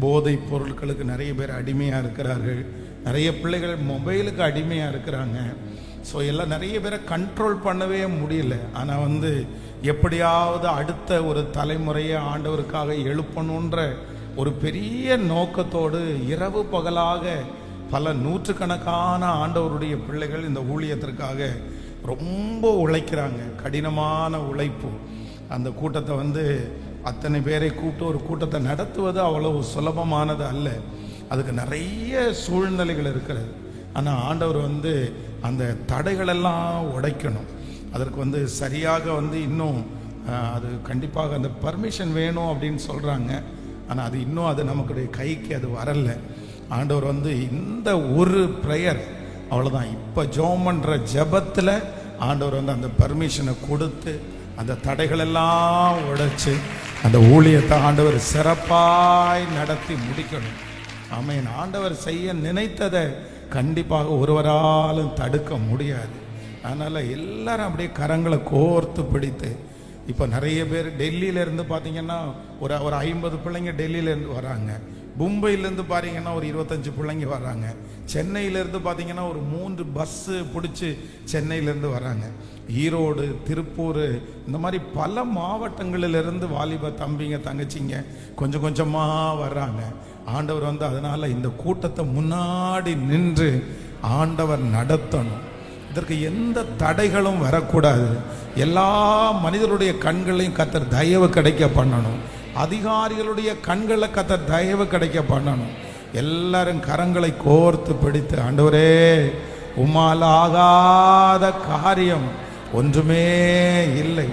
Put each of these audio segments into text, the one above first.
போதைப் பொருட்களுக்கு நிறைய பேர் அடிமையாக இருக்கிறார்கள். நிறைய பிள்ளைகள் மொபைலுக்கு அடிமையாக இருக்கிறாங்க. ஸோ எல்லாம் நிறைய பேரை கண்ட்ரோல் பண்ணவே முடியல. ஆனால் எப்படியாவது அடுத்த ஒரு தலைமுறையை ஆண்டவருக்காக எழுப்பணுன்ற ஒரு பெரிய நோக்கத்தோடு இரவு பகலாக பல நூற்றுக்கணக்கான ஆண்டவருடைய பிள்ளைகள் இந்த ஊழியத்திற்காக ரொம்ப உழைக்கிறாங்க. கடினமான உழைப்பு. அந்த கூட்டத்தை அத்தனை பேரை கூப்பிட்டு ஒரு கூட்டத்தை நடத்துவது அவ்வளவு சுலபமானது அல்ல. அதுக்கு நிறைய சூழ்நிலைகள் இருக்கிறது. ஆனால் ஆண்டவர் அந்த தடைகளெல்லாம் உடைக்கணும். அதற்கு சரியாக இன்னும் அது கண்டிப்பாக அந்த பர்மிஷன் வேணும் அப்படின்னு சொல்கிறாங்க. ஆனால் அது இன்னும் அது நமக்குடைய கைக்கு அது வரலை. ஆண்டவர் இந்த ஒரு ப்ரேயர் அவ்வளோதான். இப்போ ஜெபம் பண்ணுற ஜெபத்தில் ஆண்டவர் அந்த பர்மிஷனை கொடுத்து அந்த தடைகளெல்லாம் உடைச்சு அந்த ஊழியத்தை ஆண்டவர் சிறப்பாய் நடத்தி முடிக்கணும். ஆமென். ஆண்டவர் செய்ய நினைத்ததை கண்டிப்பாக ஒருவராலும் தடுக்க முடியாது. அதனால் எல்லாரும் அப்படியே கரங்களை கோர்த்து பிடித்து, இப்போ நிறைய பேர் டெல்லியிலேருந்து பார்த்தீங்கன்னா ஒரு 50 பிள்ளைங்க டெல்லியிலேருந்து வராங்க. மும்பையிலேருந்து பார்த்தீங்கன்னா ஒரு 25 பிள்ளைங்க வராங்க. சென்னையிலேருந்து பார்த்தீங்கன்னா ஒரு 3 பஸ்ஸு பிடிச்சி சென்னையிலேருந்து வராங்க. ஈரோடு, திருப்பூர், இந்த மாதிரி பல மாவட்டங்களிலிருந்து வாலிப தம்பிங்க தங்கச்சிங்க கொஞ்சம் கொஞ்சமாக வர்றாங்க. ஆண்டவர் அதனால் இந்த கூட்டத்தை முன்னாடி நின்று ஆண்டவர் நடத்தணும். இதற்கு எந்த தடைகளும் வரக்கூடாது. எல்லா மனிதருடைய கண்களையும் கர்த்தர் தயவு கிடைக்க பண்ணணும். அதிகாரிகளுடைய கண்களை கர்த்தர் தயவு கிடைக்க பண்ணணும். எல்லாரும் கரங்களை கோர்த்து பிடித்து, ஆண்டவரே, உம்மால் ஆகாத காரியம் ஒன்றுமே இல்லை,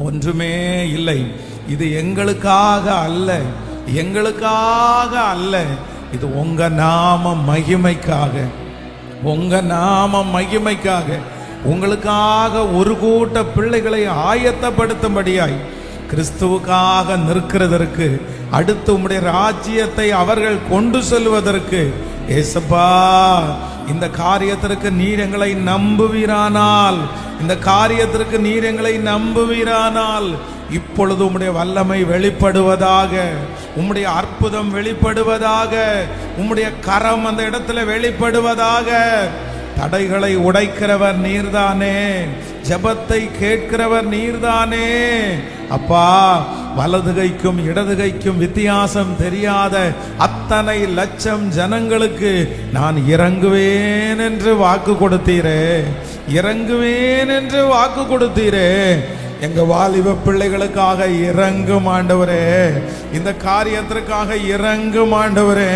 ஒன்றுமே இல்லை. இது எங்களுக்காக அல்ல, எங்களுக்காக அல்ல, இது உங்க நாம மகிமைக்காக, உங்க நாம மகிமைக்காக, உங்களுக்காக ஒரு கூட்ட பிள்ளைகளை ஆயத்தப்படுத்தும்படியாய் கிறிஸ்துவுக்காக நிற்கிறதற்கு, அடுத்து உம்முடைய ராஜ்யத்தை அவர்கள் கொண்டு செல்வதற்கு, ஏசப்பா, இந்த காரியத்திற்கு நீர் எங்களை நம்புவீரானால், இந்த காரியத்திற்கு நீர் எங்களை நம்புவீரானால், இப்பொழுது உம்முடைய வல்லமை வெளிப்படுவதாக, உம்முடைய அற்புதம் வெளிப்படுவதாக, உம்முடைய கரம் அந்த இடத்துல வெளிப்படுவதாக. தடைகளை உடைக்கிறவர் நீர்தானே, ஜெபத்தை கேட்கிறவர் நீர்தானே. அப்பா, வலது கைக்கும் இடது கைக்கும் வித்தியாசம் தெரியாத அத்தனை லட்சம் ஜனங்களுக்கு நான் இறங்குவேன் என்று வாக்கு கொடுத்தீரே, இறங்குவேன் என்று வாக்கு கொடுத்தீரே. எங்க வாலிப பிள்ளைகளுக்காக இறங்கும் ஆண்டவரே, இந்த காரியத்திற்காக இறங்கும் ஆண்டவரே.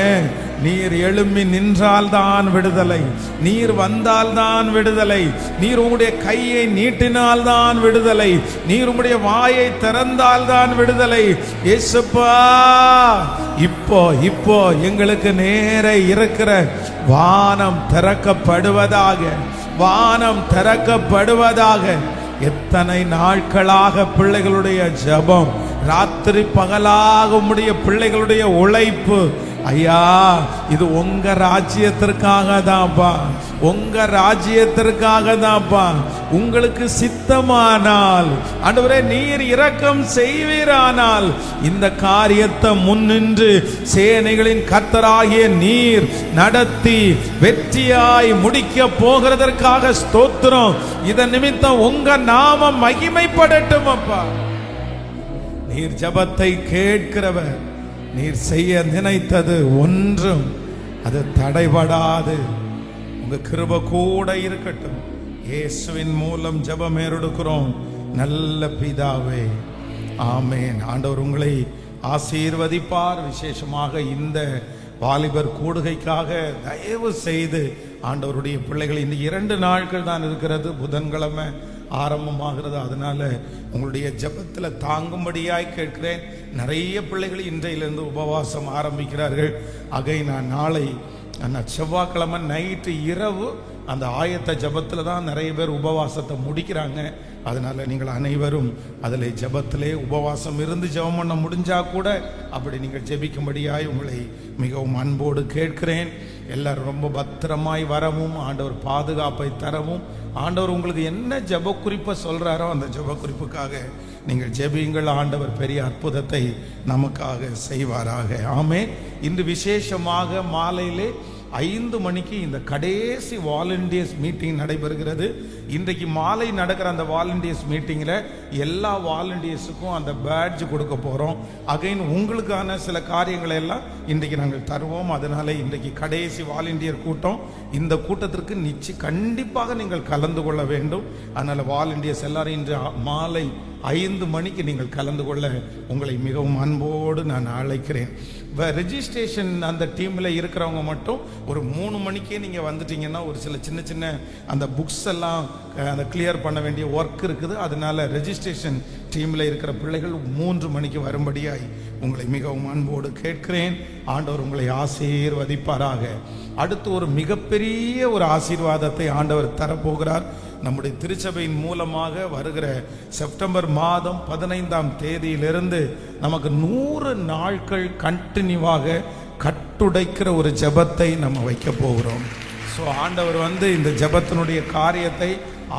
நீர் எழும்பி நின்றால் தான் விடுதலை, நீர் வந்தால் தான் விடுதலை, நீர் உங்களுடைய கையை நீட்டினால் தான் விடுதலை, நீர் உங்களுடைய வாயை திறந்தால் தான் விடுதலை. இயேசுப்பா, இப்போ எங்களுக்கு நேர இருக்கிற வானம் திறக்கப்படுவதாக, வானம் திறக்கப்படுவதாக. எத்தனை நாட்களாக பிள்ளைகளுடைய ஜெபம், ராத்திரி பகலாக உம்முடைய பிள்ளைகளுடைய உழைப்பு, ஐயா, இது உங்க ராஜ்யத்திற்காக தான்ப்பா, உங்க ராஜ்யத்திற்காக தான்ப்பா. உங்களுக்கு சித்தமானால், ஆண்டவரே, நீர் இரக்கம் செய்வீரானால், இந்த காரியத்தை முன்னின்று சேனைகளின் கர்த்தராகிய நீர் நடத்தி வெற்றியாய் முடிக்க போகிறதற்காக ஸ்தோத்திரம். இதன் நிமித்தம் உங்க நாமம் மகிமைப்படட்டும் அப்பா. நீர் ஜெபத்தை கேட்கிறவர், நீர் செய்ய நினைத்தது ஒன்றும் அது தடைபடாது. உங்க கிருபை கூட இருக்கட்டும். இயேசுவின் மூலம் ஜெபம் ஏறெடுக்கிறோம் நல்ல பிதாவே, ஆமென். ஆண்டவர் உங்களை ஆசீர்வதிப்பார். விசேஷமாக இந்த வாலிபர் கூடுகைக்காக தயவு செய்து ஆண்டவருடைய பிள்ளைகள், இந்த 2 நாட்கள் தான் இருக்கிறது, புதன்கிழமை ஆரம்பமாகிறது. அதனால உங்களுடைய ஜெபத்தில் தாங்கும்படியாய் கேட்கிறேன். நிறைய பிள்ளைகள் இன்றையிலிருந்து உபவாசம் ஆரம்பிக்கிறார்கள். நான் நாளை செவ்வாய்க்கிழமை நைட்டு இரவு அந்த ஆயத்த ஜபத்தில் தான் நிறைய பேர் உபவாசத்தை முடிக்கிறாங்க. அதனால் நீங்கள் அனைவரும் அதில் ஜபத்திலே உபவாசம் இருந்து ஜெபம் பண்ண முடிஞ்சால் கூட அப்படி நீங்கள் ஜெபிக்கும்படியாய் உங்களை மிகவும் அன்போடு கேட்கிறேன். எல்லாரும் ரொம்ப பத்திரமாய் வரவும், ஆண்டவர் பாதுகாப்பை தரவும், ஆண்டவர் உங்களுக்கு என்ன ஜெப குறிப்பை சொல்கிறாரோ அந்த ஜெப குறிப்புக்காக நீங்கள் ஜெபியுங்கள். ஆண்டவர் பெரிய அற்புதத்தை நமக்காக செய்வாராக. ஆமென். இன்று விசேஷமாக மாலையிலே 5 மணிக்கு இந்த கடைசி வாலண்டியர்ஸ் மீட்டிங் நடைபெறுகிறது. இன்றைக்கு மாலை நடக்கிற அந்த வாலண்டியர்ஸ் மீட்டிங்கில் எல்லா வாலண்டியர்ஸுக்கும் அந்த பேட்ஜ் கொடுக்க போகிறோம். அகைன் உங்களுக்கான சில காரியங்களை எல்லாம் இன்றைக்கு நாங்கள் தருவோம். அதனால இன்றைக்கு கடைசி வாலண்டியர் கூட்டம். இந்த கூட்டத்திற்கு கண்டிப்பாக நீங்கள் கலந்து கொள்ள வேண்டும். அதனால் வாலண்டியர்ஸ் எல்லாரும் இன்று மாலை 5 மணிக்கு நீங்கள் கலந்து கொள்ள உங்களை மிகவும் அன்போடு நான் அழைக்கிறேன். ரெஜிஸ்ட்ரேஷன் அந்த டீமில் இருக்கிறவங்க மட்டும் ஒரு 3 மணிக்கே நீங்கள் வந்துட்டீங்கன்னா ஒரு சில சின்ன அந்த புக்ஸ் எல்லாம் அந்த கிளியர் பண்ண வேண்டிய ஒர்க் இருக்குது. அதனால ரெஜிஸ்ட்ரேஷன் டீமில் இருக்கிற பிள்ளைகள் 3 மணிக்கு வரும்படியாய் உங்களை மிகவும் அன்போடு கேட்கிறேன். ஆண்டவர் உங்களை ஆசீர்வதிப்பாராக. அடுத்து ஒரு மிகப்பெரிய ஒரு ஆசீர்வாதத்தை ஆண்டவர் தரப்போகிறார். நம்முடைய திருச்சபையின் மூலமாக வருகிற செப்டம்பர் மாதம் 15ஆம் தேதியிலிருந்து நமக்கு 100 நாட்கள் கண்டினியூவாக கட்டுடைக்கிற ஒரு ஜெபத்தை நம்ம வைக்க போகிறோம். ஸோ ஆண்டவர் இந்த ஜெபத்தினுடைய காரியத்தை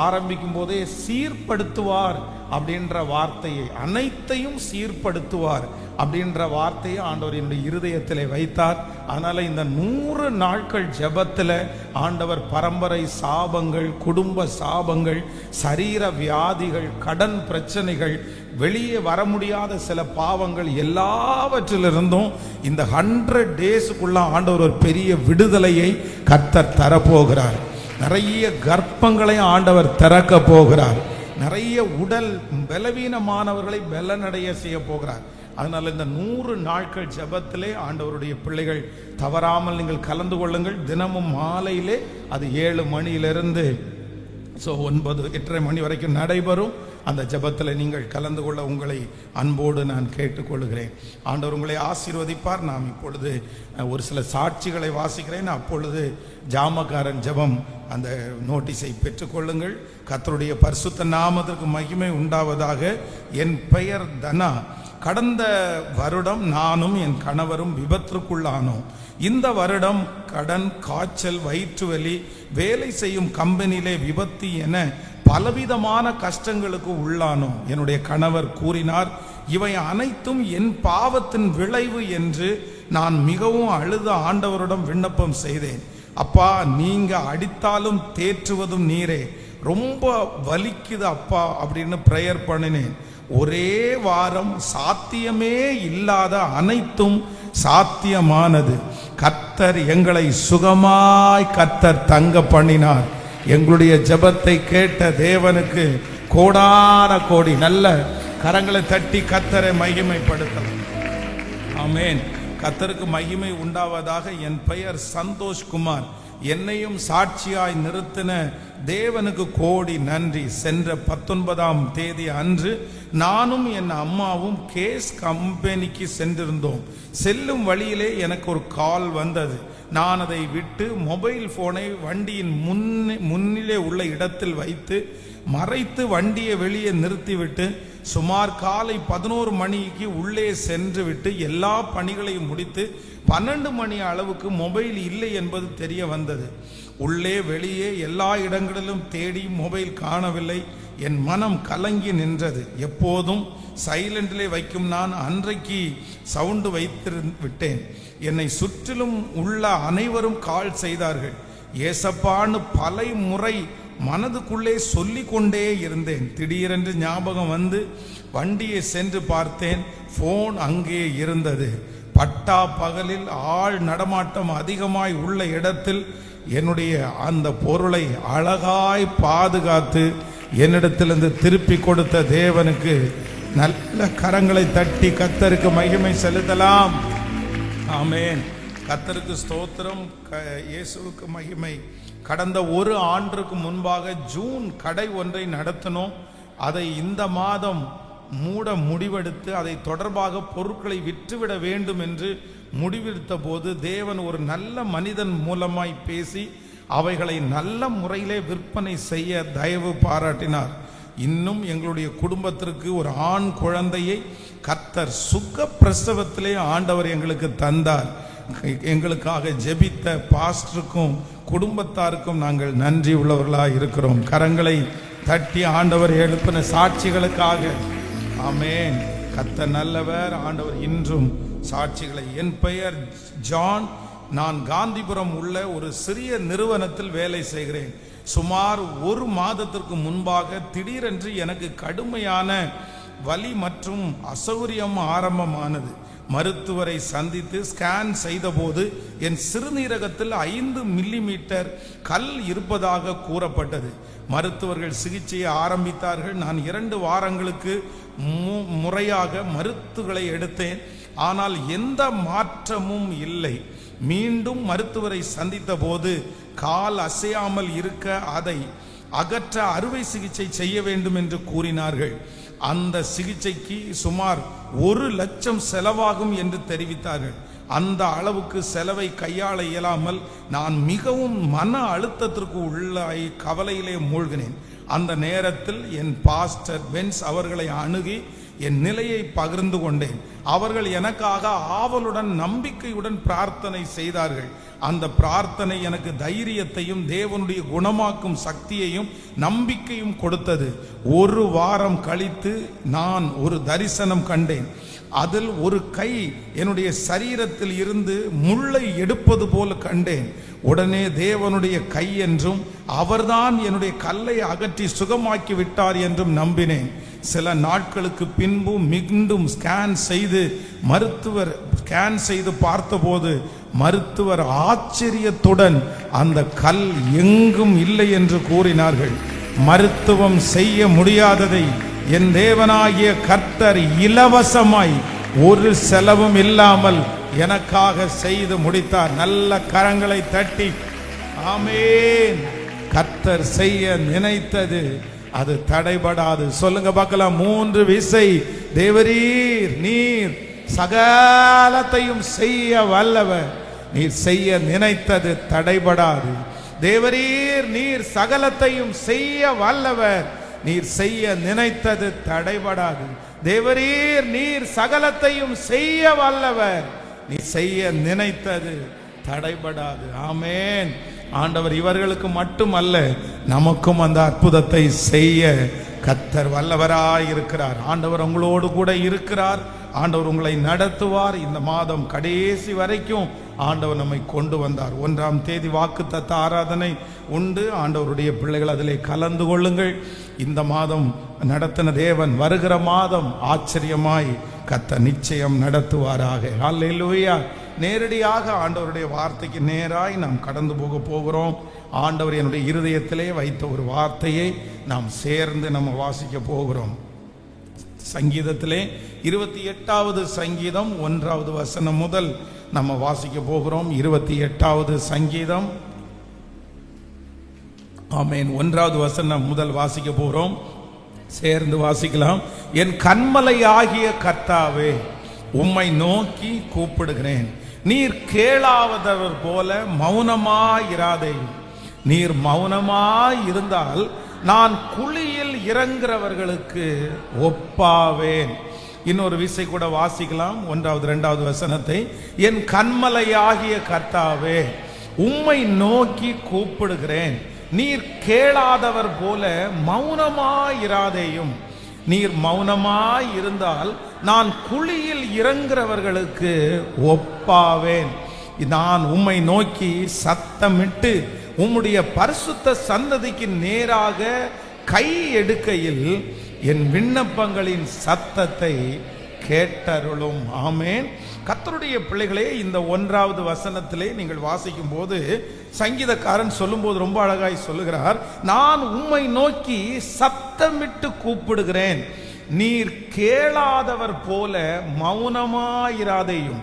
ஆரம்பிக்கும் போதே சீர்படுத்துவார் அப்படின்ற வார்த்தையை, அனைத்தையும் சீர்படுத்துவார் அப்படின்ற வார்த்தையை ஆண்டவர் என்னுடைய இருதயத்தில் வைத்தார். அதனால இந்த 100 நாட்கள் ஜெபத்தில் ஆண்டவர் பரம்பரை சாபங்கள், குடும்ப சாபங்கள், சரீர வியாதிகள், கடன் பிரச்சனைகள், வெளியே வர முடியாத சில பாவங்கள் எல்லாவற்றிலிருந்தும் இந்த 100 டேஸுக்குள்ள ஆண்டவர் ஒரு பெரிய விடுதலையை கர்த்தர் தரப்போகிறார். நிறைய கர்ப்பங்களை ஆண்டவர் திறக்க போகிறார். நிறைய உடல் பலவீனமானவர்களை பலனடைய செய்ய போகிறார். அதனால இந்த 100 நாட்கள் ஜெபத்திலே ஆண்டவருடைய பிள்ளைகள் தவறாமல் நீங்கள் கலந்து கொள்ளுங்கள். தினமும் மாலையிலே அது 7 மணியிலிருந்து 9, 8:30 மணி வரைக்கும் நடைபெறும். அந்த ஜெபத்தில் நீங்கள் கலந்து கொள்ள உங்களை அன்போடு நான் கேட்டுக்கொள்கிறேன். ஆண்டவர் உங்களை ஆசீர்வதிப்பார். நாம் இப்பொழுது ஒரு சில சாட்சிகளை வாசிக்கிறேன். அப்பொழுது ஜாமக்காரன் ஜெபம் அந்த நோட்டீஸை பெற்றுக்கொள்ளுங்கள். கர்த்தருடைய பரிசுத்த நாமத்திற்கு மகிமை உண்டாவதாக. என் பெயர் தனா. கடந்த வருடம் நானும் என் கணவரும் விபத்திற்குள்ளானோம். இந்த வருடம் கடன், காய்ச்சல், வயிற்று வலி, வேலை செய்யும் கம்பெனியிலே விபத்து என பலவிதமான கஷ்டங்களுக்கு உள்ளானோம். என்னுடைய கணவர் கூறினார், இவை அனைத்தும் என் பாவத்தின் விளைவு என்று. நான் மிகவும் அழுத ஆண்டவரிடம் விண்ணப்பம் செய்தேன். அப்பா, நீங்க அடித்தாலும் தேற்றுவதும் நீரே, ரொம்ப வலிக்குது அப்பா அப்படின்னு பிரேயர் பண்ணினேன். ஒரே வாரம் சாத்தியமே இல்லாத அனைத்தும் சாத்தியமானது. கர்த்தர் எங்களை சுகமாய் கர்த்தர் தங்க பண்ணினார். எங்களுடைய ஜெபத்தை கேட்ட தேவனுக்கு கோடான கோடி நல்ல கரங்களை தட்டி கர்த்தரை மகிமைப்படுத்தலாம். ஆமென். கர்த்தருக்கு மகிமை உண்டாவதாக. என் பெயர் சந்தோஷ்குமார். என்னையும் சாட்சியாய் நிறுத்தின தேவனுக்கு கோடி நன்றி. சென்ற 19ஆம் தேதி அன்று நானும் என் அம்மாவும் கேஸ் கம்பெனிக்கு சென்றிருந்தோம். செல்லும் வழியிலே எனக்கு ஒரு கால் வந்தது. நான் அதை விட்டு மொபைல் போனை வண்டியின் முன்னிலே உள்ள இடத்தில் வைத்து மறைத்து வண்டியை வெளியே நிறுத்திவிட்டு சுமார் காலை 11 மணிக்கு உள்ளே சென்று விட்டு எல்லா பணிகளையும் முடித்து 12 மணி அளவுக்கு மொபைல் இல்லை என்பது தெரிய வந்தது. உள்ளே வெளியே எல்லா இடங்களிலும் தேடி மொபைல் காணவில்லை. என் மனம் கலங்கி நின்றது. எப்போதும் சைலண்டிலே வைக்கும் நான் அன்றைக்கு சவுண்டு வைத்து என்னை சுற்றிலும் உள்ள அனைவரும் கால் செய்தார்கள். ஏசப்பான்னு பல முறை மனதுக்குள்ளே சொல்லி கொண்டே இருந்தேன். திடீரென்று ஞாபகம் வந்து வண்டியை சென்று பார்த்தேன். போன் அங்கே இருந்தது. பட்டா பகலில் ஆள் நடமாட்டம் அதிகமாய் உள்ள இடத்தில் என்னுடைய அந்த பொருளை அழகாய் பாதுகாத்து என்னிடத்திலிருந்து திருப்பி கொடுத்த தேவனுக்கு நல்ல கரங்களை தட்டி கர்த்தருக்கு மகிமை செலுத்தலாம். ஆமென். கர்த்தருக்கு ஸ்தோத்திரம். இயேசுவுக்கு மகிமை. கடந்த 1 ஆண்டுக்கு முன்பாக ஜூன் கடை ஒன்றை நடத்தினோம். அதை இந்த மாதம் மூட முடிவெடுத்து அதை தொடர்பாக பொருட்களை விற்றுவிட வேண்டும் என்று முடிவெடுத்த போது தேவன் ஒரு நல்ல மனிதன் மூலமாய் பேசி அவைகளை நல்ல முறையிலே விற்பனை செய்ய தயவு பாராட்டினார். இன்னும் எங்களுடைய குடும்பத்திற்கு ஒரு ஆண் குழந்தையை கர்த்தர் சுக பிரசவத்திலே ஆண்டவர் எங்களுக்கு தந்தார். எங்களுக்காக ஜெபித்த பாஸ்டருக்கும் குடும்பத்தாருக்கும் நாங்கள் நன்றி உள்ளவர்களாக இருக்கிறோம். கரங்களை தட்டி ஆண்டவர் எழுப்பின சாட்சிகளுக்காக ஆமென். கர்த்தர் நல்லவர். ஆண்டவர் இன்றும் சாட்சிகளை. என் பெயர் ஜான். நான் காந்திபுரம் உள்ள ஒரு சிறிய நிறுவனத்தில் வேலை செய்கிறேன். சுமார் ஒரு மாதத்திற்கு முன்பாக திடீரென்று எனக்கு கடுமையான வலி மற்றும் அசௌகரியம் ஆரம்பமானது. மருத்துவரை சந்தித்து ஸ்கேன் செய்தபோது என் சிறுநீரகத்தில் 5 மில்லிமீட்டர் கல் இருப்பதாக கூறப்பட்டது. மருத்துவர்கள் சிகிச்சையை ஆரம்பித்தார்கள். நான் 2 வாரங்களுக்கு முறையாக மருந்துகளை எடுத்தேன். ஆனால் எந்த மாற்றமும் இல்லை. மீண்டும் மருத்துவரை சந்தித்த போது கால் அசையாமல் இருக்க அதை அகற்ற அறுவை சிகிச்சை செய்ய வேண்டும் என்று கூறினார்கள். அந்த சிகிச்சைக்கு சுமார் 1 லட்சம் செலவாகும் என்று தெரிவித்தார்கள். அந்த அளவுக்கு செலவை கையாள இயலாமல் நான் மிகவும் மன அழுத்தத்திற்கு உள்ளாய் கவலையிலே மூழ்கினேன். அந்த நேரத்தில் என் பாஸ்டர் பென்ஸ் அவர்களை அணுகி என் நிலையை பகிர்ந்து கொண்டேன். அவர்கள் எனக்காக ஆவலுடன் நம்பிக்கையுடன் பிரார்த்தனை செய்தார்கள். அந்த பிரார்த்தனை எனக்கு தைரியத்தையும் தேவனுடைய குணமாக்கும் சக்தியையும் நம்பிக்கையும் கொடுத்தது. 1 வாரம் கழித்து நான் ஒரு தரிசனம் கண்டேன். அதில் ஒரு கை என்னுடைய சரீரத்தில் இருந்து முள்ளை எடுப்பது போல கண்டேன். உடனே தேவனுடைய கை என்றும் அவர்தான் என்னுடைய கல்லை அகற்றி சுகமாக்கி விட்டார் என்றும் நம்பினேன். சில நாட்களுக்கு பின்பு மீண்டும் மருத்துவர் ஸ்கேன் செய்து பார்த்தபோது மருத்துவர் ஆச்சரியத்துடன் அந்த கல் எங்கும் இல்லை என்று கூறினார்கள். மருத்துவம் செய்ய முடியாததை என் தேவனாகிய கர்த்தர் இலவசமாய் ஒரு செலவும் இல்லாமல் எனக்காக செய்து முடித்தார். நல்ல கரங்களை தட்டி ஆமென். கர்த்தர் செய்ய நினைத்தது அது தடைபடாது. சொல்லுங்க பார்க்கலாம். 3 விசை. தேவரீர் நீர் சகலத்தையும் செய்ய வல்லவர். நீர் செய்ய நினைத்தது தடைபடாது. தேவரீர் நீர் சகலத்தையும் செய்ய வல்லவர். நீர் செய்ய நினைத்தது தடைபடாது. தேவரீர் நீர் சகலத்தையும் செய்ய வல்லவர். நீ செய்ய நினைத்தது தடைபடாது. ஆமென். ஆண்டவர் இவர்களுக்கு மட்டுமல்ல நமக்கும் அந்த அற்புதத்தை செய்ய கர்த்தர் வல்லவராய் இருக்கிறார். ஆண்டவர் உங்களோடு கூட இருக்கிறார். ஆண்டவர் உங்களை நடத்துவார். இந்த மாதம் கடைசி வரைக்கும் ஆண்டவர் நம்மை கொண்டு வந்தார். 1ஆம் தேதி வாக்குத்தத்த ஆராதனை உண்டு. ஆண்டவருடைய பிள்ளைகள் அதிலே கலந்து கொள்ளுங்கள். இந்த மாதம் நடத்தின தேவன் வருகிற மாதம் ஆச்சரியமாய் கர்த்தர் நிச்சயம் நடத்துவாராக. ஹல்லேலூயா. நேரடியாக ஆண்டவருடைய வார்த்தைக்கு நேராய் நாம் கடந்து போகிறோம். ஆண்டவர் என்னுடைய இருதயத்திலே வைத்த ஒரு வார்த்தையை நாம் சேர்ந்து நம்ம வாசிக்க போகிறோம். சங்கீதத்திலே 28வது சங்கீதம் 1வது வசனம் முதல் நம்ம வாசிக்க போகிறோம். 28வது சங்கீதம் ஆமென் 1வது வசனம் முதல் வாசிக்க போகிறோம். சேர்ந்து வாசிக்கலாம். என் கன்மலையாகிய கர்த்தாவே, உம்மை நோக்கி கூப்பிடுகிறேன். நீர் கேளாதவர் போல மௌனமாயிராதே. நீர் மௌனமாயிருந்தால் நான் குழியில் இறங்குறவர்களுக்கு ஒப்பாவேன். இன்னொரு விசை கூட வாசிக்கலாம். 1வது 2வது வசனத்தை. என் கன்மலையாகிய கர்த்தாவே, உம்மை நோக்கி கூப்பிடுகிறேன். நீர் கேளாதவர் போல மௌனமாயிராதேயும். நீர் மௌனமாயிருந்தால் நான் குழியில் இறங்குறவர்களுக்கு ஒப்பாவேன். நான் உம்மை நோக்கி சத்தமிட்டு உம்முடைய பரிசுத்த சந்ததிக்கு நேராக கை எடுக்கையில் என் விண்ணப்பங்களின் சத்தத்தை கேட்டருளும். ஆமென். கர்த்தருடைய பிள்ளைகளே, இந்த 1வது வசனத்திலே நீங்கள் வாசிக்கும் போது சங்கீதக்காரன் சொல்லும்போது ரொம்ப அழகாய் சொல்லுகிறார். நான் உம்மை நோக்கி சத்தமிட்டு கூப்பிடுகிறேன். நீர் கேளாதவர் போல மௌனமாயிராதேயும்.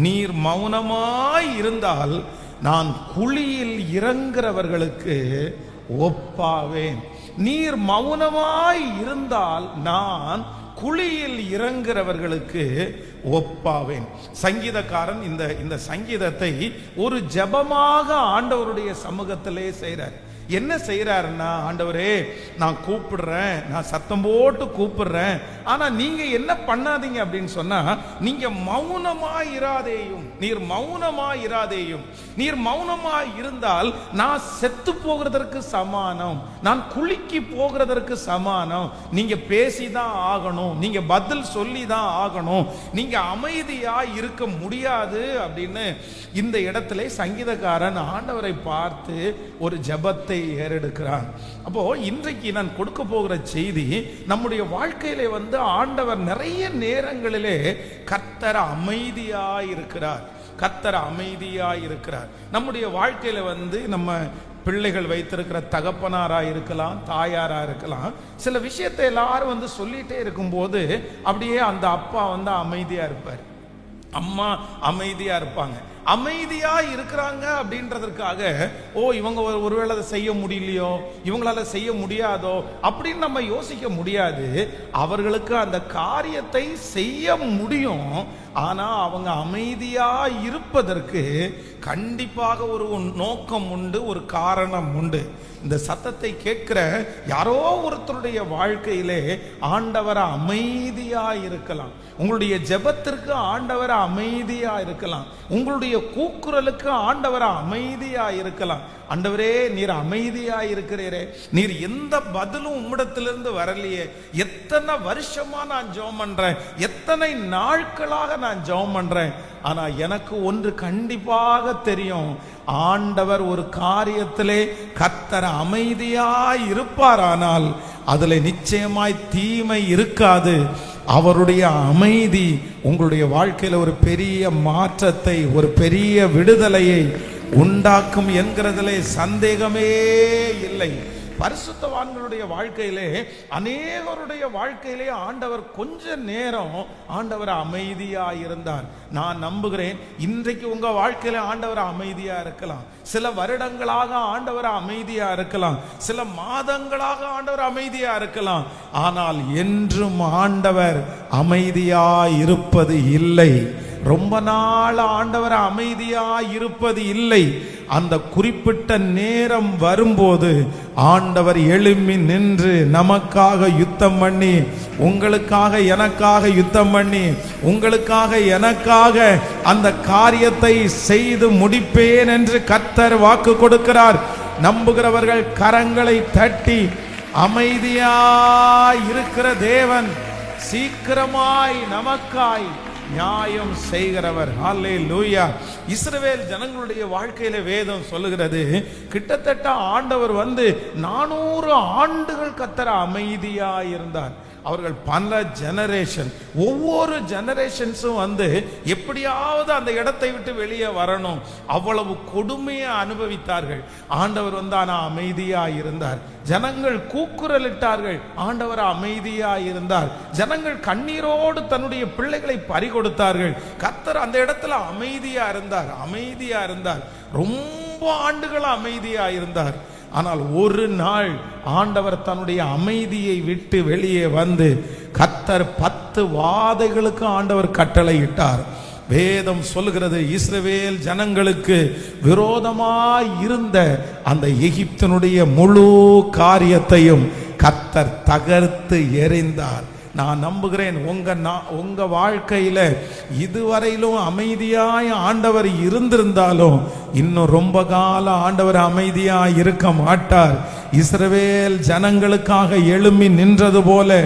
நீர் மௌனமாய் இருந்தால் நான் குழியில் இறங்குறவர்களுக்கு ஒப்பாவேன். நீர் மௌனமாய் இருந்தால் நான் குழியில் இறங்குறவர்களுக்கு ஒப்பாவேன். சங்கீதக்காரன் இந்த சங்கீதத்தை ஒரு ஜெபமாக ஆண்டவருடைய சமூகத்திலே செய்கிறார். என்ன செய்யறாருன்னா, ஆண்டவரே நான் கூப்பிடுறேன், நான் சத்தம் போட்டு கூப்பிடுறேன், ஆனா நீங்க என்ன பண்ணாதீங்க அப்படின்னு சொன்னா, நீங்க மௌனமாயிராதேயும், நீர் மௌனமாயிராதேயும். நீர் மௌனமாய் இருந்தால் நான் செத்து போகிறதற்கு சமானம், நான் குளிக்கு போகிறதற்கு சமானம். நீங்க பேசிதான் ஆகணும், நீங்க பதில் சொல்லி தான் ஆகணும், நீங்க அமைதியா இருக்க முடியாது அப்படின்னு இந்த இடத்துல சங்கீதக்காரன் ஆண்டவரை பார்த்து ஒரு ஜெபத்தை ஏறெடுக்கிறான். அப்போ இன்றைக்கு நான் கொடுக்க போகிற செய்தி, நம்முடைய வாழ்க்கையிலே ஆண்டவர் நிறைய நேரங்களிலே கர்த்தர் அமைதியாய் இருக்கிறார், கர்த்தர் அமைதியாய் இருக்கிறார். நம்முடைய வாழ்க்கையில நம்ம பிள்ளைகள் வைத்திருக்கிற தகப்பனாரா இருக்கலாம், தாயாரா இருக்கலாம், சில விஷயத்தை எல்லாரும் சொல்லிட்டே இருக்கும்போது அப்படியே அந்த அப்பா அமைதியா இருப்பார், அம்மா அமைதியா இருப்பாங்க. அமைதியா இருக்கிறாங்க அப்படின்றதற்காக இவங்க ஒருவேளை அதை செய்ய முடியலையோ, இவங்களால செய்ய முடியாதோ அப்படின்னு நம்ம யோசிக்க முடியாது. அவர்களுக்கு அந்த காரியத்தை செய்ய முடியும், ஆனா அவங்க அமைதியா இருப்பதற்கு கண்டிப்பாக ஒரு நோக்கம் உண்டு, ஒரு காரணம் உண்டு. இந்த சத்தத்தை கேட்கிற யாரோ ஒருத்தருடைய வாழ்க்கையிலே ஆண்டவர் அமைதியா இருக்கலாம், உங்களுடைய ஜெபத்திற்கு ஆண்டவர் அமைதியா இருக்கலாம், உங்களுடைய கூக்குரலுக்கு ஆண்டவர் அமைதியா இருக்கலாம். ஆண்டவரே நீர் அமைதியா இருக்கிறீரே, நீர் எந்த பதிலும் உம்மிடத்திலிருந்து வரலையே, எத்தனை வருஷமா நான் ஜெபம் பண்றேன், எத்தனை நாட்களாக நான் ஜெபம் பண்றேன், ஆனா எனக்கு ஒன்று கண்டிப்பாக தெரியும், ஆண்டவர் ஒரு காரியத்திலே கர்த்தர் அமைதியாய் இருப்பாரானால் அதுல நிச்சயமாய் தீமை இருக்காது. அவருடைய அமைதி உங்களுடைய வாழ்க்கையில ஒரு பெரிய மாற்றத்தை, ஒரு பெரிய விடுதலையை உண்டாக்கும் என்கிறதிலே சந்தேகமே இல்லை. பரிசுத்தவான்களுடைய வாழ்க்கையிலே, அநேகருடைய வாழ்க்கையிலே ஆண்டவர் கொஞ்ச நேரம் ஆண்டவர் அமைதியா இருந்தார். நான் நம்புகிறேன் இன்றைக்கு உங்க வாழ்க்கையில ஆண்டவர் அமைதியா இருக்கலாம், சில வருடங்களாக ஆண்டவர் அமைதியா இருக்கலாம், சில மாதங்களாக ஆண்டவர் அமைதியா இருக்கலாம், ஆனால் என்றும் ஆண்டவர் அமைதியா இருப்பது இல்லை. ரொம்ப நாள் ஆண்டவர் அமைதியா இருப்பது இல்லை. அந்த குறிப்பிட்ட நேரம் வரும்போது ஆண்டவர் எழும்பி நின்று நமக்காக யுத்தம் பண்ணி, உங்களுக்காக எனக்காக யுத்தம் பண்ணி, உங்களுக்காக எனக்காக அந்த காரியத்தை செய்து முடிப்பேன் என்று கர்த்தர் வாக்கு கொடுக்கிறார். நம்புகிறவர்கள் கரங்களை தட்டி, அமைதியாய் இருக்கிற தேவன் சீக்கிரமாய் நமக்காய் நியாயம் செய்கிறவர். ஹல்லேலூயா. இஸ்ரவேல் ஜனங்களுடைய வாழ்க்கையில வேதம் சொல்லுகிறது, கிட்டத்தட்ட ஆண்டவர் 400 ஆண்டுகள் கர்த்தர் அமைதியா இருந்தார். அவர்கள் பல ஜெனரேஷன், ஒவ்வொரு ஜெனரேஷன்ஸும் எப்படியாவது அந்த இடத்தை விட்டு வெளியே வரணும், அவ்வளவு கொடுமையை அனுபவித்தார்கள். ஆண்டவர் ஆனா அமைதியா இருந்தார். ஜனங்கள் கூக்குரலிட்டார்கள், ஆண்டவர் அமைதியா இருந்தார். ஜனங்கள் கண்ணீரோடு தன்னுடைய பிள்ளைகளை பறிகொடுத்தார்கள், கர்த்தர் அந்த இடத்துல அமைதியா இருந்தார், அமைதியா இருந்தார். ரொம்ப ஆண்டுகள் அமைதியா இருந்தார். ஆனால் ஒரு நாள் ஆண்டவர் தன்னுடைய அமைதியை விட்டு வெளியே கர்த்தர் 10 வாதைகளுக்கு ஆண்டவர் கட்டளையிட்டார். வேதம் சொல்லுகிறது, இஸ்ரவேல் ஜனங்களுக்கு விரோதமாய் இருந்த அந்த எகிப்தினுடைய முழு காரியத்தையும் கர்த்தர் தகர்த்து எறிந்தார். நான் நம்புகிறேன் உங்க வாழ்க்கையில இதுவரையிலும் அமைதியாய் ஆண்டவர் இருந்திருந்தாலும் இன்னும் ரொம்ப காலம் ஆண்டவர் அமைதியாய் இருக்க மாட்டார். இஸ்ரவேல் ஜனங்களுக்காக எழும்பி நின்றது போல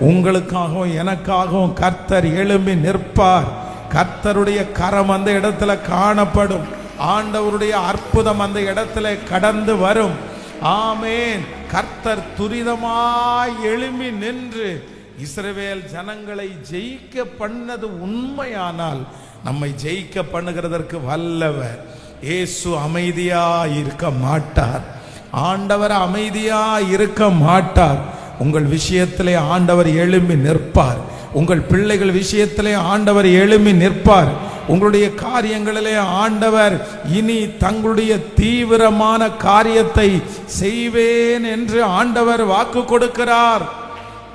உங்களுக்காகவும் எனக்காகவும் கர்த்தர் எழும்பி நிற்பார். கர்த்தருடைய கரம் அந்த இடத்துல காணப்படும், ஆண்டவருடைய அற்புதம் அந்த இடத்துல கடந்து வரும். ஆமேன். கர்த்தர் துரிதமாய் எழும்பி நின்று இஸ்ரவேல் ஜனங்களை ஜெயிக்க பண்ணது உண்மையானால் நம்மை ஜெயிக்க பண்ணுகிறதற்கு வல்லவர். இயேசு அமைதியா இருக்க மாட்டார், ஆண்டவர் அமைதியா இருக்க மாட்டார். உங்கள் விஷயத்திலே ஆண்டவர் எழும்பி நிற்பார், உங்கள் பிள்ளைகள் விஷயத்திலே ஆண்டவர் எழும்பி நிற்பார். உங்களுடைய காரியங்களிலே ஆண்டவர் இனி தங்களுடைய தீவிரமான காரியத்தை செய்வேன் என்று ஆண்டவர் வாக்கு கொடுக்கிறார்.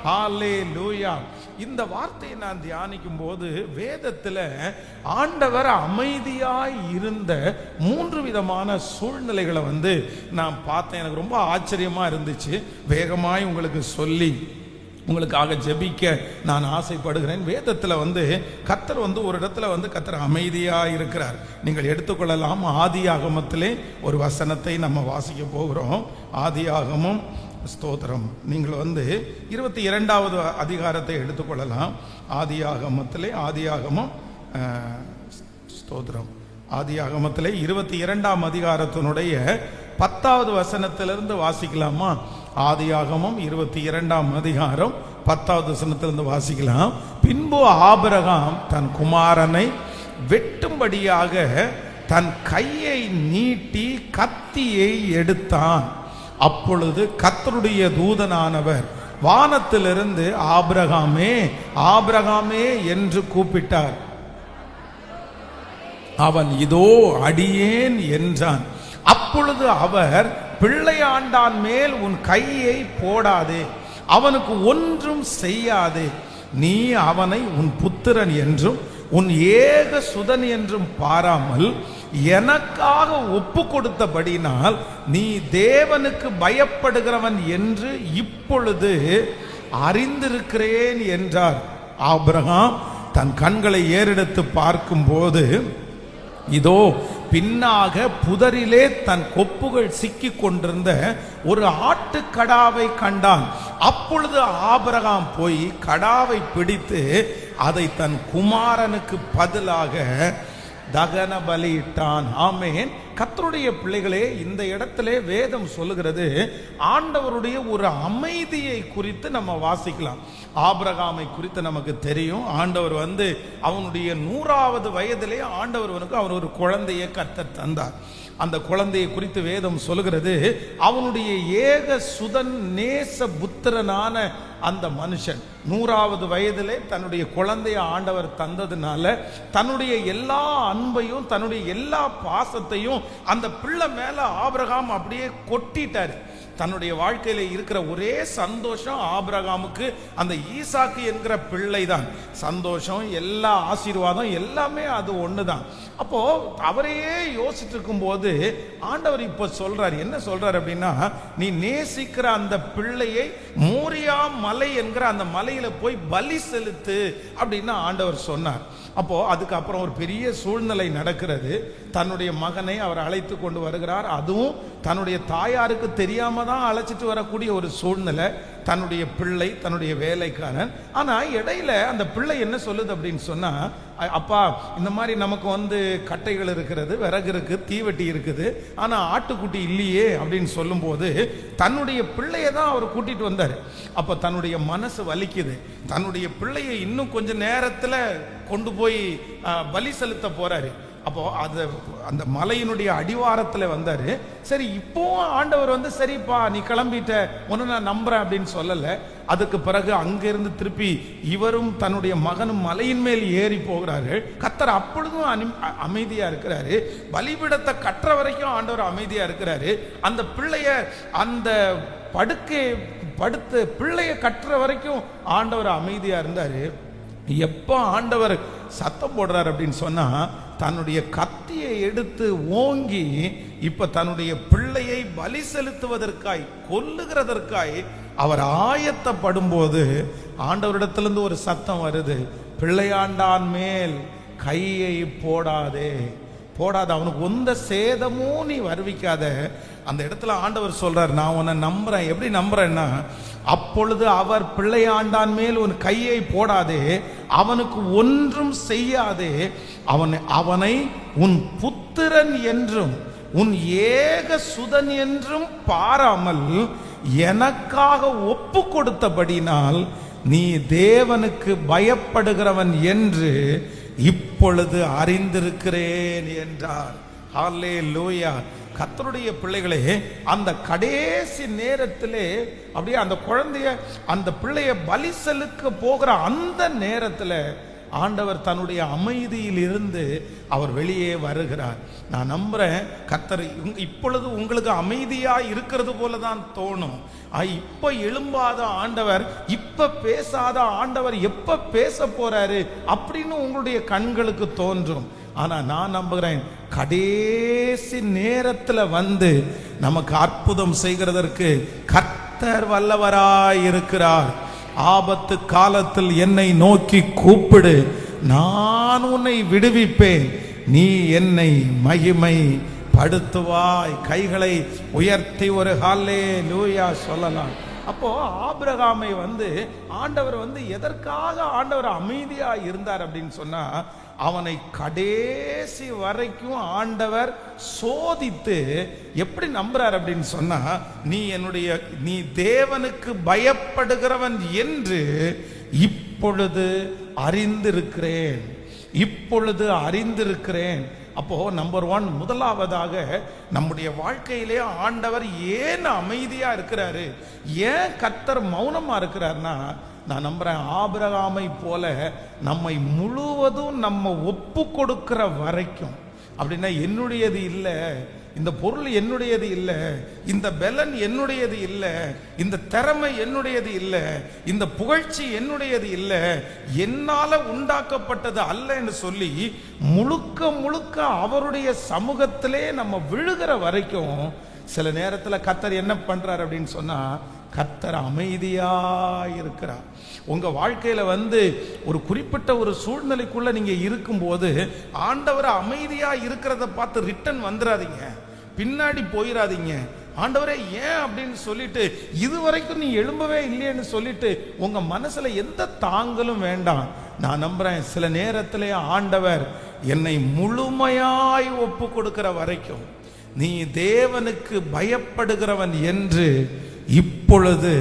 ஹல்லேலூயா. இந்த வார்த்தையை நான் தியானிக்கும் போது வேதத்தில் ஆண்டவர் அமைதியாய் இருந்த 3 விதமான சூழ்நிலைகளை நான் பார்த்தேன். எனக்கு ரொம்ப ஆச்சரியமா இருந்துச்சு. வேகமாய் உங்களுக்கு சொல்லி உங்களுக்காக ஜெபிக்க நான் ஆசைப்படுகிறேன். வேதத்தில் கர்த்தர் ஒரு இடத்துல கர்த்தர் அமைதியாக இருக்கிறார். நீங்கள் எடுத்துக்கொள்ளலாம். ஆதியாகமத்திலே ஒரு வசனத்தை நம்ம வாசிக்க போகிறோம். ஆதியாகமம், ஸ்தோத்திரம், நீங்கள் 22வது அதிகாரத்தை எடுத்துக்கொள்ளலாம். ஆதியாகமத்திலே ஆதியாகமம், ஸ்தோத்திரம், ஆதியாகமத்திலே 22ஆம் அதிகாரத்தினுடைய 10வது வசனத்திலிருந்து வாசிக்கலாமா? ஆதியாகமம் 22ஆம் அதிகாரம் 10வது வசனத்திலிருந்து வாசிக்கலாம். பின்பு ஆபிரகாம் தன் குமாரனை வெட்டும்படியாக தன் கையை நீட்டி கத்தியை எடுத்தான். அப்பொழுது கர்த்தருடைய தூதனானவர் வானத்திலிருந்து ஆபிரகாமே ஆபிரகாமே என்று கூப்பிட்டார். அவன் இதோ அடியேன் என்றான். அப்பொழுது அவர், பிள்ளையாண்டான் மேல் உன் கையை போடாதே, அவனுக்கு ஒன்றும் செய்யாதே. நீ அவனை உன் புத்திரன் என்றும் உன் ஏக சுதன் என்றும் பாராமல் எனக்காக ஒப்பு கொடுத்தபடினால் நீ தேவனுக்கு பயப்படுகிறவன் என்று இப்பொழுது அறிந்திருக்கிறேன் என்றார். ஆபிரகாம் தன் கண்களை ஏறெடுத்து பார்க்கும்போது இதோ பின்னாக புதரிலே தன் கொப்புகள் சிக்கி கொண்டிருந்த ஒரு ஆட்டுக்கடாவை கண்டான். அப்பொழுது ஆபிரகாம் போய் கடாவை பிடித்து அதை தன் குமாரனுக்கு பதிலாக தகன பலியிட்டான். ஆமென். கர்த்தருடைய பிள்ளைகளே, இந்த இடத்திலே வேதம் சொல்லுகிறது, ஆண்டவருடைய ஒரு அமைதியை குறித்து நம்ம வாசிக்கலாம். ஆபிரகாமை குறித்து நமக்கு தெரியும். ஆண்டவர் அவனுடைய 100வது வயதிலே ஆண்டவருக்கு அவர் ஒரு குழந்தையை கர்த்தர் தந்தார். அந்த குழந்தையை குறித்து வேதம் சொல்லுகிறது, அவனுடைய ஏக சுதன் நேச புத்திரனான அந்த மனுஷன் 100வது வயதிலே தன்னுடைய குழந்தைய ஆண்டவர் தந்ததுனால தன்னுடைய எல்லா அன்பையும் தன்னுடைய எல்லா பாசத்தையும் அந்த பிள்ளை மேல ஆபிரகாம் அப்படியே கொட்டிட்டார். தன்னுடைய வாழ்க்கையில இருக்கிற ஒரே சந்தோஷம் ஆபிரகாமுக்கு அந்த ஈசாக்கு என்கிற பிள்ளை தான். சந்தோஷம், எல்லா ஆசீர்வாதம் எல்லாமே அது ஒண்ணுதான். அப்போ அவரையே யோசிச்சுட்டு இருக்கும் போது ஆண்டவர் இப்ப சொல்றாரு, என்ன சொல்றாரு அப்படின்னா, நீ நேசிக்கிற அந்த பிள்ளையை மோரியா மலை என்கிற அந்த மலையில போய் பலி செலுத்து அப்படின்னு ஆண்டவர் சொன்னார். அப்போ அதுக்கப்புறம் ஒரு பெரிய சூழ்நிலை நடக்கிறது. தன்னுடைய மகனை அவர் அழைத்து கொண்டு வருகிறார். அதுவும் தன்னுடைய தாயாருக்கு தெரியாம தான் அழைச்சிட்டு வரக்கூடிய ஒரு சூழ்நிலை. தன்னுடைய பிள்ளை, தன்னுடைய வேலைக்காரன். ஆனா இடையில அந்த பிள்ளை என்ன சொல்லுது அப்படின்னு சொன்னா, அப்பா இந்த மாதிரி நமக்கு கட்டைகள் இருக்கிறது, விறகு இருக்கு, தீவெட்டி இருக்குது, ஆனா ஆட்டுக்குட்டி இல்லையே அப்படின்னு சொல்லும் போது தன்னுடைய பிள்ளைய தான் அவர் கூட்டிட்டு வந்தார். அப்ப தன்னுடைய மனசு வலிக்குது. தன்னுடைய பிள்ளையை இன்னும் கொஞ்ச நேரத்துல கொண்டு போய் பலி செலுத்த போறாரு. அப்போ அந்த மலையினுடைய அடிவாரத்தில் வந்தாரு. சரி, இப்போ ஆண்டவர் சரிப்பா நீ கிளம்பிட்ட, ஒன்னு நான் நம்புறேன் அப்படின்னு சொல்லல. அதுக்கு பிறகு அங்கிருந்து திருப்பி இவரும் தன்னுடைய மகனும் மலையின் மேல் ஏறி போகிறார்கள். கர்த்தர் அப்பொழுதும் அமைதியா இருக்கிறாரு. பலிபீடத்தை கட்டுற வரைக்கும் ஆண்டவர் அமைதியா இருக்கிறாரு. அந்த பிள்ளைய அந்த படுத்து பிள்ளைய கட்டுற வரைக்கும் ஆண்டவர் அமைதியா இருந்தாரு. எப்போ ஆண்டவர் சத்தம் போடுறார் அப்படின்னு சொன்னா, தன்னுடைய கத்தியை எடுத்து ஓங்கி இப்ப தன்னுடைய பிள்ளையை பலி செலுத்துவதற்காய் கொல்லுகிறதற்காய் அவர் ஆயத்தப்படும் போது ஆண்டவரிடத்திலிருந்து ஒரு சத்தம் வருது, பிள்ளையாண்டான் மேல் கையை போடாதே, அவனுக்கு எந்த சேதமும் நீ வருவிக்காத. அந்த இடத்துல ஆண்டவர் சொல்றார், நான் உன்னை நம்புறேன். எப்படி நம்புறேன்னா, அப்பொழுது அவர் பிள்ளையாண்டான் மேல் உன் கையை போடாதே, அவனுக்கு ஒன்றும் செய்யாதே, அவனை உன் புத்திரன் என்றும் உன் ஏக சுதன் என்றும் பாராமல் எனக்காக ஒப்பு கொடுத்தபடினால் நீ தேவனுக்கு பயப்படுகிறவன் என்று இப்பொழுது அறிந்திருக்கிறேன் என்றார். ஹல்லேலூயா. கர்த்தருடைய பிள்ளைகளே, அந்த கடைசி நேரத்திலே அப்படியே அந்த குழந்தைய அந்த பிள்ளைய பலி செலுத்த போகிற அந்த நேரத்தில் ஆண்டவர் தன்னுடைய அமைதியில் இருந்து அவர் வெளியே வருகிறார். நான் நம்புறேன் கர்த்தர் இப்பொழுது உங்களுக்கு அமைதியா இருக்கிறது போல தான் தோணும். இப்ப எழும்பாத ஆண்டவர், இப்ப பேசாத ஆண்டவர் எப்ப பேச போறாரு அப்படின்னு உங்களுடைய கண்களுக்கு தோன்றும். ஆனா நான் நம்புகிறேன் கடைசி நேரத்துல வந்து நமக்கு அற்புதம் செய்கிறதற்கு கர்த்தர் வல்லவராய் இருக்கிறார். ஆபத்து காலத்தில் என்னை நோக்கி கூப்பிடு, நான் உன்னை விடுவிப்பேன், நீ என்னை மகிமை படுத்துவாய். கைகளை உயர்த்தி ஒரு ஹல்லேலூயா சொல்லலாம். அப்போ ஆபிரகாமை வந்து ஆண்டவர் வந்து எதற்காக ஆண்டவர் அமைதியா இருந்தார் அப்படின்னு சொன்னா, அவனை கடைசி வரைக்கும் ஆண்டவர் சோதித்து எப்படி நம்புறார் அப்படின்னு சொன்னா, நீ தேவனுக்கு பயப்படுகிறவன் என்று இப்பொழுது அறிந்திருக்கிறேன், இப்பொழுது அறிந்திருக்கிறேன். அப்போ நம்பர் 1, முதலாவதாக நம்முடைய வாழ்க்கையிலே ஆண்டவர் ஏன் அமைதியா இருக்கிறாரு, ஏன் கர்த்தர் மௌனமா இருக்கிறார்னா, நான் நம்புறேன் ஆபிரகாமை போல நம்மை முழுவதும் நம்ம ஒப்பு கொடுக்கிற வரைக்கும். அப்படின்னா என்னுடையது இல்லை, இந்த பொருள் என்னுடையது இல்லை, இந்த பலன் என்னுடையது இல்லை, இந்த திறமை என்னுடையது இல்லை, இந்த புகழ்ச்சி என்னுடையது இல்லை, என்னால உண்டாக்கப்பட்டது அல்ல என்று சொல்லி முழுக்க முழுக்க அவருடைய சமூகத்திலே நம்ம விழுகிற வரைக்கும் சில நேரத்தில் கர்த்தர் என்ன பண்றார் அப்படின்னு சொன்னா, கர்த்தர் அமைதியா இருக்கிறார். உங்க வாழ்க்கையில வந்து ஒரு குறிப்பிட்ட ஒரு சூழ்நிலைக்குள்ள நீங்க இருக்கும்போது ஆண்டவர் அமைதியா இருக்கிறத பார்த்து ரிட்டன் வந்துடாதீங்க, பின்னாடி போயிடாதீங்க. ஆண்டவரே ஏன் அப்படின்னு சொல்லிட்டு இதுவரைக்கும் நீ எழும்பவே இல்லையேன்னு சொல்லிட்டு உங்க மனசுல எந்த தாங்கலும் வேண்டாம். நான் நம்புறேன் சில நேரத்திலே ஆண்டவர் என்னை முழுமையாய் ஒப்பு கொடுக்கிற வரைக்கும் நீ தேவனுக்கு பயப்படுகிறவன் என்று இப்பொழுது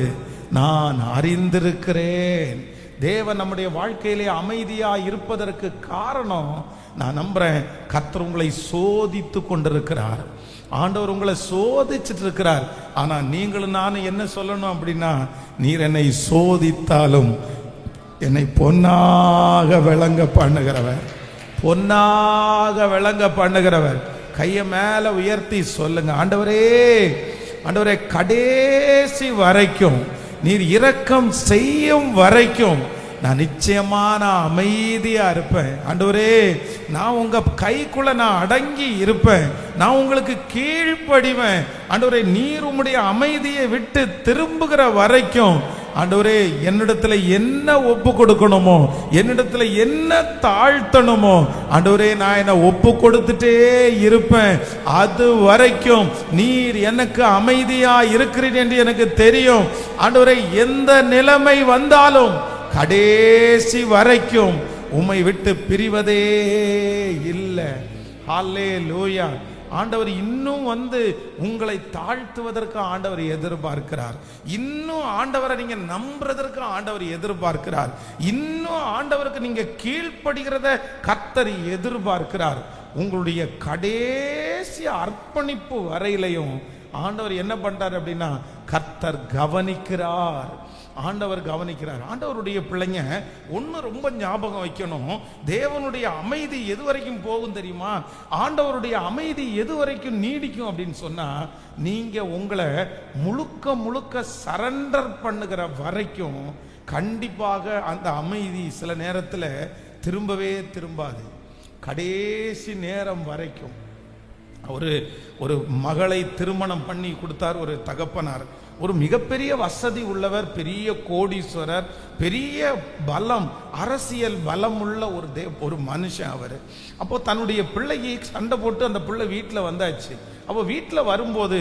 நான் அறிந்திருக்கிறேன். தேவன் நம்முடைய வாழ்க்கையிலே அமைதியா இருப்பதற்கு காரணம், நான் நம்புறேன் கர்த்தர் உங்களை சோதித்து கொண்டிருக்கிறார். ஆண்டவர் உங்களை சோதிச்சுட்டு இருக்கிறார். ஆனா நீங்களும் நானும் என்ன சொல்லணும் அப்படின்னா, நீர் என்னை சோதித்தாலும் என்னை பொன்னாக விளங்க பண்ணுகிறவர், பொன்னாக விளங்க பண்ணுகிறவர். கையை மேல உயர்த்தி சொல்லுங்க, ஆண்டவரே, ஆண்டவரே, கடைசி வரைக்கும் நீர் இரக்கம் செய்யும் வரைக்கும் நான் நிச்சயமா அமைதியா இருப்பேன். ஆண்டவரே, நான் உங்க கைக்குள்ள நான் அடங்கி இருப்பேன், நான் உங்களுக்கு கீழ்ப்படிவேன். ஆண்டவரே, நீர் உம்முடைய அமைதியை விட்டு திரும்புகிற வரைக்கும் ஆண்டவரே என்னிடத்துல என்ன ஒப்பு கொடுக்கணுமோ, என்னிடத்துல என்ன தாழ்த்தணுமோ, ஆண்டவரே நான் என்ன ஒப்பு கொடுத்துட்டே இருப்பேன். அது வரைக்கும் நீர் எனக்கு அமைதியா இருக்கிறீர் என்று எனக்கு தெரியும். ஆண்டவரே, எந்த நிலைமை வந்தாலும் கடைசி வரைக்கும் உம்மை விட்டு பிரிவதே இல்லை. ஹல்லேலூயா. ஆண்டவர் இன்னும் வந்து உங்களை தாழ்த்துவதற்கு ஆண்டவர் எதிர்பார்க்கிறார். இன்னும் ஆண்டவரை நீங்க நம்புறதற்கு ஆண்டவர் எதிர்பார்க்கிறார். இன்னும் ஆண்டவருக்கு நீங்க கீழ்ப்படுகிறத கர்த்தர் எதிர்பார்க்கிறார். உங்களுடைய கடைசி அர்ப்பணிப்பு வரையிலையும் ஆண்டவர் என்ன பண்றார் அப்படின்னா, கர்த்தர் கவனிக்கிறார். ஆண்டவர் கவனிக்கிறார். ஆண்டவருடைய பிள்ளைங்க ஒன்று ரொம்ப ஞாபகம் வைக்கணும், தேவனுடைய அமைதி எது வரைக்கும் போகும் தெரியுமா? ஆண்டவருடைய அமைதி எது வரைக்கும் நீடிக்கும் அப்படின்னு சொன்னா, நீங்க உங்களை முழுக்க முழுக்க சரண்டர் பண்ணுகிற வரைக்கும் கண்டிப்பாக அந்த அமைதி சில நேரத்தில் திரும்பவே திரும்பாது. கடைசி நேரம் வரைக்கும் ஒரு மகளை திருமணம் பண்ணி கொடுத்தார் ஒரு தகப்பனார். ஒரு மிகப்பெரிய வசதி உள்ளவர், பெரிய கோடீஸ்வரர், பெரிய பலம், அரசியல் பலம் உள்ள ஒரு மனுஷன் அவர். அப்போ தன்னுடைய பிள்ளைக்கு சண்டை போட்டு அந்த பிள்ளை வீட்டில் வந்தாச்சு. அப்போ வீட்டில் வரும்போது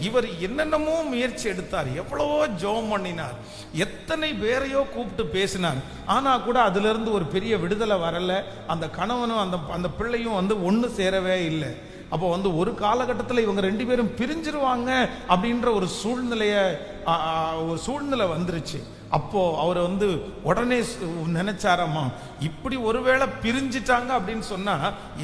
இவர் என்னென்னமோ முயற்சி எடுத்தார், எவ்வளவோ ஜெபம் பண்ணினார், எத்தனை பேரையோ கூப்பிட்டு பேசினார். ஆனால் கூட அதிலிருந்து ஒரு பெரிய விடுதலை வரல. அந்த கணவனும் அந்த பிள்ளையும் ஒன்று சேரவே இல்லை. அப்போ ஒரு காலகட்டத்தில் இவங்க ரெண்டு பேரும் பிரிஞ்சிருவாங்க அப்படின்ற ஒரு சூழ்நிலை வந்துருச்சு. அப்போ அவர் வந்து உடனே நினைச்சாராமா, இப்படி ஒருவேளை பிரிஞ்சிட்டாங்க அப்படின்னு சொன்னா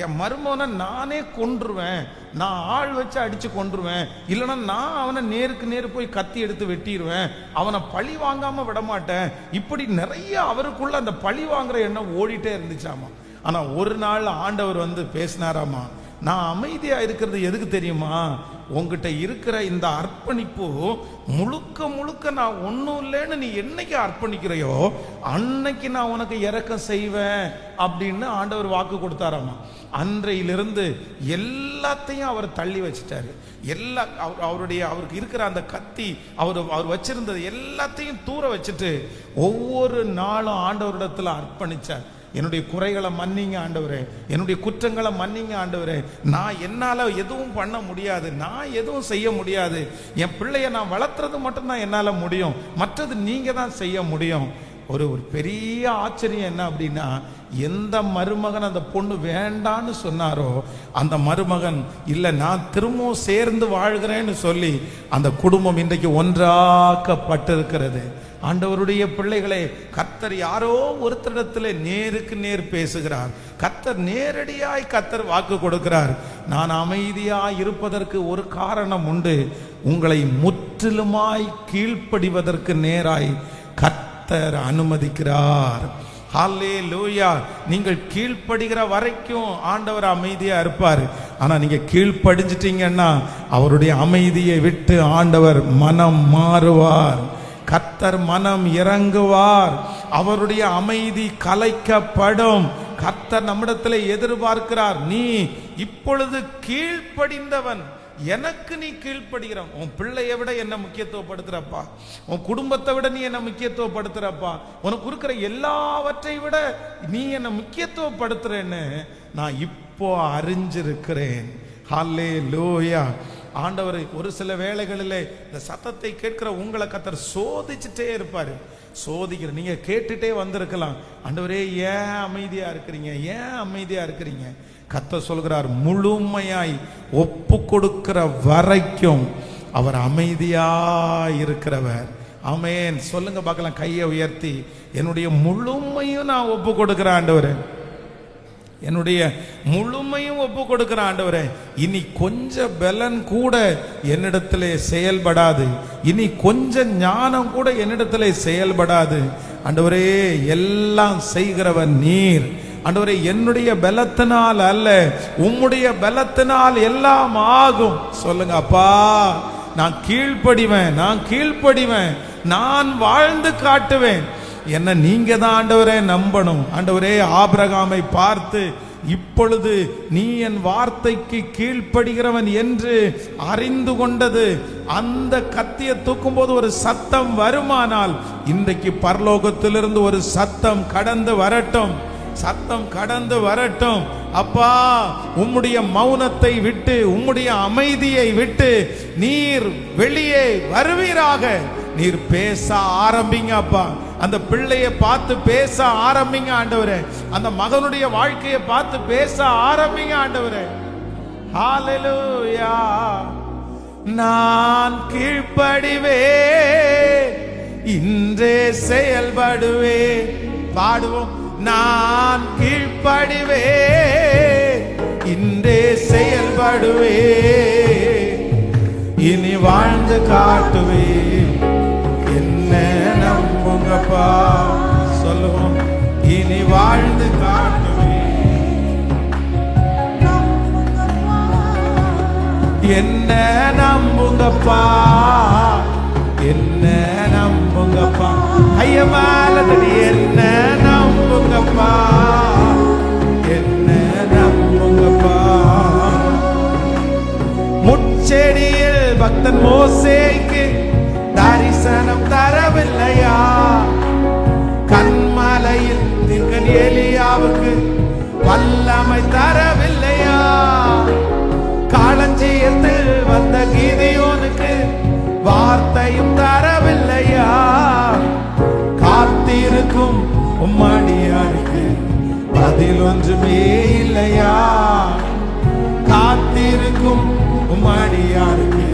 என் மருமகனை நானே கொன்றுவேன், நான் ஆள் வச்சு அடிச்சு கொன்றுவேன், இல்லைன்னா நான் அவனை நேருக்கு நேரு போய் கத்தி எடுத்து வெட்டிடுவேன், அவனை பழி வாங்காம விட மாட்டேன். இப்படி நிறைய அவருக்குள்ள அந்த பழி வாங்குற எண்ணம் ஓடிட்டே இருந்துச்சாமா. ஆனா ஒரு நாள் ஆண்டவர் வந்து பேசினாராமா, நான் அமைதியா இருக்கிறது எதுக்கு தெரியுமா, உங்ககிட்ட இருக்கிற இந்த அர்ப்பணிப்பு முழுக்க முழுக்க நான் ஒன்றும் இல்லைன்னு நீ என்னைக்கு அர்ப்பணிக்கிறையோ அன்னைக்கு நான் உனக்கு இரக்கம் செய்வேன் அப்படின்னு ஆண்டவர் வாக்கு கொடுத்தாராமா. அன்றையிலிருந்து எல்லாத்தையும் அவர் தள்ளி வச்சிட்டாரு. அவருக்கு இருக்கிற அந்த கத்தி, அவர் வச்சிருந்தது எல்லாத்தையும் தூர வச்சுட்டு ஒவ்வொரு நாளும் ஆண்டவரிடத்துல அர்ப்பணிச்சார். என்னுடைய குறைகளை மன்னிங்க ஆண்டவரே, என்னுடைய குற்றங்களை மன்னிங்க ஆண்டவரே, நான் என்னால் எதுவும் பண்ண முடியாது, நான் எதுவும் செய்ய முடியாது, என் பிள்ளைய நான் வளர்த்துறது மட்டும்தான் என்னால் முடியும், மற்றது நீங்கள் தான் செய்ய முடியும். ஒரு பெரிய ஆச்சரியம் என்ன அப்படின்னா, எந்த மருமகன் அந்த பொண்ணு வேண்டான்னு சொன்னாரோ அந்த மருமகன் இல்லை நான் திரும்பவும் சேர்ந்து வாழ்கிறேன்னு சொல்லி அந்த குடும்பம் இன்றைக்கு ஒன்றாக்கப்பட்டிருக்கிறது. ஆண்டவருடைய பிள்ளைகளே, கர்த்தர் யாரோ ஒருத்தரிடத்தில் நேருக்கு நேர் பேசுகிறார். கர்த்தர் நேரடியாய் வாக்கு கொடுக்கிறார். நான் அமைதியாய் இருப்பதற்கு ஒரு காரணம் உண்டு, உங்களை முற்றிலுமாய் கீழ்ப்படிவதற்கு நேராய் கர்த்தர் அனுமதிக்கிறார். ஹல்லேலூயா. நீங்கள் கீழ்ப்படுகிற வரைக்கும் ஆண்டவர் அமைதியா இருப்பார். ஆனா நீங்க கீழ்ப்படிஞ்சிட்டீங்கன்னா அவருடைய அமைதியை விட்டு ஆண்டவர் மனம் மாறுவார். கர்த்தர் மனம் இறங்குவார். அவருடைய அமைதி கலைக்கப்படும். கர்த்தர் நம்மிடத்தில் எதிர்பார்க்கிறார், நீ இப்பொழுது கீழ்ப்படிந்தவன், எனக்கு நீ கீழ்ப்படுகிறவன். உன் பிள்ளையை விட என்ன முக்கியத்துவப்படுத்துறப்பா, உன் குடும்பத்தை விட நீ என்ன முக்கியத்துவப்படுத்துறப்பா, உனக்கு இருக்கிற எல்லாவற்றை விட நீ என்ன முக்கியத்துவப்படுத்துறேன்னு நான் இப்போ அறிஞ்சிருக்கிறேன். ஹல்லேலூயா. ஆண்டவர் ஒரு சில வேளைகளில் இந்த சத்தத்தை கேட்கிற உங்களை கர்த்தர் சோதிச்சுட்டே இருப்பாரு. சோதிக்கிற நீங்க கேட்டுட்டே வந்திருக்கலாம், ஆண்டவரே ஏன் அமைதியா இருக்கிறீங்க, ஏன் அமைதியா இருக்கிறீங்க. கர்த்தர் சொல்கிறார், முழுமையாய் ஒப்பு கொடுக்கிற வரைக்கும் அவர் அமைதியா இருக்கிறவர். ஆமென். சொல்லுங்க பார்க்கலாம், கையை உயர்த்தி, என்னுடைய முழுமையும் நான் ஒப்பு கொடுக்கிறேன் ஆண்டவரே, என்னுடைய முழுமையும் ஒப்பு கொடுக்கிற ஆண்டவரே. இனி கொஞ்சம் பலன் கூட என்னிடத்திலே செயல்படாது, இனி கொஞ்சம் ஞானம் கூட என்னிடத்திலே செயல்படாது ஆண்டவரே. எல்லாம் செய்கிறவன் நீர் ஆண்டவரே. என்னுடைய பலத்தினால் அல்ல, உம்முடைய பலத்தினால் எல்லாம் ஆகும். சொல்லுங்க அப்பா, நான் கீழ்ப்படிவேன், நான் கீழ்ப்படிவேன், நான் வாழ்ந்து காட்டுவேன். என்ன நீங்க தான் ஆண்டவரே நம்பணும். ஆண்டவரே, ஆபிரகாமை பார்த்து இப்பொழுது நீ என் வார்த்தைக்கு கீழ்ப்படுகிறவன் என்று அறிந்து கொண்டது, அந்த கத்தியை தூக்கும் போது ஒரு சத்தம் வருமானால் இன்றைக்கு பரலோகத்திலிருந்து ஒரு சத்தம் கடந்து வரட்டும், சத்தம் கடந்து வரட்டும். அப்பா, உம்முடைய மௌனத்தை விட்டு, உம்முடைய அமைதியை விட்டு நீர் வெளியே வருவீராக. நீர் பேச ஆரம்பிங்க அப்பா. அந்த பிள்ளையை பார்த்து பேச ஆரம்பிங்க ஆண்டவரே. அந்த மகனுடைய வாழ்க்கையை பார்த்து பேச ஆரம்பிங்க ஆண்டவரே. ஹல்லேலூயா. நான் கீழ்ப்படிவே, இன்றே செயல்படுவே. பாடுவோம். நான் கீழ்ப்படிவே, இன்றே செயல்படுவே, இனி வாழ்ந்து காட்டுவே. என்ன நம்புங்கப்பா, சொல்லுவோம். இனி வாழ்ந்து காட்டுவே. என்ன நம்புங்கப்பா, என்ன நம்புங்கப்பா. ஐயா மேலதடி என்ன நம்புங்கப்பா, என்ன நம்புங்கப்பா. முச்செடியில் பக்தன் மோசேக்கு தரிசனம் தரவில்லையா, கண்மலையில் தீர்க்கன் எலியாவுக்கு வல்லமை தரவில்லையா, காலஞ்சியத்தில் வந்த கீதியோனுக்கு வார்த்தையும் தரவில்லையா, காத்திருக்கும் உம்மடியாருக்கு பதில் ஒன்றுமே இல்லையா, காத்திருக்கும் உம்மடியாருக்கு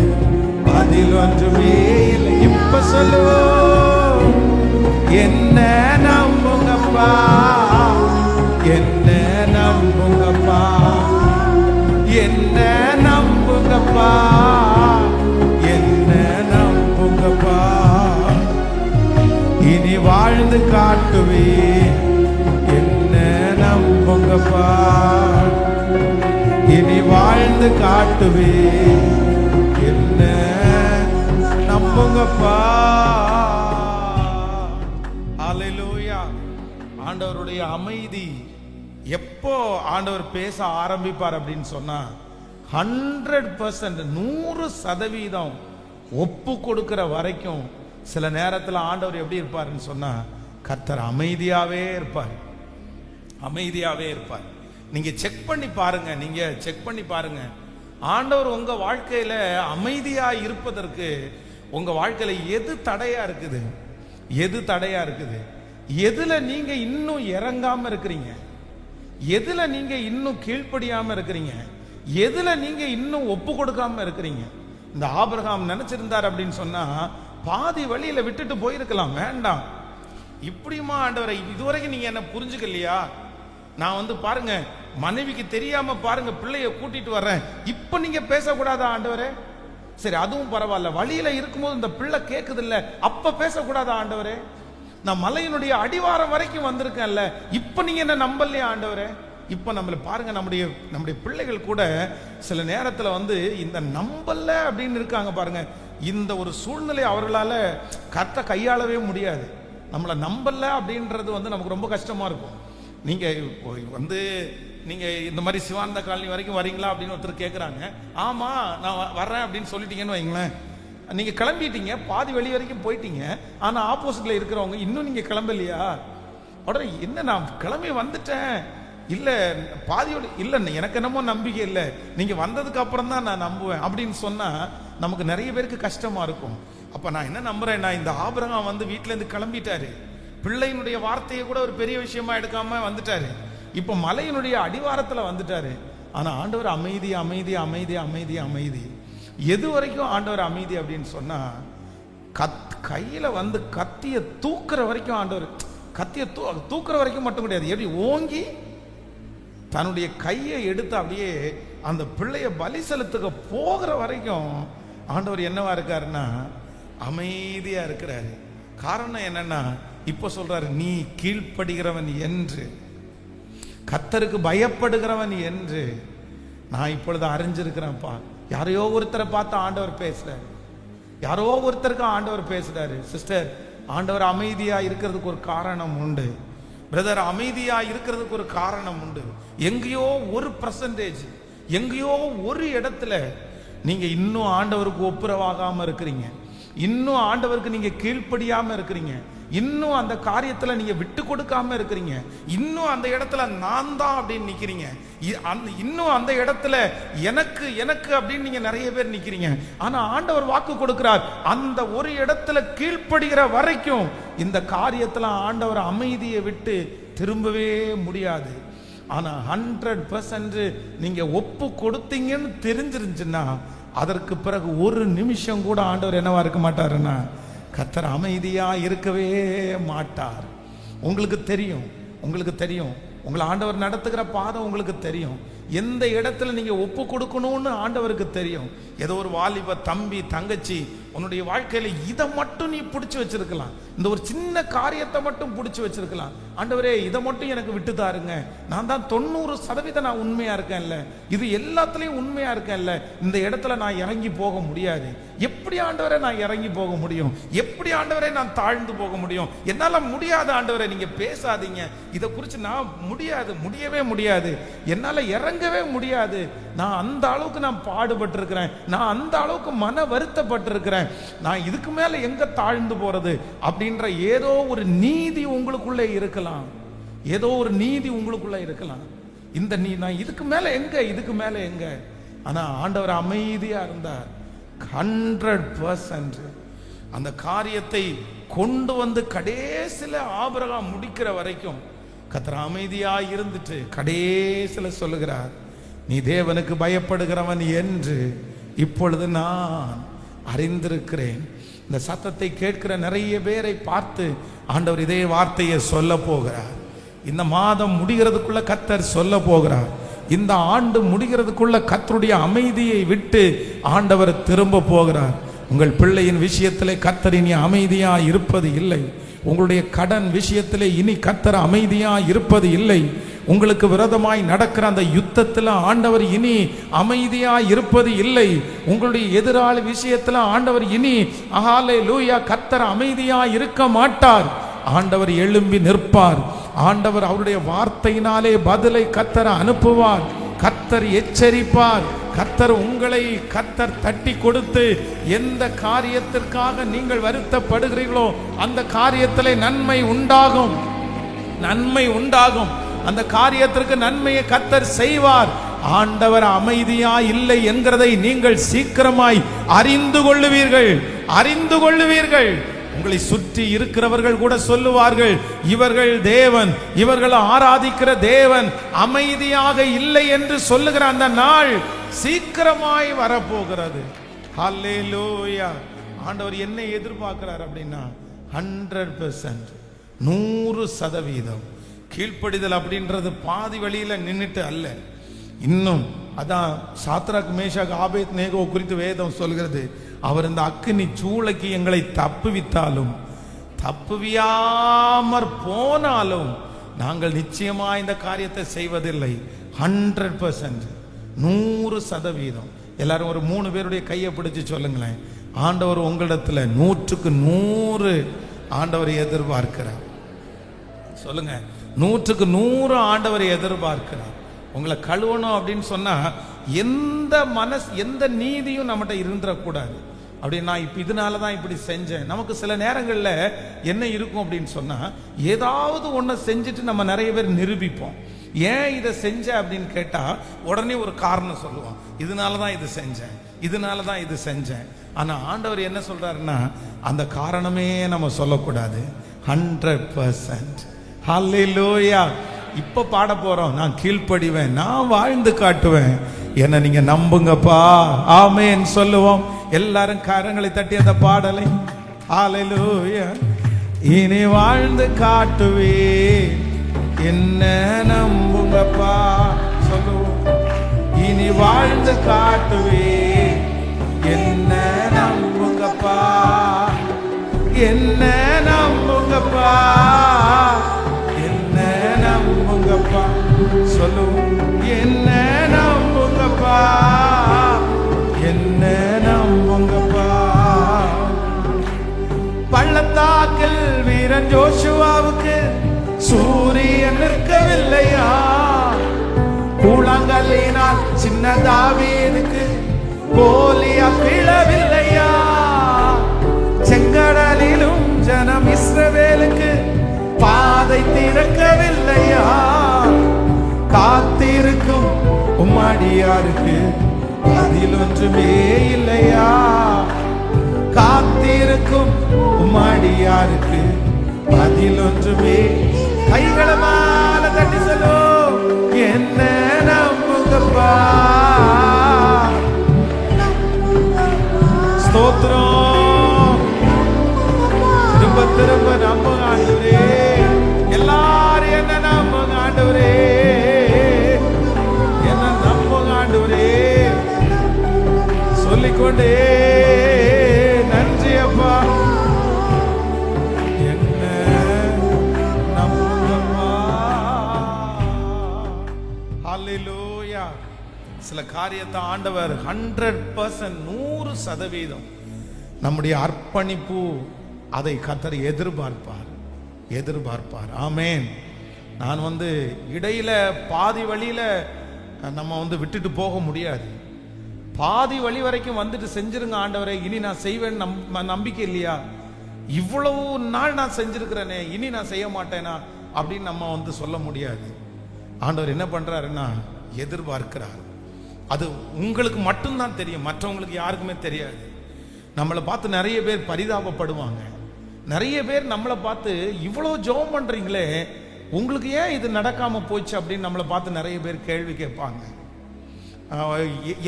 பதில் ஒன்றுமே இல்லை. இப்ப சொல்லுவோம். என்ன நம்புங்கப்பா, என்ன நம்புங்கப்பா, என்ன நம்புங்கப்பா, என்ன நம்புங்கப்பா. இனி வாழ்ந்து காட்டுவே, என்ன நம்புங்கப்பா, இனி வாழ்ந்து காட்டுவே, என்ன நம்புங்கப்பா. ஹல்லேலூயா. ஆண்டவருடைய அமைதி எப்போ ஆண்டவர் பேச ஆரம்பிப்பார் அப்படின்னு சொன்னா 100%, 100% ஒப்பு கொடுக்கிற வரைக்கும் சில நேரத்தில் ஆண்டவர் எப்படி இருப்பாருன்னு சொன்னா கர்த்தர் அமைதியாவே இருப்பார், அமைதியாவே இருப்பார். நீங்க செக் பண்ணி பாருங்க, நீங்க செக் பண்ணி பாருங்க. ஆண்டவர் உங்க வாழ்க்கையில அமைதியா இருப்பதற்கு உங்க வாழ்க்கையில எது தடையா இருக்குது, எது தடையா இருக்குது, எதுல நீங்க இன்னும் இறங்காம இருக்கிறீங்க, எதுல நீங்க இன்னும் கீழ்ப்படியாம இருக்கிறீங்க, எதுல நீங்க இன்னும் ஒப்பு கொடுக்காம இருக்கிறீங்க. இந்த ஆபிரகாம் நினைச்சிருந்தார் அப்படின்னு சொன்னா பாதி வழியில விட்டுட்டு போயிருக்கலாம். வேண்டாம், இப்படியுமா ஆண்டவரை, இதுவரைக்கும் நீங்க என்ன புரிஞ்சுக்கலையா? நான் பாருங்க, மனைவிக்கு தெரியாம பாருங்க பிள்ளைய கூட்டிட்டு வர்றேன், இப்ப நீங்க பேசக்கூடாதா ஆண்டவரே? சரி, அதுவும் பரவாயில்ல. வழியில இருக்கும்போது இந்த பிள்ளை கேக்குது இல்ல, அப்ப பேசக்கூடாதா ஆண்டவரே? நான் மலையினுடைய அடிவாரம் வரைக்கும் வந்திருக்கேன்ல, இப்ப நீங்க என்ன நம்பலையா ஆண்டவரே? இப்ப நம்மள பாருங்க, நம்முடைய பிள்ளைகள் கூட சில நேரத்துல இந்த நம்பல அப்படின்னு இருக்காங்க பாருங்க. இந்த ஒரு சூழ்நிலை அவர்களால கரெக்டா கையாளவே முடியாது. நம்மள நம்பல அப்படின்றது நமக்கு ரொம்ப கஷ்டமா இருக்கும். நீங்க நீங்க இந்த மாதிரி சிவானந்த காலனி வரைக்கும் வரீங்களா அப்படின்னு ஒருத்தர் கேட்குறாங்க. ஆமா நான் வர்றேன் அப்படின்னு சொல்லிட்டீங்கன்னு வைங்களேன். நீங்க கிளம்பிட்டீங்க, பாதி வழி வரைக்கும் போயிட்டீங்க, ஆனா ஆப்போசிட்ல இருக்கிறவங்க இன்னும் நீங்க கிளம்பலையா? உடனே என்ன நான் கிளம்பி வந்துட்டேன், இல்ல பாதியோடு இல்ல, எனக்கு என்னமோ நம்பிக்கை இல்லை, நீங்க வந்ததுக்கு அப்புறம் தான் நான் நம்புவேன் அப்படின்னு சொன்னா நமக்கு நிறைய பேருக்கு கஷ்டமா இருக்கும். அப்ப நான் என்ன நம்புறேன், நான் இந்த ஆபிரகாம் வீட்டுல இருந்து கிளம்பிட்டாரு, பிள்ளையினுடைய வார்த்தையை கூட ஒரு பெரிய விஷயமா எடுக்காம வந்துட்டாரு, இப்ப மலையினுடைய அடிவாரத்துல வந்துட்டாரு. ஆனா ஆண்டவர் அமைதி அமைதி அமைதி அமைதி அமைதி. எது வரைக்கும் ஆண்டவர் அமைதி அப்படின்னு சொன்னா கையில கத்திய தூக்குற வரைக்கும் ஆண்டவர், கத்திய தூக்குற வரைக்கும் மட்டும் கிடையாது, எப்படி ஓங்கி தன்னுடைய கையை எடுத்து அப்படியே அந்த பிள்ளைய பலி செலுத்துக்க போகிற வரைக்கும் ஆண்டவர் என்னவா இருக்காருன்னா அமைதியா இருக்கிறாரு. காரணம் என்னன்னா இப்ப சொல்றாரு, நீ கீழ்ப்படுகிறவன் என்று, கர்த்தருக்கு பயப்படுகிறவன் என்று நான் இப்பொழுது அறிஞ்சிருக்கிறேன்ப்பா. யாரையோ ஒருத்தரை பார்த்து ஆண்டவர் பேசுறாரு, யாரோ ஒருத்தருக்கு ஆண்டவர் பேசுறாரு. சிஸ்டர், ஆண்டவர் அமைதியா இருக்கிறதுக்கு ஒரு காரணம் உண்டு. பிரதர், அமைதியா இருக்கிறதுக்கு ஒரு காரணம் உண்டு. எங்கேயோ 1%, எங்கேயோ ஒரு இடத்துல நீங்க இன்னும் ஆண்டவருக்கு ஒப்புரவாகாம இருக்கிறீங்க, இன்னும் ஆண்டவருக்கு நீங்க கீழ்ப்படியாம இருக்கிறீங்க, இன்னும் அந்த காரியத்துல நீங்க விட்டு கொடுக்காம இருக்கிறீங்க, இன்னும் அந்த இடத்துல நான் தான் அப்படின்னு நிக்கிறீங்க, இன்னும் அந்த இடத்துல எனக்கு எனக்கு அப்படின்னு நீங்க நிறைய பேர் நிக்கிறீங்க. ஆனா ஆண்டவர் வாக்கு கொடுக்கிறார், அந்த ஒரு இடத்துல கீழ்ப்படுகிற வரைக்கும் இந்த காரியத்துல ஆண்டவர் அமைதியை விட்டு திரும்பவே முடியாது. ஆனா 100% நீங்க ஒப்பு கொடுத்தீங்கன்னு தெரிஞ்சிருந்துச்சுன்னா அதற்கு பிறகு ஒரு நிமிஷம் கூட ஆண்டவர் என்னவா இருக்க மாட்டாருன்னா கர்த்தர் அமைதியா இருக்கவே மாட்டார். உங்களுக்கு தெரியும், உங்களுக்கு தெரியும், உங்களை ஆண்டவர் நடத்துகிற பாதை உங்களுக்கு தெரியும், எந்த இடத்துல நீங்க ஒப்பு கொடுக்கணும்னு ஆண்டவருக்கு தெரியும். ஏதோ ஒரு வாலிப தம்பி தங்கச்சி உன்னுடைய வாழ்க்கையில இதை மட்டும் நீ பிடிச்சு வச்சிருக்கலாம், இந்த ஒரு சின்ன காரியத்தை மட்டும் பிடிச்சு வச்சிருக்கலாம். ஆண்டவரே இதை மட்டும் எனக்கு விட்டு தாருங்க, நான் தான் 90% நான் உண்மையா இருக்கேன்ல, இது எல்லாத்துலயும் உண்மையா இருக்கேன்ல, இந்த இடத்துல நான் இறங்கி போக முடியாது. எப்படி ஆண்டவரே நான் இறங்கி போக முடியும்? எப்படி ஆண்டவரே நான் தாழ்ந்து போக முடியும்? என்னால முடியாது ஆண்டவரே, நீங்க பேசாதீங்க, இதை குறித்து நான் முடியாது, முடியவே முடியாது, என்னால இறங்கவே முடியாது, நான் அந்த அளவுக்கு நான் பாடுபட்டு இருக்கிறேன், நான் அந்த அளவுக்கு மன வருத்தப்பட்டு இருக்கிறேன், நான் இதுக்கு மேல எங்க தாழ்ந்து போறது அப்படின்ற ஏதோ ஒரு நீதி உங்களுக்குள்ள இருக்கலாம், ஏதோ ஒரு நீதி உங்களுக்குள்ள இருக்கலாம். இந்த நான் இதுக்கு மேல எங்க, இதுக்கு மேல எங்க? ஆனா ஆண்டவர் அமைதியா இருந்தார். 100% அந்த காரியத்தை கொண்டு வந்து கடைசில ஆபிரகாம் முடிக்கிற வரைக்கும் கர்த்தர் அமைதியா இருந்துட்டு கடைசில சொல்லுகிறார், நீ தேவனுக்கு பயப்படுகிறவன் என்று இப்பொழுது நான் அறிந்திருக்கிறேன். இந்த சத்தத்தை கேட்கிற நிறைய பேரை பார்த்து ஆண்டவர் இதே வார்த்தையை சொல்ல போகிறார். இந்த மாதம் முடிகிறதுக்குள்ள கர்த்தர் சொல்ல போகிறார். இந்த ஆண்டு முடிகிறதுக்குள்ள கர்த்தருடைய அமைதியை விட்டு ஆண்டவர் திரும்ப போகிறார். உங்கள் பிள்ளையின் விஷயத்திலே கர்த்தர் இனி அமைதியா இருப்பது இல்லை. உங்களுடைய கடன் விஷயத்திலே இனி கர்த்தர் அமைதியா இருப்பது இல்லை. உங்களுக்கு விரோதமாய் நடக்கிற அந்த யுத்தத்தில் ஆண்டவர் இனி அமைதியா இருப்பது இல்லை. உங்களுடைய எதிராளி விஷயத்தில் ஆண்டவர் இனி ஹல்லேலூயா கர்த்தர் அமைதியா இருக்க மாட்டார். ஆண்டவர் எழும்பி நிற்பார். ஆண்டவர் அவருடைய வார்த்தையினாலே பதிலை கர்த்தர் அனுப்புவார். கர்த்தர் எச்சரிப்பார். கர்த்தர் உங்களை கர்த்தர் தட்டி கொடுத்து எந்த காரியத்திற்காக நீங்கள் வருத்தப்படுகிறீர்களோ அந்த காரியத்திலே நன்மை உண்டாகும், நன்மை உண்டாகும். அந்த காரியத்திற்கு நன்மையை கர்த்தர் செய்வார். ஆண்டவர் அமைதியா இல்லை என்கிறதை நீங்கள் சீக்கிரமாய் அறிந்து கொள்ளுவீர்கள், அறிந்து கொள்ளுவீர்கள். உங்களை சுற்றி இருக்கிறவர்கள் கூட சொல்லுவார்கள், இவர்கள் தேவன், இவர்கள் ஆராதிக்கிற தேவன் அமைதியாக இல்லை என்று சொல்லுகிற அந்த நாள் சீக்கிரமாய் வரப்போகிறது. ஹல்லேலூயா. ஆண்டவர் என்ன எதிர்பார்க்கிறார் அப்படின்னா 100%, 100% கீழ்ப்படிதல் அப்படின்றது பாதி வழியில நின்றுட்டு அல்ல. இன்னும் அதான் சாத்ராக் மேஷாக் ஆபேத் நேகோ குறித்து வேதம் சொல்கிறது, அவர் இந்த அக்கினி சூளைக்கு எங்களை தப்புவித்தாலும் தப்புவியாமற் போனாலும் நாங்கள் நிச்சயமா இந்த காரியத்தை செய்வதில்லை. 100%, 100%. எல்லாரும் ஒரு 3 பேருடைய கையை பிடிச்சு சொல்லுங்களேன், ஆண்டவர் உங்களிடத்துல 100க்கு 100 ஆண்டவரை எதிர்பார்க்கிறார். சொல்லுங்க, 100க்கு 100 ஆண்டவரை எதிர்பார்க்கிறார். உங்களை கழுவணும் அப்படின்னு சொன்னா எந்த நீதியும் நம்மகிட்ட இருந்துடக்கூடாது. அப்படின்னா இப்ப இதனாலதான் இப்படி செஞ்சேன். நமக்கு சில நேரங்கள்ல என்ன இருக்கும் அப்படின்னு சொன்னா, ஏதாவது ஒன்ன செஞ்சுட்டு நம்ம நிறைய பேர் நிரூபிப்போம். ஏன் இதை செஞ்ச அப்படின்னு கேட்டா உடனே ஒரு காரணம் சொல்லுவோம், இதனாலதான் இது செஞ்சேன், இதனாலதான் இது செஞ்சேன். ஆனா ஆண்டவர் என்ன சொல்றாருன்னா, அந்த காரணமே நம்ம சொல்லக்கூடாது. 100%. ஹல்லேலூயா. இப்ப பாட போறோம், நான் கீழ்ப்படிவேன், நான் வாழ்ந்து காட்டுவேன், என்ன நீங்க நம்புங்கப்பா, ஆமென் சொல்லுவோம். எல்லாரும் கரங்களை தட்டி அந்த பாடலை ஹல்லேலூயா. இனி வாழ்ந்து காட்டுவேன், என்ன நம்புங்கப்பா சொல்லுவோம். இனி வாழ்ந்து காட்டுவேன், என்ன நம்புங்கப்பா, என்ன நம்புங்கப்பா, என்ன நம்புங்கப்பா சொல்லுவோம். என்ன நம்புங்கப்பா, என்ன நம்புங்கப்பா. பள்ளத்தாக்கில் வீரன் ஜோஷுவாவுக்கு சூரியன் நிற்கவில்லையா, கூழாங்கல்லினால் சின்ன தாவீதுக்கு கோலியா விழவில்லையா, செங்கடலிலும் ஜனம் இஸ்ரவேலுக்கு பாதை திறக்கவில்லையா, காத்திருக்கும் உம்மடியாருக்கு அதில் ஒன்றுமே இல்லையா, காத்திருக்கும் உம்மடியாருக்கு அதில் ஒன்றுமே. கைகளை மேல தட்டி சொல்லும், என்ன நம்புங்கப்பா. ஸ்தோத்திரம். திரும்ப திரும்ப நம்புங்க ஆண்டவரே. எல்லாரும் என்ன நம்புங்க ஆண்டவரே, என்ன நம்புங்க ஆண்டவரே சொல்லிக்கொண்டே. நன்றி அப்பா, என்ன நம்புங்கப்பா. ஹல்லேலூயா. சில காரியத்தை ஆண்டவர் 100%, 100% நம்முடைய அர்ப்பணிப்பு அதை கர்த்தர் எதிர்பார்ப்பார். ஆமென். நான் இடையில பாதி வழியில நம்ம விட்டுட்டு போக முடியாது. பாதி வழி வரைக்கும் வந்துட்டு செஞ்சிருங்க ஆண்டவரே, இனி நான் செய்வேன் நம்பிக்கை இல்லையா, இவ்வளவு நாள் நான் செஞ்சிருக்கிறேனே, இனி நான் செய்ய மாட்டேனா அப்படின்னு நம்ம சொல்ல முடியாது. ஆண்டவர் என்ன பண்றாருன்னா எதிர்பார்க்கிறார். அது உங்களுக்கு மட்டும்தான் தெரியும், மற்றவங்களுக்கு யாருக்குமே தெரியாது. நம்மளை பார்த்து நிறைய பேர் பரிதாபப்படுவாங்க. நிறைய பேர் நம்மளை பார்த்து இவ்வளவு ஜெபம் பண்றீங்களே, உங்களுக்கு ஏன் இது நடக்காம போச்சு அப்படின்னு நம்மளை பார்த்து நிறைய பேர் கேள்வி கேட்பாங்க.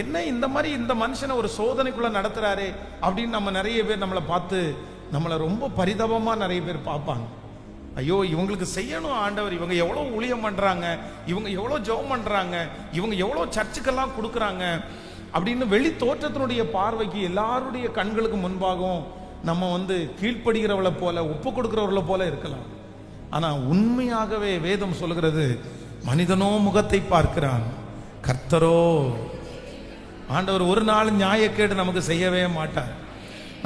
என்ன இந்த மாதிரி இந்த மனுஷனை ஒரு சோதனைக்குள்ள நடத்துறாரு அப்படின்னு நம்ம நிறைய பேர் நம்மளை பார்த்து நம்மளை ரொம்ப பரிதாபமா நிறைய பேர் பார்ப்பாங்க. ஐயோ, இவங்களுக்கு செய்யணும் ஆண்டவர், இவங்க எவ்வளோ ஊழியம் பண்றாங்க, இவங்க எவ்வளோ ஜெபம் பண்றாங்க, இவங்க எவ்வளோ சர்ச்சுக்கெல்லாம் கொடுக்குறாங்க அப்படின்னு வெளி தோற்றத்தினுடைய பார்வைக்கு எல்லாருடைய கண்களுக்கு முன்பாகவும் நம்ம கீழ்ப்படுகிறவளை போல ஒப்பு கொடுக்கிறவர்களை போல இருக்கலாம். ஆனா உண்மையாகவே வேதம் சொல்கிறது, மனிதனோ முகத்தை பார்க்கிறான், கர்த்தரோ. ஆண்டவர் ஒரு நாள் நியாயக்கேடு நமக்கு செய்யவே மாட்டார்.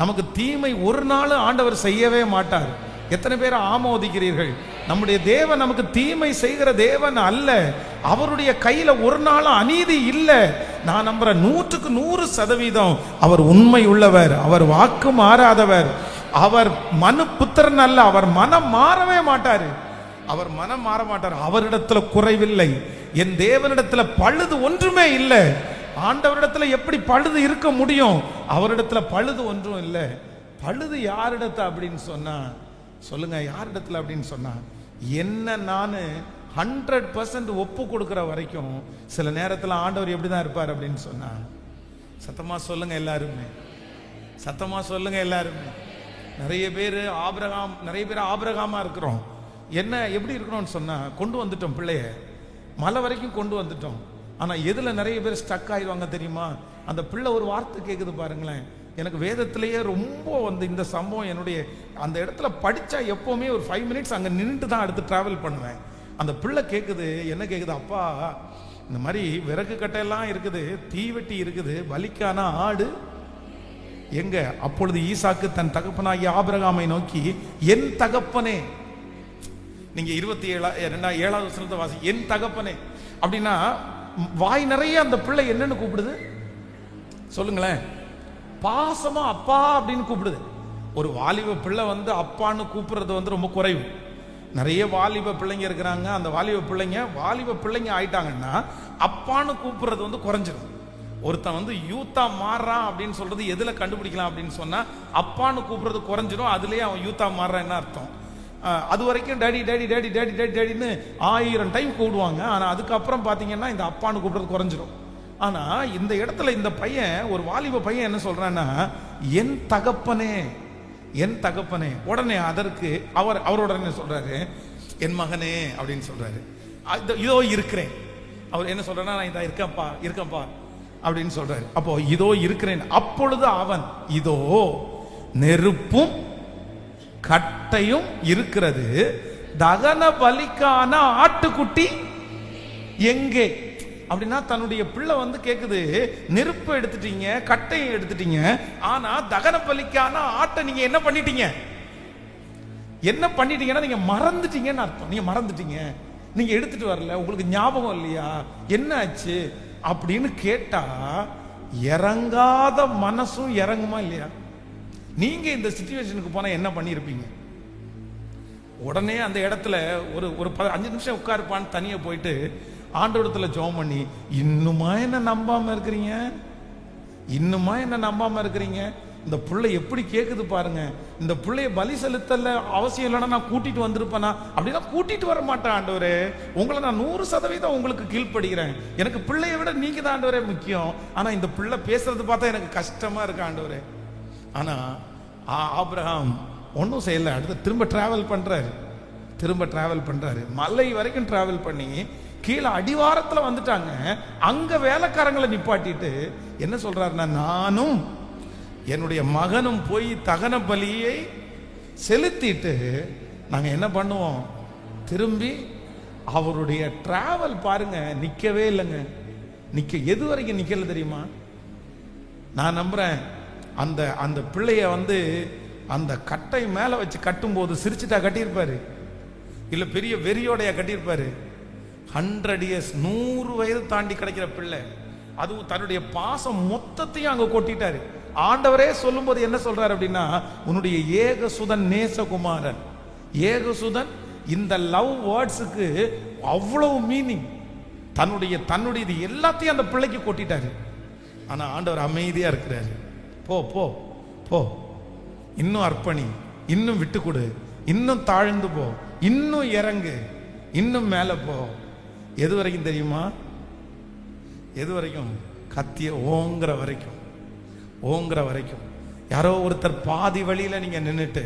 நமக்கு தீமை ஒரு நாள் ஆண்டவர் செய்யவே மாட்டார். எத்தனை பேர் ஆமோதிக்கிறீர்கள்? நம்முடைய தேவன் நமக்கு தீமை செய்கிற தேவன் அல்ல. அவருடைய கையில ஒரு நாள் அநீதி இல்லை. நான் நம்புறேன் 100% அவர் உண்மை உள்ளவர், அவர் வாக்கு மாறாதவர், அவர் மனு புத்திரன் அல்ல. அவர் மனம் மாறவே மாட்டாரு, அவர் மனம் மாற மாட்டார். அவரிடத்துல குறைவில்லை. என் தேவனிடத்துல பழுது ஒன்றுமே இல்லை. ஆண்டவரிடத்துல எப்படி பழுது இருக்க முடியும்? அவரிடத்துல பழுது ஒன்றும் இல்லை. பழுது யாரிடத்த அப்படின்னு சொன்னா சொல்லுங்க, யாரிடத்துல அப்படின்னு சொன்னா, என்ன நான் 100% ஒப்பு கொடுக்கிற வரைக்கும் சில நேரத்தில் ஆண்டவர் எப்படிதான் இருப்பார் அப்படின்னு சொன்னா, சத்தமா சொல்லுங்க எல்லாருமே, சத்தமா சொல்லுங்க எல்லாருமே. நிறைய பேர் ஆபிரகாமா இருக்கிறோம். என்ன எப்படி இருக்கணும்னு சொன்னா, கொண்டு வந்துட்டோம் பிள்ளைய, மலை வரைக்கும் கொண்டு வந்துட்டோம். ஆனா எதுல நிறைய பேர் ஸ்டக் ஆயிடுவாங்க தெரியுமா? அந்த பிள்ளை ஒரு வார்த்தை கேட்குது பாருங்களேன். எனக்கு வேதத்திலேயே ரொம்ப இந்த சம்பவம் என்னுடைய அந்த இடத்துல படிச்சா எப்பவுமே ஒரு 5 மினிட்ஸ் அங்க நின்றுட்டு தான் அடுத்து டிராவல் பண்ணுவேன். அந்த பிள்ளை கேட்குது, என்ன கேட்குது? அப்பா, இந்த மாதிரி விறகு கட்டையெல்லாம் இருக்குது, தீவெட்டி இருக்குது, பலிக்கான ஆடு எங்க? அப்பொழுது ஈசாக்கு தன் தகப்பனாகிய ஆபிரகாமை நோக்கி, என் தகப்பனே. நீங்க 27வது வசனத்தை வாசி, என் தகப்பனே அப்படின்னா வாய் நிறைய அந்த பிள்ளை என்னன்னு கூப்பிடுது சொல்லுங்களேன்? பாசமா அப்பா அப்படின்னு கூப்பிடுது. ஒரு வாலிப பிள்ளை அப்பான்னு கூப்பிடுறது ரொம்ப குறைவு. நிறைய வாலிப பிள்ளைங்க இருக்கிறாங்க. அந்த வாலிப பிள்ளைங்க ஆயிட்டாங்கன்னா அப்பான்னு கூப்பிடுறது குறைஞ்சிடும். ஒருத்தன் யூத்தா மாறுறான் அப்படின்னு சொல்றது எதுல கண்டுபிடிக்கலாம் அப்படின்னு சொன்னா, அப்பான்னு கூப்பிடுறது குறைஞ்சிடும். அதுலயே அவன் யூத்தா மாறுறான்னு அர்த்தம். அது வரைக்கும் daddy daddy daddy daddy daddy டேடின்னு 1000 டைம் கூப்பிடுவாங்க. ஆனா அதுக்கப்புறம் பாத்தீங்கன்னா இந்த அப்பான்னு கூப்பிடுறது குறைஞ்சிடும். ஆனா இந்த இடத்துல இந்த பையன், ஒரு வாலிப பையன் என்ன சொல்றான்னா, என் தகப்பனே, என் தகப்பனே. உடனே அதற்கு அவரோட என்ன சொல்றாரு? என் மகனே அப்படின்னு சொல்றாரு. இதோ இருக்கிறேன். அவர் என்ன சொல்றாருன்னா, நான் இதா இருக்கேன்ப்பா அப்படின்னு சொல்றாரு. அப்போ இதோ இருக்கிறேன். அப்பொழுது அவன், இதோ நெருப்பும் கட்டையும் இருக்கிறது, தகன பலிக்கான ஆட்டுக்குட்டி எங்கே? அப்படின்னா தன்னுடைய பிள்ளை கேக்குது, நெருப்பு எடுத்துட்டீங்க, கட்டையை எடுத்துட்டீங்க, ஆனா தகன பலிக்கான ஆட்டை நீங்க என்ன பண்ணிட்டீங்க? என்ன பண்ணிட்டீங்கன்னா நீங்க மறந்துட்டீங்கன்னு அர்த்தம். நீங்க மறந்துட்டீங்க, நீங்க எடுத்துட்டு வரல, உங்களுக்கு ஞாபகம் இல்லையா, என்ன ஆச்சு அப்படின்னு கேட்டா, இறங்காத மனசும் இறங்குமா இல்லையா? நீங்க இந்த சிச்சுவேஷனுக்கு போனா என்ன பண்ணிருப்பீங்க? உடனே அந்த இடத்துல ஒரு 5 நிமிஷம் உட்காருப்பான்னு தனியா போயிட்டு ஆண்டவரத்துல ஜெபம் பண்ணி, இன்னுமா என்ன நம்பாம இருக்கிறீங்க? இன்னுமா என்ன நம்பாம இருக்கிறீங்க? இந்த பிள்ளை எப்படி கேக்குது பாருங்க. இந்த பிள்ளைய பலி செலுத்தல அவசியம் இல்லைன்னா நான் கூட்டிட்டு வந்திருப்பேனா? அப்படின்னா கூட்டிட்டு வர மாட்டேன் ஆண்டவரே. உங்களை நான் 100% உங்களுக்கு கீழ்ப்படுகிறேன். எனக்கு பிள்ளைய விட நீங்க தான் ஆண்டவரே முக்கியம். ஆனா இந்த பிள்ளை பேசுறது பார்த்தா எனக்கு கஷ்டமா இருக்கு ஆண்டவரே. ஆனா ஆபிரகாம் ஒன்றும் செய்யல. அடுத்து திரும்ப டிராவல் பண்றாரு. மலை வரைக்கும் டிராவல் பண்ணி கீழே அடிவாரத்துல வந்துட்டாங்க. அங்க வேலைக்காரங்களை நிப்பாட்டிட்டு என்ன சொல்றாருன்னா, நானும் என்னுடைய மகனும் போய் தகன பலியை செலுத்திட்டு நாங்க என்ன பண்ணுவோம்? திரும்பி அவருடைய டிராவல் பாருங்க, நிக்கவே இல்லைங்க. எது வரைக்கும் நிக்கல தெரியுமா? நான் நம்புறேன் அந்த பிள்ளைய அந்த கட்டை மேல வச்சு கட்டும் போது சிரிச்சுட்டா கட்டியிருப்பாரு, இல்ல பெரிய வெறியோடைய கட்டியிருப்பாரு. 100 இயர்ஸ், 100 வயது தாண்டி கிடைக்கிற பிள்ளை, அதுவும் தன்னுடைய பாசம் மொத்தத்தையும் அங்க கொட்டிட்டாரு. ஆண்டவரே சொல்லும் போது என்ன சொல்றாரு அப்படின்னா, உன்னுடைய ஏகசுதன் நேசகுமாரன். ஏகசுதன், இந்த லவ் வேர்ட்ஸுக்கு அவ்வளவு மீனிங். தன்னுடைய இது எல்லாத்தையும் அந்த பிள்ளைக்கு கொட்டிட்டாரு. ஆனா ஆண்டவர் அமைதியா இருக்கிறாரு. போ போ போ, இன்னும் அர்ப்பணி, இன்னும் விட்டு கொடு, இன்னும் தாழ்ந்து போ, இன்னும் இறங்கு, இன்னும் மேல போ. எது வரைக்கும் தெரியுமா? எது வரைக்கும்? கத்திய ஓங்குற வரைக்கும். ஓங்குற வரைக்கும். யாரோ ஒருத்தர் பாதி வழியில நீங்க நின்றுட்டு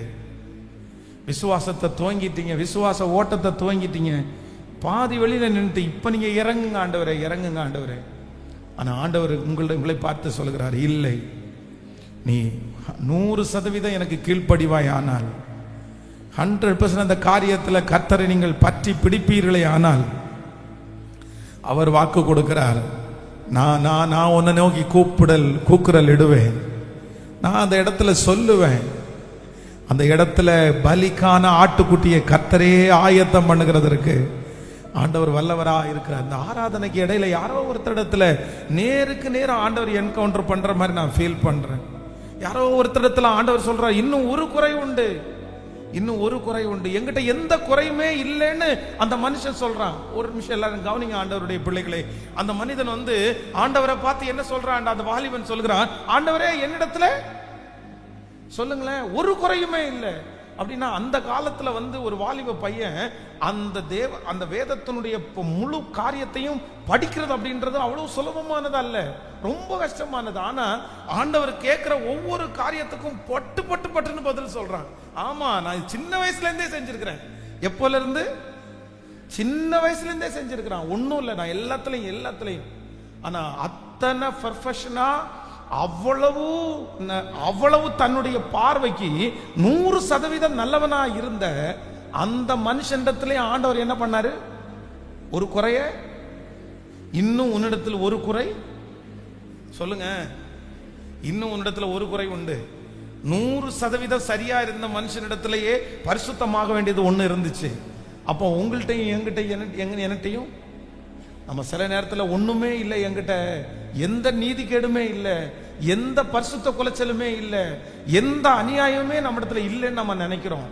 விசுவாசத்தை துவங்கிட்டீங்க, விசுவாச ஓட்டத்தை துவங்கிட்டீங்க, பாதி வழியில நின்றுட்டு இப்ப நீங்க இறங்குங்க ஆண்டவரே, இறங்குங்க ஆண்டவரே. ஆனா ஆண்டவர் உங்களை பார்த்து சொல்கிறார், இல்லை, நீ 100% எனக்கு கீழ்ப்படிவாய் ஆனால், 100% அந்த காரியத்தில் கர்த்தரை நீங்கள் பற்றி பிடிப்பீர்களே ஆனால், அவர் வாக்கு கொடுக்கிறார், நான் நான் நான் உன்னை நோக்கி கூக்குரல் இடுவேன், நான் அந்த இடத்துல சொல்லுவேன். அந்த இடத்துல பலிக்கான ஆட்டுக்குட்டியை கர்த்தரே ஆயத்தம் பண்ணுகிறதற்கு ஆண்டவர் வல்லவரா இருக்கிறார். அந்த ஆராதனைக்கு இடையில யாரோ ஒருத்தர் இடத்துல நேருக்கு நேரம் ஆண்டவர் என்கவுண்டர் பண்ற மாதிரி நான் ஃபீல் பண்றேன். யாரோ ஒருத்தர் இடத்துல ஆண்டவர் சொல்றார், இன்னும் ஒரு குறை உண்டு, இன்னும் ஒரு குறை உண்டு, என்கிட்ட எந்த குறையுமே இல்லைன்னு அந்த மனுஷன் சொல்றான். ஒரு நிமிஷம் எல்லாரும் கவனிங்க ஆண்டவருடைய பிள்ளைகளே. அந்த மனிதன் ஆண்டவரை பார்த்து என்ன சொல்றான்? அந்த வாலிபன் சொல்கிறான், ஆண்டவரே என்னிடத்துல சொல்லுங்களேன், ஒரு குறையுமே இல்லை அப்படின்னா. அந்த காலத்துல ஒரு வாலிப பையன் அந்த வேதத்தினுடைய முழு காரியத்தையும் படிக்கிறது அப்படின்றது அவ்வளவு சுலபமானது அல்ல, ரொம்ப கஷ்டமானது. ஆனா ஆண்டவர் கேட்கிற ஒவ்வொரு காரியத்துக்கும் பட்டு பட்டு பட்டுன்னு பதில் சொல்றான். ஆமா, நான் சின்ன வயசுல இருந்தே செஞ்சிருக்கிறேன். எப்போல இருந்து? சின்ன வயசுல இருந்தே செஞ்சிருக்கிறான். ஒன்னும் இல்லை, நான் எல்லாத்துலயும். ஆனா அத்தனை பர்ஃபெக்ஷனா அவ்வளவு தன்னுடைய பார்வைக்கு 100% நல்லவனா இருந்த அந்த மனுஷனிடத்திலே ஆண்டவர் என்ன பண்ணாரு? ஒரு குறைய, இன்னும் உன்னிடத்தில் ஒரு குறை, சொல்லுங்க, இன்னும் உன்னிடத்தில் ஒரு குறை உண்டு. 100% சரியா இருந்த மனுஷனிடத்திலேயே பரிசுத்தமாக வேண்டியது ஒண்ணு இருந்துச்சு. அப்போ உங்கள்கிட்டையும் என்கிட்டையும் நம்ம சில நேரத்தில் ஒண்ணுமே இல்லை, என்கிட்ட எந்த நீதிகேடுமே இல்லை, எந்த பரிசுத்த குலைச்சலுமே இல்லை, எந்த அநியாயமே நம்ம இடத்துல இல்லைன்னு நம்ம நினைக்கிறோம்.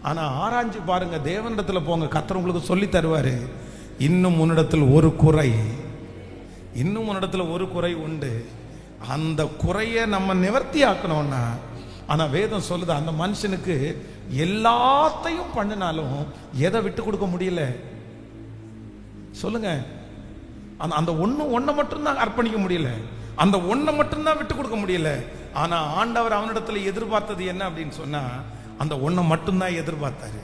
ஆனா ஆராய்ஞ்சு பாருங்க, தேவனிடத்துல போங்க, கர்த்தர் உங்களுக்கு சொல்லி தருவாரு, இன்னும் உன்னிடத்தில் ஒரு குறை, இன்னும் உன்னிடத்துல ஒரு குறை உண்டு. அந்த குறைய நம்ம நிவர்த்தி ஆக்கணும்னா, ஆனா வேதம் சொல்லுது, அந்த மனுஷனுக்கு எல்லாத்தையும் பண்ணினாலும் எதை விட்டு கொடுக்க முடியல? சொல்லுங்க. அந்த ஒன்றை மட்டும்தான் அர்ப்பணிக்க முடியல, அந்த ஒன்றை மட்டும்தான் விட்டு கொடுக்க முடியல. ஆனா ஆண்டவர் அவனிடத்துல எதிர்பார்த்தது என்ன அப்படின்னு சொன்னா, அந்த ஒன்றை மட்டும்தான் எதிர்பார்த்தாரு,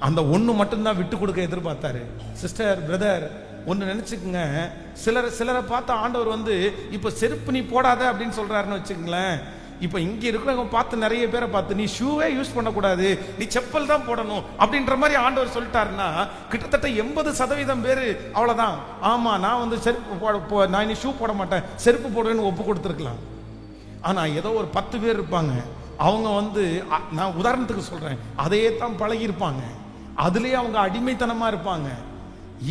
அந்த ஒன்று மட்டும்தான் விட்டு கொடுக்க எதிர்பார்த்தாரு. சிஸ்டர், பிரதர், ஒன்று நினைச்சுக்குங்க, சிலரை பார்த்து ஆண்டவர் இப்ப செருப்பு நீ போடாத அப்படின்னு சொல்றாருன்னு வச்சுக்கங்களேன். இப்ப இங்க இருக்கிறவங்க பார்த்து, நிறைய பேரை பார்த்து, நீ ஷூவே யூஸ் பண்ணக்கூடாது, நீ செப்பல் தான் போடணும் அப்படின்ற மாதிரி ஆண்டவர் சொல்லிட்டாருன்னா, கிட்டத்தட்ட 80% பேரு அவ்வளவுதான், ஆமா நான் செருப்பு நான் இனி ஷூ போட மாட்டேன், செருப்பு போடுவேன்னு ஒப்பு கொடுத்துருக்கலாம். ஆனா ஏதோ ஒரு 10 பேர் இருப்பாங்க, அவங்க நான் உதாரணத்துக்கு சொல்றேன், அதையே தான் பழகி இருப்பாங்க, அதுலயே அவங்க அடிமைத்தனமா இருப்பாங்க.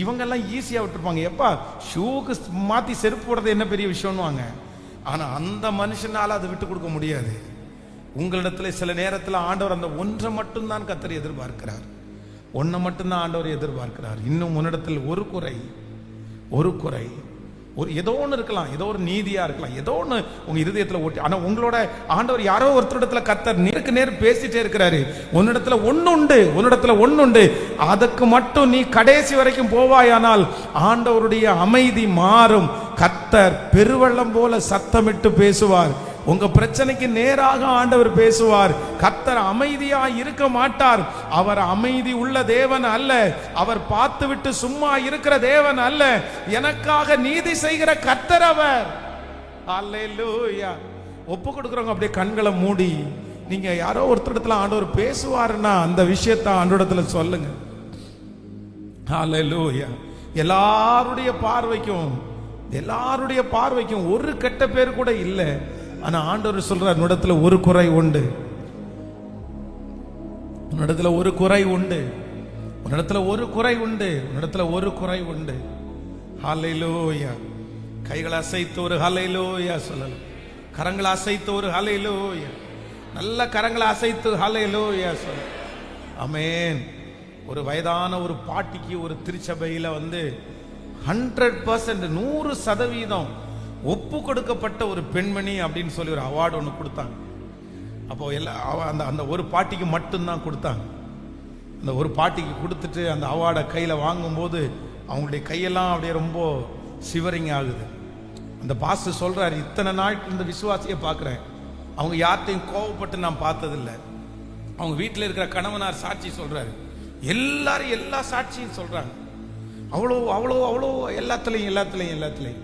இவங்கெல்லாம் ஈஸியா விட்டுருப்பாங்க, எப்பா ஷூக்கு மாத்தி செருப்பு போடுறது என்ன பெரிய விஷயம்னுவாங்க. ஆனா அந்த மனுஷனால அதை விட்டு கொடுக்க முடியாது. உங்களிடத்துல சில நேரத்தில் ஆண்டவர் அந்த ஒன்றை மட்டும்தான் கர்த்தர் எதிர்பார்க்கிறார், ஒன்றை மட்டும்தான் ஆண்டவர் எதிர்பார்க்கிறார். இன்னும் உன்னிடத்தில் ஒரு குறை, ஏதோ ஒன்று இருக்கலாம், ஏதோ ஒரு நீதியா இருக்கலாம், ஏதோ ஒன்று உங்க இருதயத்தில் ஓட்டி. ஆனா உங்களோட ஆண்டவர் யாரோ ஒருத்தரிடத்துல கர்த்தர் நேருக்கு நேர் பேசிட்டே இருக்கிறாரு, உன்னிடத்துல ஒன்னு உண்டு, அதுக்கு மட்டும் நீ கடைசி வரைக்கும் போவாயானால் ஆண்டவருடைய அமைதி மாறும். கர்த்தர் பெருவெள்ளம் போல சத்தமிட்டு பேசுவார், உங்க பிரச்சனைக்கு நேராக ஆண்டவர் பேசுவார். கர்த்தர் அமைதியா இருக்க மாட்டார், அவர் அமைதி உள்ள தேவன் அல்ல, அவர் பார்த்து விட்டு சும்மா இருக்கிற தேவன் அல்ல, எனக்காக நீதி செய்கிற கர்த்தர் அவர். அல்லேலூயா. ஒப்பு கொடுக்குறவங்க அப்படியே கண்களை மூடி, நீங்க யாரோ ஒருத்தரிடத்துல ஆண்டவர் பேசுவாருன்னா அந்த விஷயத்தை ஆண்டவரிடத்துல சொல்லுங்க. அல்லேலூயா. எல்லாருடைய பார்வைக்கும் ஒரு கெட்ட பேர் கூட இல்லை. ஆனா ஆண்டவர் சொல்றார், உன்னிடத்துல ஒரு குறை உண்டு, உன்னிடத்துல ஒரு குறை உண்டு. ஹல்லேலூயா. கைகளை அசைத்து ஒரு ஹல்லேலூயா சொல்லலாம், கரங்களை அசைத்து ஒரு ஹல்லேலூயா, நல்ல கரங்களை அசைத்து ஹல்லேலூயா சொல்லலாம். ஆமென். ஒரு வயதான ஒரு பாட்டிக்கு ஒரு திருச்சபையில 100% 100% ஒப்பு கொடுக்கப்பட்ட ஒரு பெண்மணி அப்படின்னு சொல்லி ஒரு அவார்டு ஒன்று கொடுத்தாங்க. அப்போ அந்த ஒரு பாட்டிக்கு மட்டும்தான் கொடுத்தாங்க. அந்த ஒரு பாட்டிக்கு கொடுத்துட்டு அந்த அவார்டை கையில் வாங்கும்போது அவங்களுடைய கையெல்லாம் அப்படியே ரொம்ப சிவரிங் ஆகுது. அந்த பாஸ்டர் சொல்றாரு, இத்தனை நாள் இந்த விசுவாசியை பார்க்குறேன், அவங்க யார்கிட்டையும் கோவப்பட்டு நான் பார்த்ததில்லை. அவங்க வீட்டில் இருக்கிற கணவனார் சாட்சி சொல்றாரு, எல்லாரும் எல்லா சாட்சியும் சொல்றாங்க, அவ்வளோ அவ்வளோ அவ்வளோ எல்லாத்துலேயும்.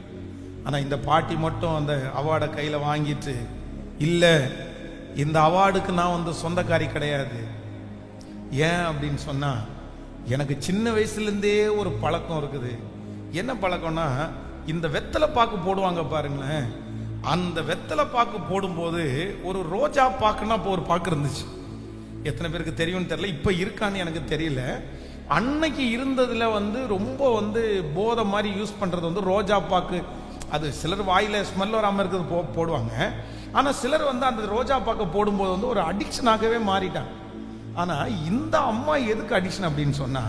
ஆனால் இந்த பாட்டி மட்டும் அந்த அவார்டை கையில் வாங்கிட்டு, இல்லை இந்த அவார்டுக்கு நான் சொந்தக்காரி கிடையாது. ஏன் அப்படின்னு சொன்னால், எனக்கு சின்ன வயசுலேருந்தே ஒரு பழக்கம் இருக்குது. என்ன பழக்கம்னா, இந்த வெத்தலை பாக்கு போடுவாங்க பாருங்களேன், அந்த வெத்தலை பாக்கு போடும்போது ஒரு ரோஜா பாக்குன்னா இப்போ ஒரு பாக்கு இருந்துச்சு. எத்தனை பேருக்கு தெரியும்னு தெரியல, இப்போ இருக்கான்னு எனக்கு தெரியல. அன்னைக்கு இருந்ததுல ரொம்ப போதை மாதிரி யூஸ் பண்றது ரோஜா பாக்கு. அது சிலர் வாயில ஸ்மெல் வராமல் இருக்கிறது போடுவாங்க. ஆனால் சிலர் அந்த ரோஜா பாக்கு போடும்போது ஒரு அடிக்ஷனாகவே மாறிட்டாங்க. ஆனால் இந்த அம்மா எதுக்கு அடிக்ஷன் அப்படின்னு சொன்னா,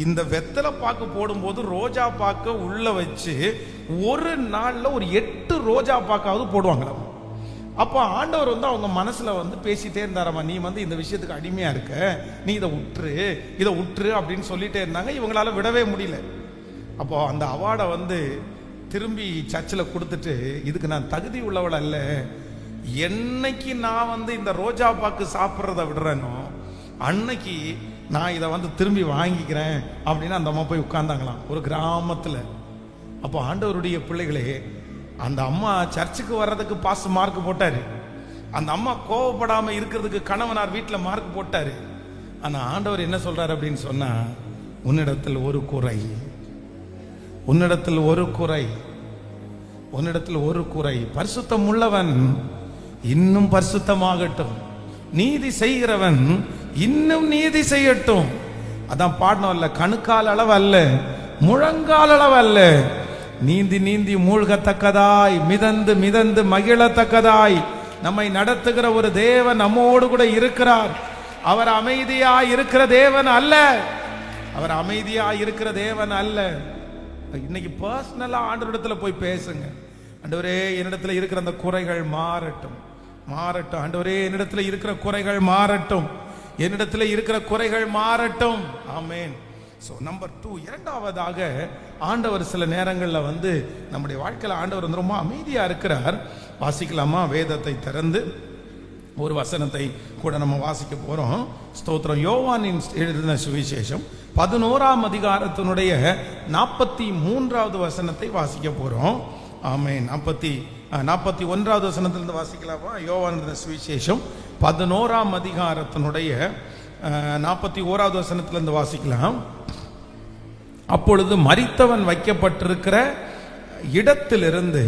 இந்த வெத்தலை பாக்கு போடும்போது ரோஜா பாக்க உள்ள வச்சு ஒரு நாள்ல ஒரு 8 ரோஜா பாக்காவது போடுவாங்களாம். அப்போ ஆண்டவர் அவங்க மனசுல பேசிட்டே இருந்தாராமா, நீ இந்த விஷயத்துக்கு அடிமையா இருக்க, நீ இதை உற்று அப்படின்னு சொல்லிட்டே இருந்தாங்க. இவங்களால விடவே முடியல. அப்போ அந்த அவார்டை திரும்பி சர்ச்சில் கொடுத்துட்டு, இதுக்கு நான் தகுதி உள்ளவள் அல்ல, என்னைக்கு நான் இந்த ரோஜா பாக்கு சாப்பிட்றத விடுறேனோ அன்னைக்கு நான் இதை திரும்பி வாங்கிக்கிறேன் அப்படின்னு அந்த அம்மா போய் உட்கார்ந்தாங்களாம் ஒரு கிராமத்தில். அப்போ ஆண்டவருடைய பிள்ளைகளே, அந்த அம்மா சர்ச்சுக்கு வர்றதுக்கு பாஸ் மார்க் போட்டாரு, அந்த அம்மா கோவப்படாம இருக்கிறதுக்கு கணவனார் வீட்டில் மார்க் போட்டாரு. ஆனா ஆண்டவர் என்ன சொல்றாரு அப்படின்னு சொன்னா, உன்னிடத்தில் ஒரு குறை, பரிசுத்தம் உள்ளவன் இன்னும் பரிசுத்தமாகட்டும், நீதி செய்கிறவன் இன்னும் நீதி செய்யட்டும். அதான் பாடணும் அல்ல, கணுக்கால் அளவு அல்ல, முழங்கால் அளவு அல்ல, நீந்தி மூழ்கத்தக்கதாய், மிதந்து மகிழத்தக்கதாய் நம்மை நடத்துகிற ஒரு தேவன் நம்மோடு கூட இருக்கிறார். அவர் அமைதியாய் இருக்கிற தேவன் அல்ல. இன்னைக்கு பர்சனலா ஆண்டவரிடத்துல போய் பேசுங்க. ஆண்டவரே, என்னிடத்துல இருக்கிற அந்த குறைகள் மாறட்டும். ஆண்டவரே, என்னிடத்துல இருக்கிற குறைகள் மாறட்டும். ஆமென். ஸோ நம்பர் 2, இரண்டாவதாக ஆண்டவர் சில நேரங்களில் நம்முடைய வாழ்க்கையில் ஆண்டவர் ரொம்ப அமைதியாக இருக்கிறார். வாசிக்கலாமா? வேதத்தை திறந்து ஒரு வசனத்தை கூட நம்ம வாசிக்க போகிறோம். ஸ்தோத்திரம். யோவானின் எழுதின சுவிசேஷம் 11ஆம் அதிகாரத்தினுடைய 43வது வசனத்தை வாசிக்க போகிறோம். ஆமென். 41வது வசனத்திலிருந்து வாசிக்கலாமா? யோவான் சுவிசேஷம் 11ஆம் அதிகாரத்தினுடைய 41வது வசனத்திலிருந்து வாசிக்கலாம். அப்பொழுது மரித்தவன் வைக்கப்பட்டிருக்கிற இடத்திலிருந்து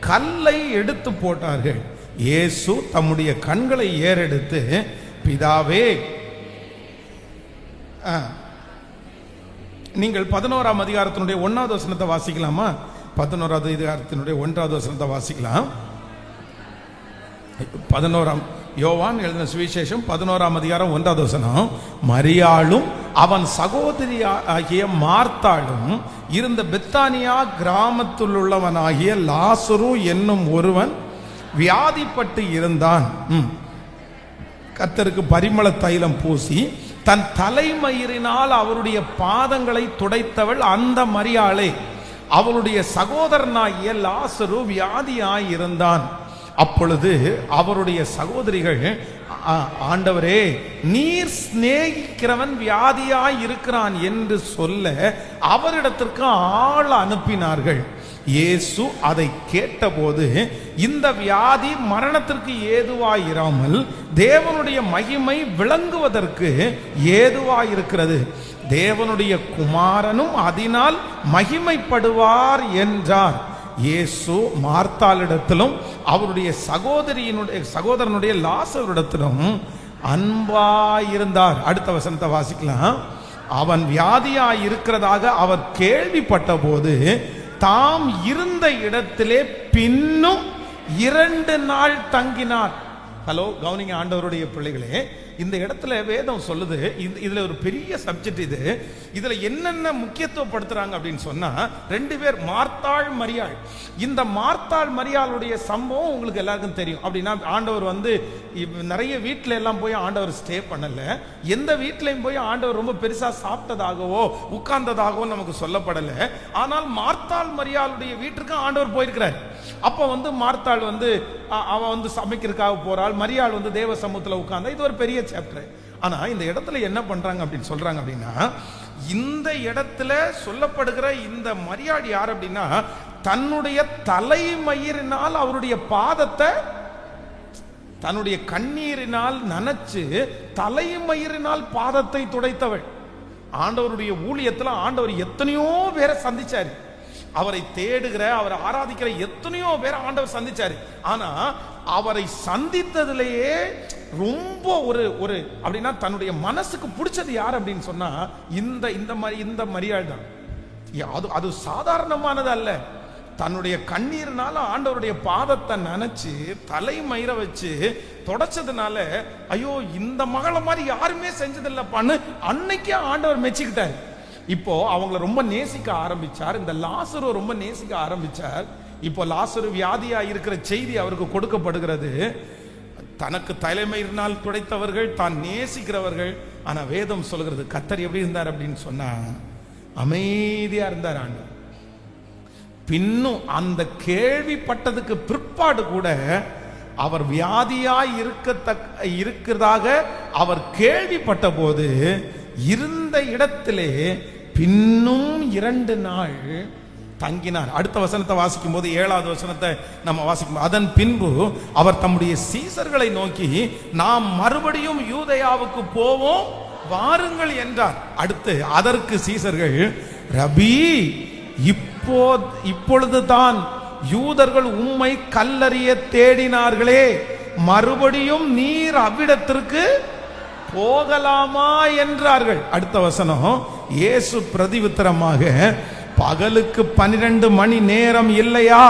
கல்லை எடுத்து போட்டார்கள். இயேசு தம்முடைய கண்களை ஏறெடுத்து, பிதாவே, நீங்கள் 11ஆம் அதிகாரத்தினுடைய 1வது வசனத்தை வாசிக்கலாமா? 11வது அதிகாரத்தினுடைய 1வது வசனத்தை வாசிக்கலாம். 11ஆம் யோவான் எழுதின சுவிசேஷம் 11ஆம் அதிகாரம் 1வது வசனம். மரியாளும் அவன் சகோதரி ஆகிய மார்த்தாளும் இருந்த பெத்தானியா கிராமத்தில் உள்ளவனாகிய லாசரு என்னும் ஒருவன் வியாதிப்பட்டு இருந்தான். கர்த்தருக்கு பரிமள தைலம் பூசி தன் தலைமயிரினால் அவருடைய பாதங்களை துடைத்தவள் அந்த மரியாளே. அவளுடைய சகோதரனாகிய லாசரு வியாதியாய் இருந்தான். அப்பொழுது அவருடைய சகோதரிகள், ஆண்டவரே, நீர் சிநேகிக்கிறவன் வியாதியாய் இருக்கிறான் என்று சொல்ல அவரிடத்திற்கு ஆள் அனுப்பினார்கள். இயேசு அதை கேட்டபோது, இந்த வியாதி மரணத்திற்கு ஏதுவாயிராமல் தேவனுடைய மகிமை விளங்குவதற்கு ஏதுவாயிருக்கிறது, தேவனுடைய குமாரனும் அதனால் மகிமைப்படுவார் என்றார். இயேசு மார்த்தாளிடத்திலும் அவருடைய சகோதரனுடைய லாசருடத்திலும் அன்பாயிருந்தார். அடுத்த வசனத்தை வாசிக்கலாம். அவன் வியாதியாய் இருக்கிறதாக அவர் கேள்விப்பட்ட போது தாம் இருந்த இடத்திலே பின்னும் 2 நாள் தங்கினார். ஹலோ, கவனிங்க ஆண்டவருடைய பிள்ளைகளே, இந்த இடத்துல வேதம் சொல்லுது, இதுல ஒரு பெரிய சப்ஜெக்ட் இது. இதுல என்னென்ன முக்கியத்துவப்படுத்துறாங்க அப்படின்னு சொன்னா, 2 பேர், மார்த்தாள் மரியாள். இந்த மார்த்தாள் மரியாளுடைய சம்பவம் உங்களுக்கு எல்லாருக்கும் தெரியும். அப்படின்னா ஆண்டவர் வந்து நிறைய வீட்டில எல்லாம் போய் ஆண்டவர் ஸ்டே பண்ணல. எந்த வீட்லையும் போய் ஆண்டவர் ரொம்ப பெருசா சாப்பிட்டதாகவோ உட்கார்ந்ததாகவோ நமக்கு சொல்லப்படல. ஆனால் மார்த்தாள் மரியாளுடைய வீட்டுக்கு ஆண்டவர் போயிருக்கிறார். அப்ப வந்து மார்த்தாள் வந்து அவ வந்து சமைக்கிறதுக்காக போறாள், மரியாள் வந்து தேவ சமூகத்துல உட்கார்ந்தா. இது ஒரு பெரிய சாப்டர். ஆனா இந்த இடத்துல என்ன பண்றாங்க அப்படின்னு சொல்றாங்க அப்படின்னா, இந்த இடத்துல சொல்லப்படுகிற இந்த மரியாள் யார் அப்படின்னா, தன்னுடைய தலைமயிரினால் அவருடைய பாதத்தை தன்னுடைய கண்ணீரினால் நனைச்சு தலைமயிரினால் பாதத்தை துடைத்தவள். ஆண்டவருடைய ஊழியத்துல ஆண்டவர் எத்தனையோ பேரை சந்திச்சாரு. அவரை தேடுகிற, அவரை ஆராதிக்கிற எத்தனையோ பேரை ஆண்டவர் சந்திச்சாரு. ஆனா அவரை சந்தித்ததிலேயே ரொம்ப ஒரு அப்படின்னா தன்னுடைய மனசுக்கு பிடிச்சது யார் அப்படின்னு சொன்னா இந்த மரியாள் தான். அது சாதாரணமானது அல்ல. தன்னுடைய கண்ணீர்னால ஆண்டவருடைய பாதத்தை நனைச்சு தலைமயிர வச்சு தொடச்சதுனால, ஐயோ இந்த மகளை மாதிரி யாருமே செஞ்சதில்லப்பான்னு அன்னைக்கே ஆண்டவர் மெச்சிக்கிட்டார். இப்போ அவங்கள ரொம்ப நேசிக்க ஆரம்பிச்சார். இந்த லாசரு ரொம்ப நேசிக்க ஆரம்பிச்சார். இப்போ லாசரு வியாதியா இருக்கிற செய்தி அவருக்கு கொடுக்கப்படுகிறது. தனக்கு தலைமயிரினால் துடைத்தவர்கள், தான் நேசிக்கிறவர்கள். ஆனா வேதம் சொல்கிறது, கர்த்தர் எப்படி இருந்தார் அப்படின்னு சொன்னா, அமைதியா இருந்தார் ஆண்டவர். பின்னும் அந்த கேள்விப்பட்டதுக்கு பிற்பாடு கூட அவர் வியாதியாய் இருக்கிறதாக அவர் கேள்விப்பட்ட போது இருந்த இடத்திலே பின்னும் 2 நாள் தங்கினார். அடுத்த வசனத்தை வாசிக்கும் போது, 7வது வசனத்தை நம்ம வாசிக்கும், அதன் பின்பு அவர் தம்முடைய சீசர்களை நோக்கி, நாம் மறுபடியும் யூதேயாவுக்கு போவோம் வாருங்கள் என்றார். அடுத்து அதற்கு சீசர்கள், ரபி, இப்பொழுதுதான் யூதர்கள் உம்மை கல்லறிய தேடினார்களே, மறுபடியும் நீர் அவ்விடத்திற்கு போகலாமா என்றார்கள். அடுத்த வசனம், இயேசு பிரதியுத்தரமாக, பகலுக்கு 12 மணி நேரம் இல்லையா?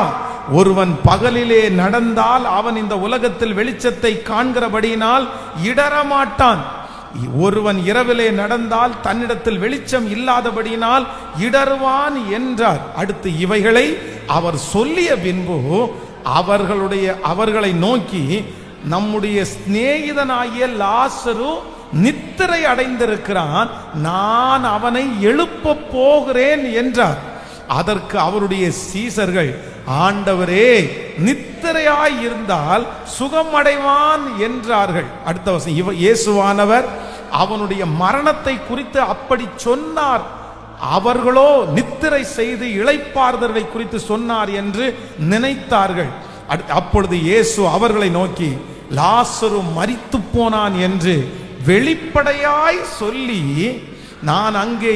ஒருவன் பகலிலே நடந்தால் அவன் இந்த உலகத்தில் வெளிச்சத்தை காண்கிறபடியினால் இடரமாட்டான். ஒருவன் இரவிலே நடந்தால் தன்னிடத்தில் வெளிச்சம் இல்லாதபடியினால் இடருவான் என்றார். அடுத்து இவைகளை அவர் சொல்லிய பின்பு அவர்களை நோக்கி, நம்முடைய சிநேகிதனாகிய லாசரு நித்திரை அடைந்திருக்கிறான், நான் அவனை எழுப்ப போகிறேன் என்றார். அதற்கு அவருடைய சீசர்கள், ஆண்டவரே, நித்திரையாய் இருந்தால் சுகம் அடைவான் என்றார்கள். அடுத்த வசனம், இயேசுவானவர் அவனுடைய மரணத்தை குறித்து அப்படி சொன்னார், அவர்களோ நித்திரை செய்து இளைப்பாறுதலை குறித்து சொன்னார் என்று நினைத்தார்கள். அப்பொழுது இயேசு அவர்களை நோக்கி, லாசரு மரித்து போனான் என்று வெளிப்படையாய் சொல்லி, நான் அங்கே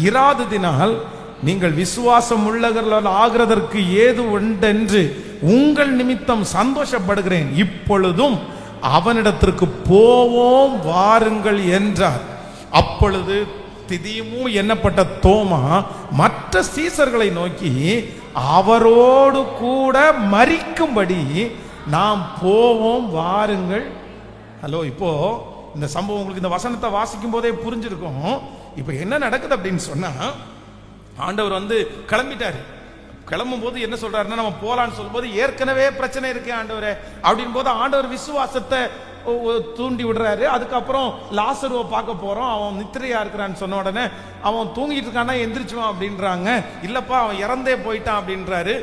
இராததினால் நீங்கள் விசுவாசம் உள்ளவர்கள் ஆகிறதற்கு ஏது உண்டென்று உங்கள் நிமித்தம் சந்தோஷப்படுகிறேன். இப்பொழுதும் அவனிடத்திற்கு போவோம் வாருங்கள் என்றார். அப்பொழுது திதிமு என்னப்பட்ட தோமா மற்ற சீசர்களை நோக்கி, அவரோடு கூட மரிக்கும்படி நாம் போவோம் வாருங்கள். ஹலோ, இப்போ இந்த சம்பவம் உங்களுக்கு இந்த வசனத்தை வாசிக்கும் போதே புரிஞ்சிருக்கும். இப்போ என்ன நடக்குது அப்படின்னு சொன்னா, ஆண்டவர் வந்து கிளம்பிட்டாரு. கிளம்பும் போது என்ன சொல்றாருன்னா, நம்ம போலான்னு சொல்லும் போது ஏற்கனவே பிரச்சனை இருக்கு ஆண்டவரே அப்படின் போது ஆண்டவர் விசுவாசத்தை தூண்டி விடுறாரு. அதுக்கப்புறம் லாசருவை பார்க்க போறோம், அவன் நித்திரையா இருக்கிறான்னு சொன்ன உடனே, அவன் தூங்கிட்டு இருக்கானா எந்திரிச்சுவான் அப்படின்றாங்க. இல்லப்பா அவன் இறந்தே போயிட்டான் அப்படின்றாரு.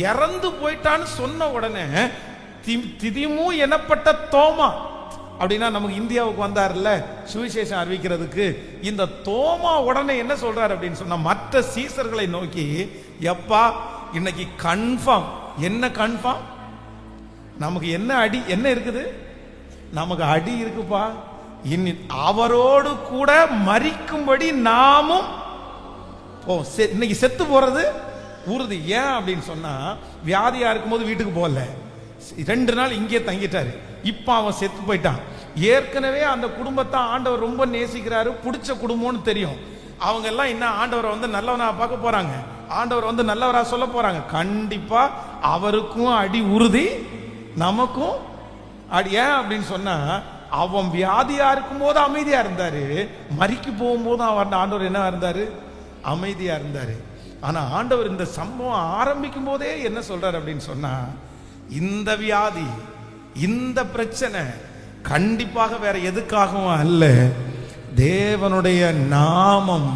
இறந்து போயிட்டான்னு சொன்ன உடனே திதிமு எனப்பட்ட தோமா, அப்படின்னா நமக்கு இந்தியாவுக்கு வந்தார்ல சுவிசேஷம் அறிவிக்கிறதுக்கு, இந்த தோமா உடனே என்ன சொல்றாரு அப்படின்னு சொன்னா, மற்ற சீசர்களை நோக்கி, எப்பா இன்னைக்கு கன்ஃபார்ம். என்ன கன்ஃபார்ம்? நமக்கு என்ன அடி என்ன இருக்குது? நமக்கு அடி இருக்குப்பா. அவரோடு கூட மரிக்கும்படி நாமும் இன்னைக்கு செத்து போறது உறுதி. ஏன் அப்படின்னு சொன்னா, வியாதியா இருக்கும்போது வீட்டுக்கு போகல, 2 நாள் இங்கே தங்கிட்டாரு. இப்ப அவன் செத்து போயிட்டான். ஏற்கனவே அந்த குடும்பத்தை ஆண்டவர் ரொம்ப நேசிக்கிறாரு, பிடிச்ச குடும்பம்னு தெரியும். அவங்க எல்லாம் என்ன ஆண்டவரை வந்து நல்லவனா பார்க்க போறாங்க, ஆண்டவர் வந்து நல்லவரா சொல்ல போறாங்க. கண்டிப்பா அவருக்கும் அடி உறுதி, நமக்கும் அடி. ஏன் அப்படின்னு சொன்னா, அவன் வியாதியா இருக்கும் போது அமைதியா இருந்தாரு, மரிக்கு போகும்போது அவன் ஆண்டவர் என்ன இருந்தாரு? அமைதியா இருந்தாரு. ஆனா ஆண்டவர் இந்த சம்பவம் ஆரம்பிக்கும் போதே என்ன சொல்றாரு அப்படின்னு சொன்னா, இந்த வியாதி, இந்த பிரச்சனை கண்டிப்பாக வேற எதுக்காகவும் அல்ல, தேவனுடைய நாமம்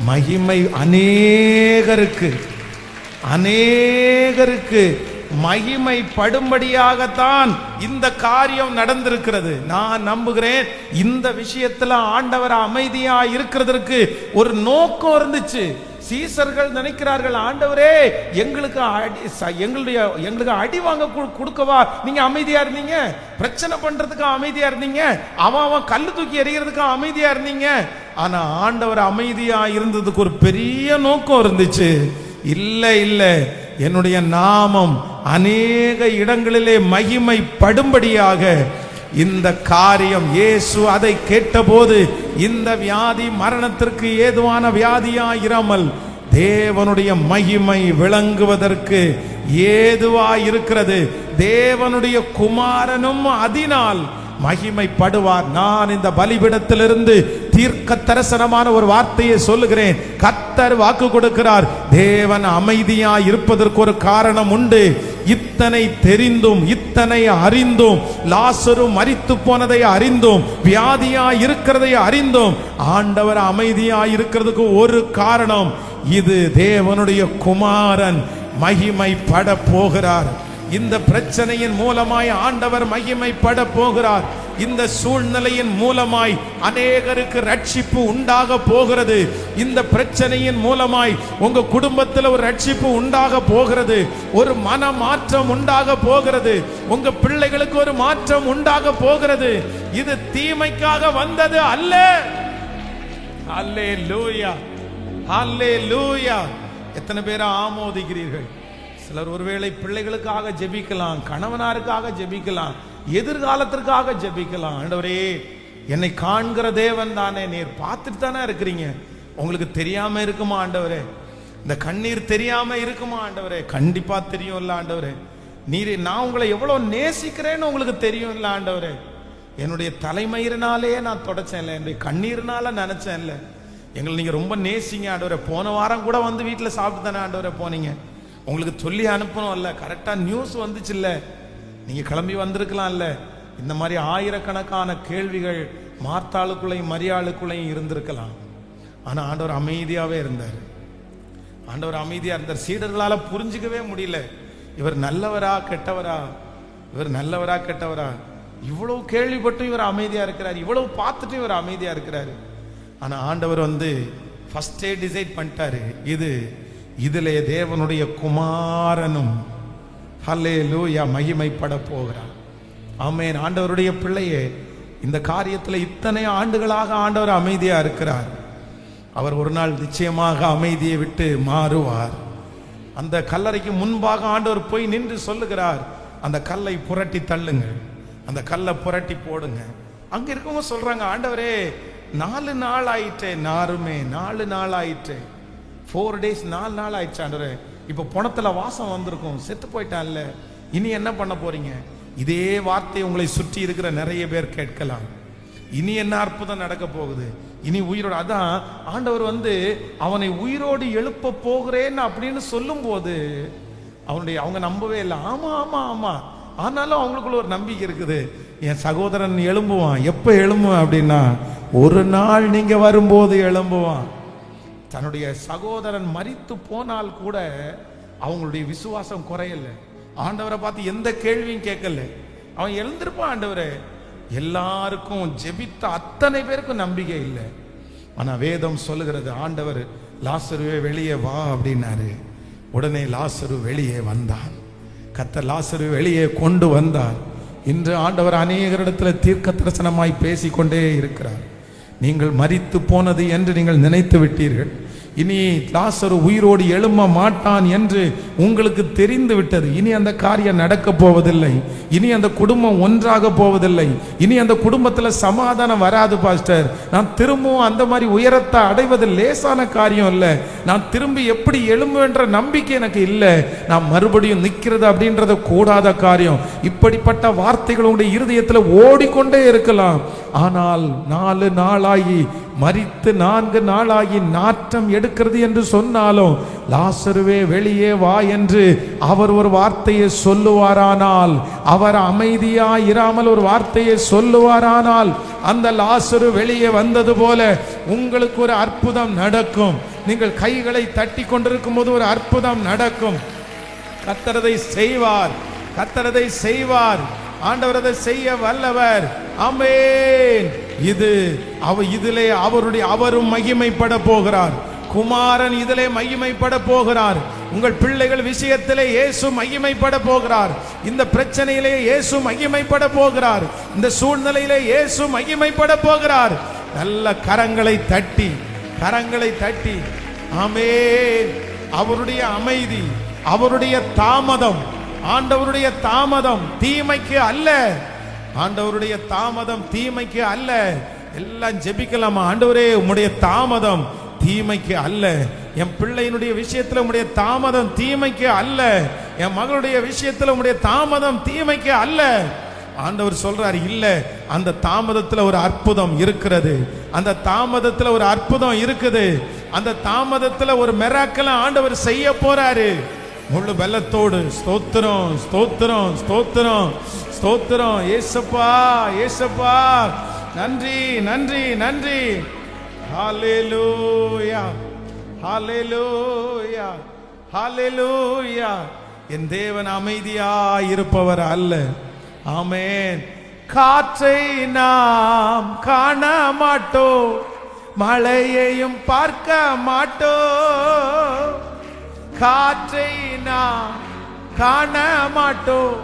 மகிமை அநேகருக்கு மகிமை படும்படியாகத்தான் இந்த காரியம் நடந்திருக்கிறது. நான் நம்புகிறேன் இந்த விஷயத்துல ஆண்டவர் அமைதியா இருக்கிறதற்கு ஒரு நோக்கம் இருந்துச்சு. சீசர்கள் நினைக்கிறார்கள், ஆண்டவரே எங்களுக்கு அடி வாங்க கொடுக்கவா நீங்க அமைதியா இருந்தீங்க? பிரச்சனை பண்றதுக்கு அமைதியா இருந்தீங்க, அவன் கல்லு தூக்கி எறிகிறதுக்கு அமைதியா இருந்தீங்க. ஆனா ஆண்டவர் அமைதியா இருந்ததுக்கு ஒரு பெரிய நோக்கம் இருந்துச்சு. இல்ல, என்னுடைய நாமம் அநேக இடங்களிலே மகிமை படும்படியாக இந்த காரியம். இயேசு அதை கேட்டபோது இந்த வியாதி மரணத்திற்கு ஏதுவான வியாதியா இராமல் தேவனுடைய மகிமை விளங்குவதற்கு ஏதுவாய் இருக்கிறது. தேவனுடைய குமாரனும் அதனால் மகிமைப்படுவார். நான் இந்த பலிபீடத்திலிருந்து தீர்க்க தரிசனமான ஒரு வார்த்தையை சொல்லுகிறேன். கர்த்தர் வாக்கு கொடுக்கிறார், தேவன் அமைதியா இருப்பதற்கு ஒரு காரணம் உண்டு. இத்தனை தெரிந்தும் இத்தனை அறிந்தும், லாசரு மரித்து போனதை அறிந்தும், வியாதியா இருக்கிறதை அறிந்தும், ஆண்டவர் அமைதியா இருக்கிறதுக்கு ஒரு காரணம். இது தேவனுடைய குமாரன் மகிமைப்பட போகிறார். இந்த பிரச்சனையின் மூலமாய் ஆண்டவர் மகிமைப்பட போகிறார். இந்த சூழ்நிலையின் மூலமாய் அநேகருக்கு ரட்சிப்பு உண்டாக போகிறது. இந்த பிரச்சனையின் மூலமாய் உங்க குடும்பத்தில் ஒரு ரட்சிப்பு உண்டாக போகிறது. ஒரு மன மாற்றம் உண்டாக போகிறது. உங்க பிள்ளைகளுக்கு ஒரு மாற்றம் உண்டாக போகிறது. இது தீமைக்காக வந்தது அல்ல. அல்லேலூயா, அல்லேலூயா. எத்தனை பேரை ஆமோதிக்கிறீர்கள்? சிலர் ஒருவேளை பிள்ளைகளுக்காக ஜெபிக்கலாம், கணவனாருக்காக ஜெபிக்கலாம், எதிர்காலத்திற்காக ஜெபிக்கலாம். ஆண்டவரே, என்னை காண்கிற தேவன் தானே, நீர் பார்த்துட்டு தானே இருக்கிறீங்க. உங்களுக்கு தெரியாம இருக்குமா ஆண்டவரே? இந்த கண்ணீர் தெரியாம இருக்குமா ஆண்டவரே? கண்டிப்பா தெரியும் இல்ல ஆண்டவரே. நீர் நான் உங்களை எவ்வளவு நேசிக்கிறேன்னு உங்களுக்கு தெரியும் இல்ல ஆண்டவரே. என்னுடைய தலைமயிரினாலே நான் தொடச்சேன் இல்லை, என்னுடைய கண்ணீர்னால நினைச்சேன் இல்லை. எங்களை நீங்க ரொம்ப நேசிங்க ஆண்டவரே. போன வாரம் கூட வந்து வீட்டில் சாப்பிட்டு தானே ஆண்டவரே போனீங்க. உங்களுக்கு சொல்லி அனுப்பணும் இல்ல, கரெக்டா நியூஸ் வந்துச்சு இல்ல, நீங்க கிளம்பி வந்திருக்கலாம் இல்ல. இந்த மாதிரி ஆயிரக்கணக்கான கேள்விகள் மார்த்தாளுக்குள்ளையும் மரியாளுக்குள்ளையும் இருந்திருக்கலாம். ஆனா ஆண்டவர் அமைதியாவே இருந்தார். ஆண்டவர் அமைதியா இருந்தார். சீடர்களால புரிஞ்சுக்கவே முடியல, இவர் நல்லவரா கெட்டவரா, இவர் நல்லவரா கெட்டவரா. இவ்வளவு கேள்விப்பட்டும் இவர் அமைதியா இருக்கிறார், இவ்வளவு பார்த்துட்டு இவர் அமைதியா இருக்கிறாரு. ஆனா ஆண்டவர் வந்து ஃபர்ஸ்டே டிசைட் பண்ணிட்டாரு, இதிலே தேவனுடைய குமாரனும் ஹல்லேலூயா மகிமைப்பட போகிறார். ஆமென். ஆண்டவருடைய பிள்ளையே, இந்த காரியத்தில் இத்தனை ஆண்டுகளாக ஆண்டவர் அமைதியா இருக்கிறார். அவர் ஒரு நாள் நிச்சயமாக அமைதியை விட்டு மாறுவார். அந்த கல்லறைக்கு முன்பாக ஆண்டவர் போய் நின்று சொல்லுகிறார், அந்த கல்லை புரட்டி தள்ளுங்கள், அந்த கல்லை புரட்டி போடுங்க. அங்க இருக்கவங்க சொல்றாங்க, ஆண்டவரே 4 நாள் ஆயிட்டே, நாருமே 4 நாள் ஆயிட்டே, 4 days 4 நாள் ஆயிடுச்சு ஆண்டவரே. இப்ப பணத்துல வாசம் வந்திருக்கும், செத்து போயிட்டான்ல, இனி என்ன பண்ண போறீங்க? இதே வார்த்தை உங்களை சுற்றி இருக்கிற நிறைய பேர் கேட்கலாம். இனி என்ன அற்புதம் நடக்க போகுது? இனி உயிரோடு, அதான் ஆண்டவர் வந்து அவனை உயிரோடு எழுப்ப போகிறேன்னு அப்படின்னு சொல்லும் போது அவங்க நம்பவே இல்லை. ஆமா ஆமா ஆமா, ஆனாலும் அவங்களுக்குள்ள ஒரு நம்பிக்கை இருக்குது. என் சகோதரன் எழும்புவான். எப்ப எழும்புவான் அப்படின்னா, ஒரு நாள் நீங்க வரும்போது எழும்புவான். தன்னுடைய சகோதரன் மரித்து போனால் கூட அவங்களுடைய விசுவாசம் குறையல. ஆண்டவரை பார்த்து எந்த கேள்வியும் கேட்கல, அவன் எழுந்திருப்பான். ஆண்டவரே, எல்லாருக்கும் ஜெபித்த அத்தனை பேருக்கும் நம்பிக்கை இல்லை. ஆனா வேதம் சொல்லுகிறது, ஆண்டவர் லாசருவே வெளியே வா அப்படின்னாரு. உடனே லாசரு வெளியே வந்தான். கர்த்தர் லாசரு வெளியே கொண்டு வந்தார். இன்று ஆண்டவர் அநேகரிடத்தில் தீர்க்க தரிசனமாய் பேசிக்கொண்டே இருக்கிறார். நீங்கள் மரித்து போனது என்று நீங்கள் நினைத்து விட்டீர்கள். இனி லாசரு உயிரோடு எழும்ப மாட்டான் என்று உங்களுக்கு தெரிந்து விட்டது. இனி அந்த காரியம் நடக்க போவதில்லை. இனி அந்த குடும்பம் ஒன்றாக போவதில்லை. இனி அந்த குடும்பத்தில் சமாதானம் வராது பாஸ்டர். நான் திரும்பவும் அந்த மாதிரி உயரத்தை அடைவது லேசான காரியம் இல்லை. நான் திரும்பி எப்படி எழும்புன்ற நம்பிக்கை எனக்கு இல்லை. நான் மறுபடியும் நிற்கிறது அப்படின்றது கூடாத காரியம். இப்படிப்பட்ட வார்த்தைகள் உங்களுடைய இருதயத்தில் ஓடிக்கொண்டே இருக்கலாம். ஆனால் 4 நாளாகி மரித்து 4 நாளாகி நாற்றம் எடுக்கிறது என்று சொன்னாலும் லாசருவே வெளியே வா என்று அவர் ஒரு வார்த்தையை சொல்லுவாரானால், அவர் அமைதியா இராமல் ஒரு வார்த்தையை சொல்லுவாரானால், அந்த லாசரு வெளியே வந்தது போல உங்களுக்கு ஒரு அற்புதம் நடக்கும். நீங்கள் கைகளை தட்டி கொண்டிருக்கும் போது ஒரு அற்புதம் நடக்கும். கர்த்தர் செய்வார், கர்த்தர் செய்வார். ஆண்டவர் அதை செய்ய வல்லவர். ஆமென். இதிலே அவரும் மகிமைப்பட போகிறார். குமாரன் இதிலே மகிமைப்பட போகிறார். உங்கள் பிள்ளைகள் விஷயத்திலே இயேசு மகிமைப்பட போகிறார். இந்த பிரச்சனையிலே இயேசு மகிமைப்பட போகிறார். இந்த சூழ்நிலையிலே இயேசு மகிமைப்பட போகிறார். நல்ல கரங்களை தட்டி ஆமென். அவருடைய அமைதி, அவருடைய தாமதம், ஆண்டவருடைய தாமதம் தீமைக்கு அல்ல. ஆண்டவருடைய தாமதம் தீமைக்கு அல்ல. எல்லாம் ஜெபிக்கலாமா? ஆண்டவரே உம்முடைய தாமதம் தீமைக்கு அல்ல. என் பிள்ளையினுடைய விஷயத்துல உம்முடைய தாமதம் தீமைக்கு அல்ல. என் மகளுடைய விஷயத்துல உம்முடைய தாமதம் தீமைக்கு அல்ல. ஆண்டவர் சொல்றாரு, இல்ல, அந்த தாமதத்துல ஒரு அற்புதம் இருக்கிறது. அந்த தாமதத்துல ஒரு அற்புதம் இருக்குது. அந்த தாமதத்துல ஒரு மிராக்கிள் ஆண்டவர் செய்ய போறாரு. முழு பலத்தோடு ஸ்தோத்திரம், ஸ்தோத்திரம், ஸ்தோத்திரம், ஸ்தோத்திரம். ஏசப்பா, ஏசப்பா, நன்றி, நன்றி, நன்றி. ஹல்லேலூயா, ஹல்லேலூயா, ஹல்லேலூயா. என் தேவன் அமைதியாய் இருப்பவர் அல்ல. ஆமென். காற்றை நாம் காண மாட்டோம், மழையையும் பார்க்க மாட்டோம். காற்றை நாம் காண மாட்டோம்,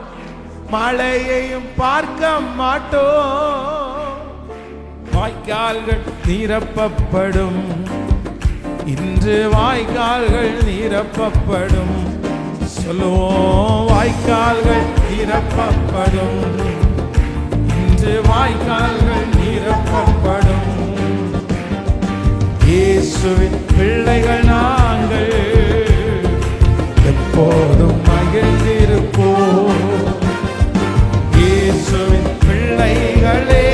மழையையும் பார்க்க மாட்டோம். வாய்க்கால்கள் நிரப்பப்படும், இன்று வாய்க்கால்கள் நிரப்பப்படும். சொல்லுவோம், வாய்க்கால்கள் நிரப்பப்படும், இன்று வாய்க்கால்கள் நிரப்பப்படும். இயேசுவின் பிள்ளைகள் நாங்கள் எப்போதும் மகிழ்ந்திருப்போம். இயேசுவின் பிள்ளைகளே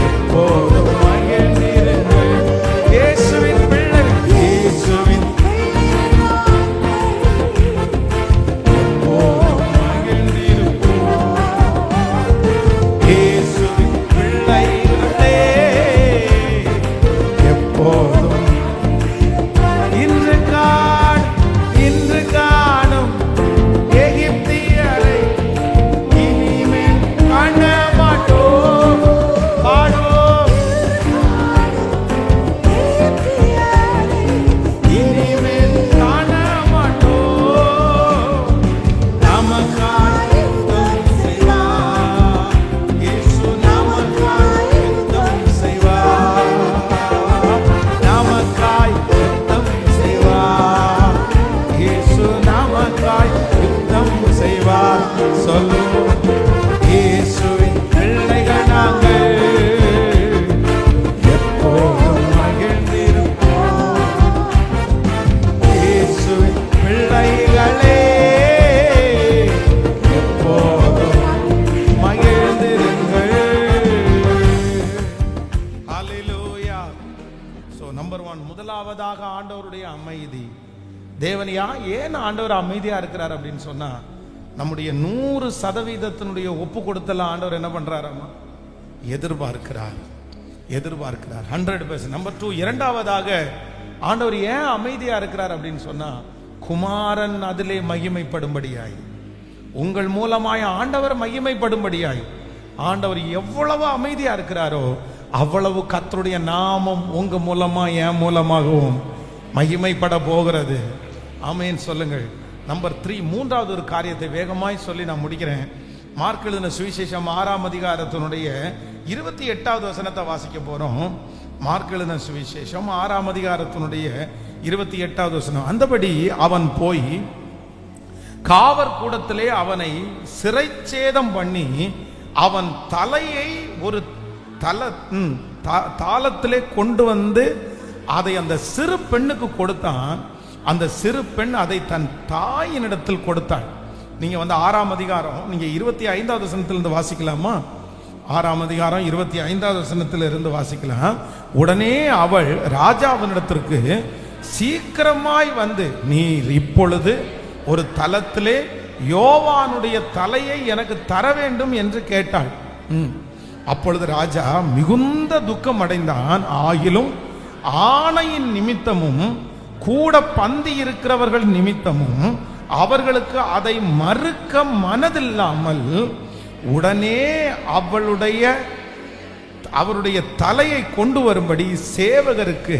எப்போதும் மகிழ்ந்திருங்கள். இயேசுவின் பிள்ளைகள், இயேசுவின் எப்போதும் மகிழ்ந்திருப்போம். இயேசுவின் பிள்ளைகளே எப்போதும். இன்று காணும் எகிப்தியரை இனிமேல் காண மாட்டோம். பாடுவோம், இனிமேல் காண மாட்டோம். நமக்காய் யுத்தம் செய்வார் இயேசு, நமக்காய் யுத்தம் செய்வார். நமக்காய் யுத்தம் செய்வார் இயேசு, நமக்காய் யுத்தம் செய்வார். சொல்லுவோம், இயேசுவின் பிள்ளைகள் நாங்கள் எப்போதும் மகிழ்ந்திருப்போம். இயேசுவின் பிள்ளைகளே எப்போதும் மகிழ்ந்திருங்கள். ஹல்லேலூயா. சோ நம்பர் 1, முதலாவதாக ஆண்டவருடைய அமைதி. தேவன் ஏன் ஆண்டவர் அமைதியா இருக்கிறார் அப்படின்னு சொன்னா, நம்முடைய 100% ஒப்பு கொடுத்தல ஆண்டவர் என்ன பண்றாராமா? எதிர்பார்க்கிறார், எதிர்பார்க்கிறார் 100%. நம்பர் 2, இரண்டாவதாக ஆண்டவர் ஏன் அமைதியா இருக்கிறார் அப்படின்னு சொன்னா, குமாரன் அதிலே மகிமைப்படும்படியாய், உங்கள் மூலமாய் ஆண்டவர் மகிமைப்படும்படியாய். ஆண்டவர் எவ்வளவு அமைதியா இருக்கிறாரோ அவ்வளவு கர்த்தருடைய நாமம் உங்க மூலமா என் மூலமாகவும் மகிமைப்பட போகிறது. ஆமென் சொல்லுங்கள். நம்பர் 3, மூன்றாவது ஒரு காரியத்தை வேகமாய் சொல்லி நான் முடிக்கிறேன். மார்க் எழுதின சுவிசேஷம் 6ஆம் அதிகாரத்தினுடைய 28வது வசனத்தை வாசிக்க போறோம். மார்க் எழுதின சுவிசேஷம் 6ஆம் அதிகாரத்தினுடைய 28வது வசனம். அந்தபடி அவன் போய் காவற் கூடத்திலே அவனை சிறைச்சேதம் பண்ணி அவன் தலையை ஒரு தாளத்திலே கொண்டு வந்து அதை அந்த சிறு பெண்ணுக்கு கொடுத்தான். அந்த சிறு பெண் அதை தன் தாயினிடத்தில் கொடுத்தாள். நீங்க 6ஆம் அதிகாரம் நீங்க 25வது வசனத்திலிருந்து வாசிக்கலாமா? 6ஆம் அதிகாரம் 25வது வசனத்திலிருந்து வாசிக்கலாம். உடனே அவள் ராஜாவினிடத்திற்கு சீக்கிரமாய் வந்து, நீர் இப்பொழுது ஒரு தலத்திலே யோவானுடைய தலையை எனக்கு தர வேண்டும் என்று கேட்டாள். அப்பொழுது ராஜா மிகுந்த துக்கம் அடைந்தான். ஆகிலும் ஆணையின் நிமித்தமும் கூட பந்தி இருக்கிறவர்கள் நிமித்தமும் அவர்களுக்கு அதை மறுக்க மனதில்லாமல் உடனே அவருடைய தலையை கொண்டு வரும்படி சேவகருக்கு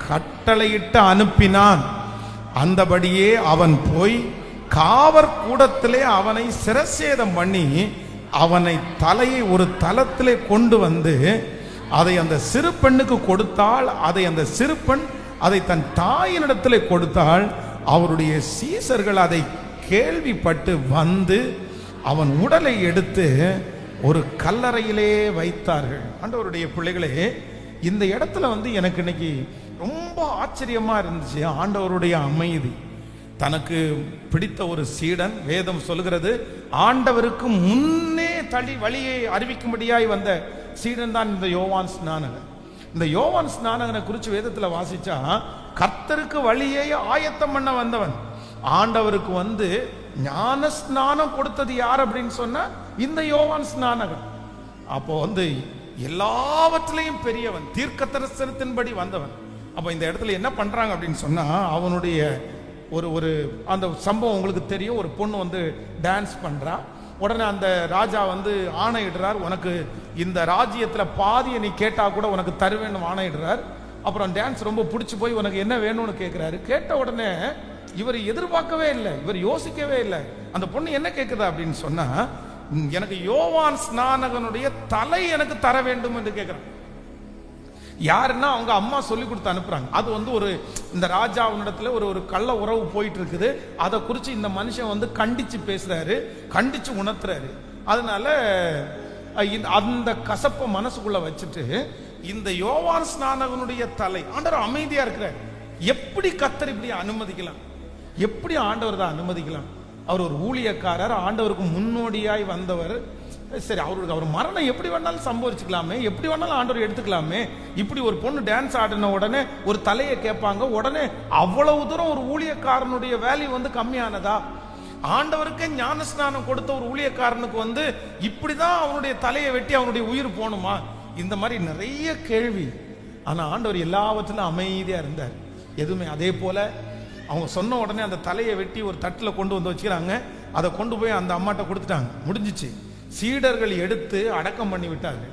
கட்டளையிட்டு அனுப்பினான். அந்தபடியே அவன் போய் காவற் கூடத்திலே அவனை சிரச்சேதம் பண்ணி அவனை தலையை ஒரு தலத்திலே கொண்டு வந்து அதை அந்த சிறு பெண்ணுக்கு கொடுத்தாள். அதை அந்த சிறு பெண் அதை தன் தாயினிடத்திலே கொடுத்தாள். அவருடைய சீசர்கள் அதை கேள்விப்பட்டு வந்து அவன் உடலை எடுத்து ஒரு கல்லறையிலே வைத்தார்கள். ஆண்டவருடைய பிள்ளைகளே, இந்த இடத்துல எனக்கு இன்னைக்கு ரொம்ப ஆச்சரியமா இருந்துச்சு. ஆண்டவருடைய அமைதி. தனக்கு பிடித்த ஒரு சீடன், வேதம் சொல்கிறது ஆண்டவருக்கு முன்னே வழியை அறிவிக்கும்படியாய் வந்த சீடன் தான் இந்த யோவான் ஸ்நானகன். இந்த யோவான் ஸ்நானகனை குறித்து வேதத்துல வாசிச்சா கர்த்தருக்கு வழியை ஆயத்தம் பண்ண வந்தவன். ஆண்டவருக்கு ஞான ஸ்நானம் கொடுத்தது யார் அப்படின்னு சொன்னா இந்த யோவான் ஸ்நானகன். அப்போ எல்லாவற்றிலையும் பெரியவன், தீர்க்க தரிசனத்தின்படி வந்தவன். அப்போ இந்த இடத்துல என்ன பண்றாங்க அப்படின்னு சொன்னா, அவனுடைய ஒரு அந்த சம்பவம் உங்களுக்கு தெரியும். ஒரு பொண்ணு டான்ஸ் பண்றா. உடனே அந்த ராஜா ஆணையிடுறார், உனக்கு இந்த ராஜ்யத்தில் பாதியை நீ கேட்டா கூட உனக்கு தருவேன்னு ஆணையிடுறார். அப்புறம் டான்ஸ் ரொம்ப பிடிச்சி போய் உனக்கு என்ன வேணும்னு கேட்கிறாரு. கேட்ட உடனே இவர் எதிர்பார்க்கவே இல்லை, இவர் யோசிக்கவே இல்லை. அந்த பொண்ணு என்ன கேட்குதா அப்படின்னு சொன்னா, எனக்கு யோவான் ஸ்நானகனுடைய தலை எனக்கு தர வேண்டும் என்று கேட்கிறான். யாருன்னா அவங்க அம்மா சொல்லி கொடுத்து அனுப்புறாங்க. அது ஒரு இந்த ராஜாவினிடத்துல ஒரு கள்ள உறவு போயிட்டு இருக்குது. அதை குறித்து இந்த மனுஷன் கண்டிச்சு பேசுறாரு, கண்டிச்சு உணர்த்துறாரு. அதனால அந்த கசப்பை மனசுக்குள்ள வச்சுட்டு இந்த யோவான் ஸ்நானகனுடைய தலை, ஆண்டவர் அமைதியா இருக்கிறார். எப்படி கர்த்தர் இப்படி அனுமதிக்கலாம்? எப்படி ஆண்டவர் தான் அனுமதிக்கலாம்? அவர் ஒரு ஊழியக்காரர், ஆண்டவருக்கு முன்னோடியாய் வந்தவர். சரி, அவர் மரணம் எப்படி வேணாலும் சம்பவிச்சுக்கலாமே, எப்படி வேணாலும் ஆண்டவர் எடுத்துக்கலாமே. இப்படி ஒரு பொண்ணு டான்ஸ் ஆடின உடனே ஒரு தலையை கேட்பாங்க. உடனே அவ்வளவு தூரம் ஒரு ஊழியக்காரனுடைய வேல்யூ கம்மியானதா? ஆண்டவருக்கே ஞானஸ்நானம் கொடுத்த ஒரு ஊழியக்காரனுக்கு இப்படிதான் அவனுடைய தலையை வெட்டி அவனுடைய உயிர் போகணுமா? இந்த மாதிரி நிறைய கேள்வி. ஆனா ஆண்டவர் எல்லாவற்றிலும் அமைதியா இருந்தார். எதுவுமே. அதே போல அவங்க சொன்ன உடனே அந்த தலையை வெட்டி ஒரு தட்டில் கொண்டு வச்சுக்கிறாங்க. அதை கொண்டு போய் அந்த அம்மாட்ட கொடுத்துட்டாங்க. முடிஞ்சிச்சு. சீடர்கள் எடுத்து அடக்கம் பண்ணி விட்டார்கள்.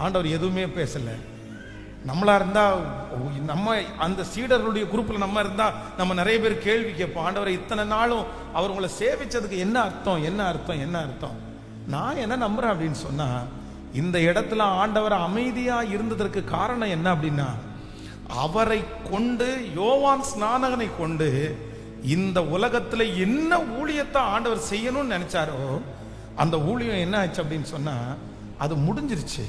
ஆண்டவர் எதுவுமே பேசல. நம்மளா இருந்தா, நம்ம அந்த சீடர்களுடைய குரூப்ல நம்ம இருந்தா நம்ம நிறைய பேர் கேள்வி கேட்போம். ஆண்டவரை இத்தனை நாளும் அவர் உங்களை சேவிச்சதுக்கு என்ன அர்த்தம், என்ன அர்த்தம், என்ன அர்த்தம்? நான் என்ன நம்புறேன் அப்படின்னு சொன்னா, இந்த இடத்துல ஆண்டவர் அமைதியா இருந்ததற்கு காரணம் என்ன அப்படின்னா, அவரை கொண்டு, யோவான் ஸ்நானகனை கொண்டு இந்த உலகத்துல என்ன ஊழியத்தை ஆண்டவர் செய்யணும்னு நினைச்சாரோ அந்த ஊழியம் என்ன ஆச்சு அப்படின்னு சொன்னா, அது முடிஞ்சிருச்சு.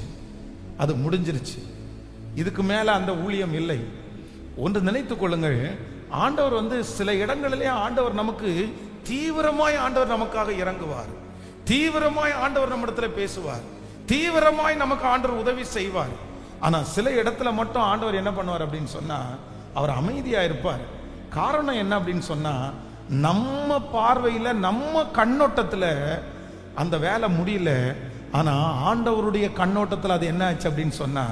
அது முடிஞ்சிருச்சு. இதுக்கு மேல அந்த ஊழியம் இல்லை. ஒன்று நினைத்துக் கொள்ளுங்கள், ஆண்டவர் சில இடங்களிலே ஆண்டவர் நமக்கு தீவிரமாய் ஆண்டவர் நமக்காக இறங்குவார். தீவிரமாய் ஆண்டவர் நம்மிடத்துல பேசுவார். தீவிரமாய் நமக்கு ஆண்டவர் உதவி செய்வார். ஆனா சில இடத்துல மட்டும் ஆண்டவர் என்ன பண்ணுவார் அப்படின்னு சொன்னா, அவர் அமைதியா இருப்பார். காரணம் என்ன அப்படின்னு சொன்னா, நம்ம பார்வையில, நம்ம கண்ணோட்டத்துல அந்த வேலை முடியல. ஆனா ஆண்டவருடைய கண்ணோட்டத்தில் அது என்ன ஆச்சு அப்படின்னு சொன்னா,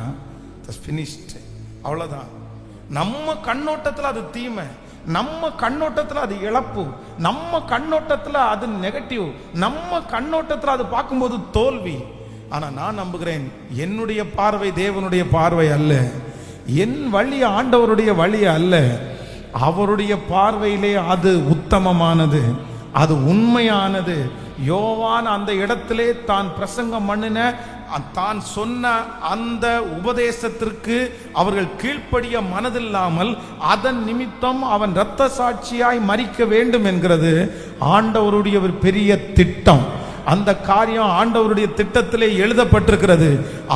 அவ்வளவுதான். நம்ம கண்ணோட்டத்தில் அது தீமை, நம்ம கண்ணோட்டத்தில் அது இழப்பு, நம்ம கண்ணோட்டத்தில் அது நெகட்டிவ், நம்ம கண்ணோட்டத்தில் அது பார்க்கும்போது தோல்வி. ஆனா நான் நம்புகிறேன், என்னுடைய பார்வை தேவனுடைய பார்வை அல்ல, என் வழி ஆண்டவருடைய வழி அல்ல. அவருடைய பார்வையிலே அது உத்தமமானது, அது உண்மையானது. யோவான் அந்த இடத்திலே தான் பிரசங்கம் பண்ணின தான் சொன்ன அந்த உபதேசத்திற்கு அவர்கள் கீழ்ப்படிய மனதில்லாமல் அதன் நிமித்தம் அவன் இரத்த சாட்சியாய் மரிக்க வேண்டும் என்கிறது ஆண்டவருடைய ஒரு பெரிய திட்டம். அந்த காரியம் ஆண்டவருடைய திட்டத்திலே எழுதப்பட்டிருக்கிறது.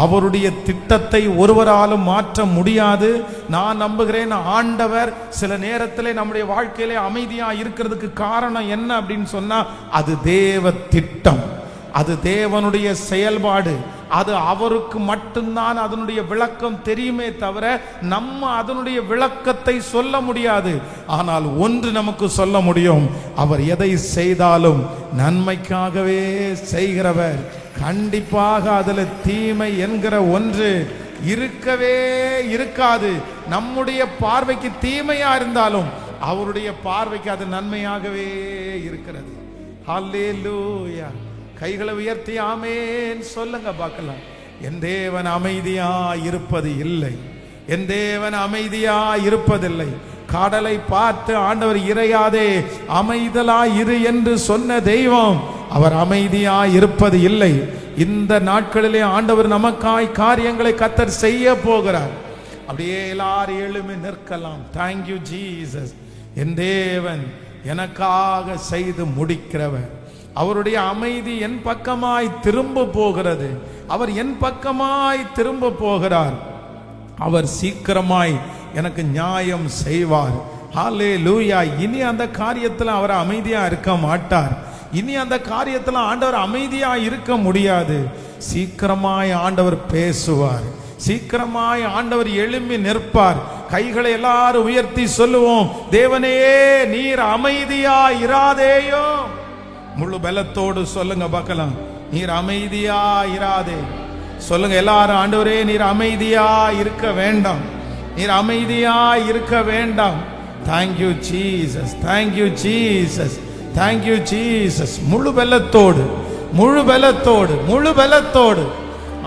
அவருடைய திட்டத்தை ஒருவராலும் மாற்ற முடியாது. நான் நம்புகிறேன், ஆண்டவர் சில நேரத்திலே நம்முடைய வாழ்க்கையிலே அமைதியா இருக்கிறதுக்கு காரணம் என்ன அப்படின்னு சொன்னா, அது தேவ திட்டம், அது தேவனுடைய செயல்பாடு. அது அவருக்கு மட்டும்தான் அதனுடைய விளக்கம் தெரியுமே தவிர நம்ம அதனுடைய விளக்கத்தை சொல்ல முடியாது. ஆனால் ஒன்று நமக்கு சொல்ல முடியும், அவர் எதை செய்தாலும் நன்மைக்காகவே செய்கிறவர். கண்டிப்பாக அதில் தீமை என்கிற ஒன்று இருக்கவே இருக்காது. நம்முடைய பார்வைக்கு தீமையா இருந்தாலும் அவருடைய பார்வைக்கு அது நன்மையாகவே இருக்கிறது. ஹல்லேலூயா. கைகளை உயர்த்தி ஆமேன் சொல்லுங்க பார்க்கலாம். என் தேவன் அமைதியா இருப்பது இல்லை, என் தேவன் அமைதியா இருப்பதில்லை. கடலை பார்த்து ஆண்டவர் இறையாதே அமைதலா இரு என்று சொன்ன தெய்வம் அவர் அமைதியா இருப்பது இல்லை. இந்த நாட்களிலே ஆண்டவர் நமக்காய் காரியங்களை கர்த்தர் செய்ய போகிறார். அப்படியே எல்லாரும் எழுமி நிற்கலாம். Thank you Jesus. என் தேவன் எனக்காக செய்து முடிக்கிறவர். அவருடைய அமைதி என் பக்கமாய் திரும்ப போகிறது. அவர் என் பக்கமாய் திரும்ப போகிறார். அவர் சீக்கிரமாய் எனக்கு நியாயம் செய்வார். ஹல்லேலூயா. இனி அந்த காரியத்தில் அவர் அமைதியா இருக்க மாட்டார். இனி அந்த காரியத்தில் ஆண்டவர் அமைதியா இருக்க முடியாது. சீக்கிரமாய் ஆண்டவர் பேசுவார். சீக்கிரமாய் ஆண்டவர் எழும்பி நிற்பார். கைகளை எல்லாரும் உயர்த்தி சொல்லுவோம், தேவனே நீர் அமைதியா இராதேயோ. முழு பலத்தோடு சொல்லுங்க பார்க்கலாம், நீர் அமைதியா இராதே. சொல்லுங்க எல்லாரும், ஆண்டவரே நீர் அமைதியா இருக்க வேண்டாம், நீர் அமைதியா இருக்க வேண்டாம். Thank you Jesus, thank you Jesus, thank you Jesus. முழு பலத்தோடு, முழு பலத்தோடு, முழு பலத்தோடு.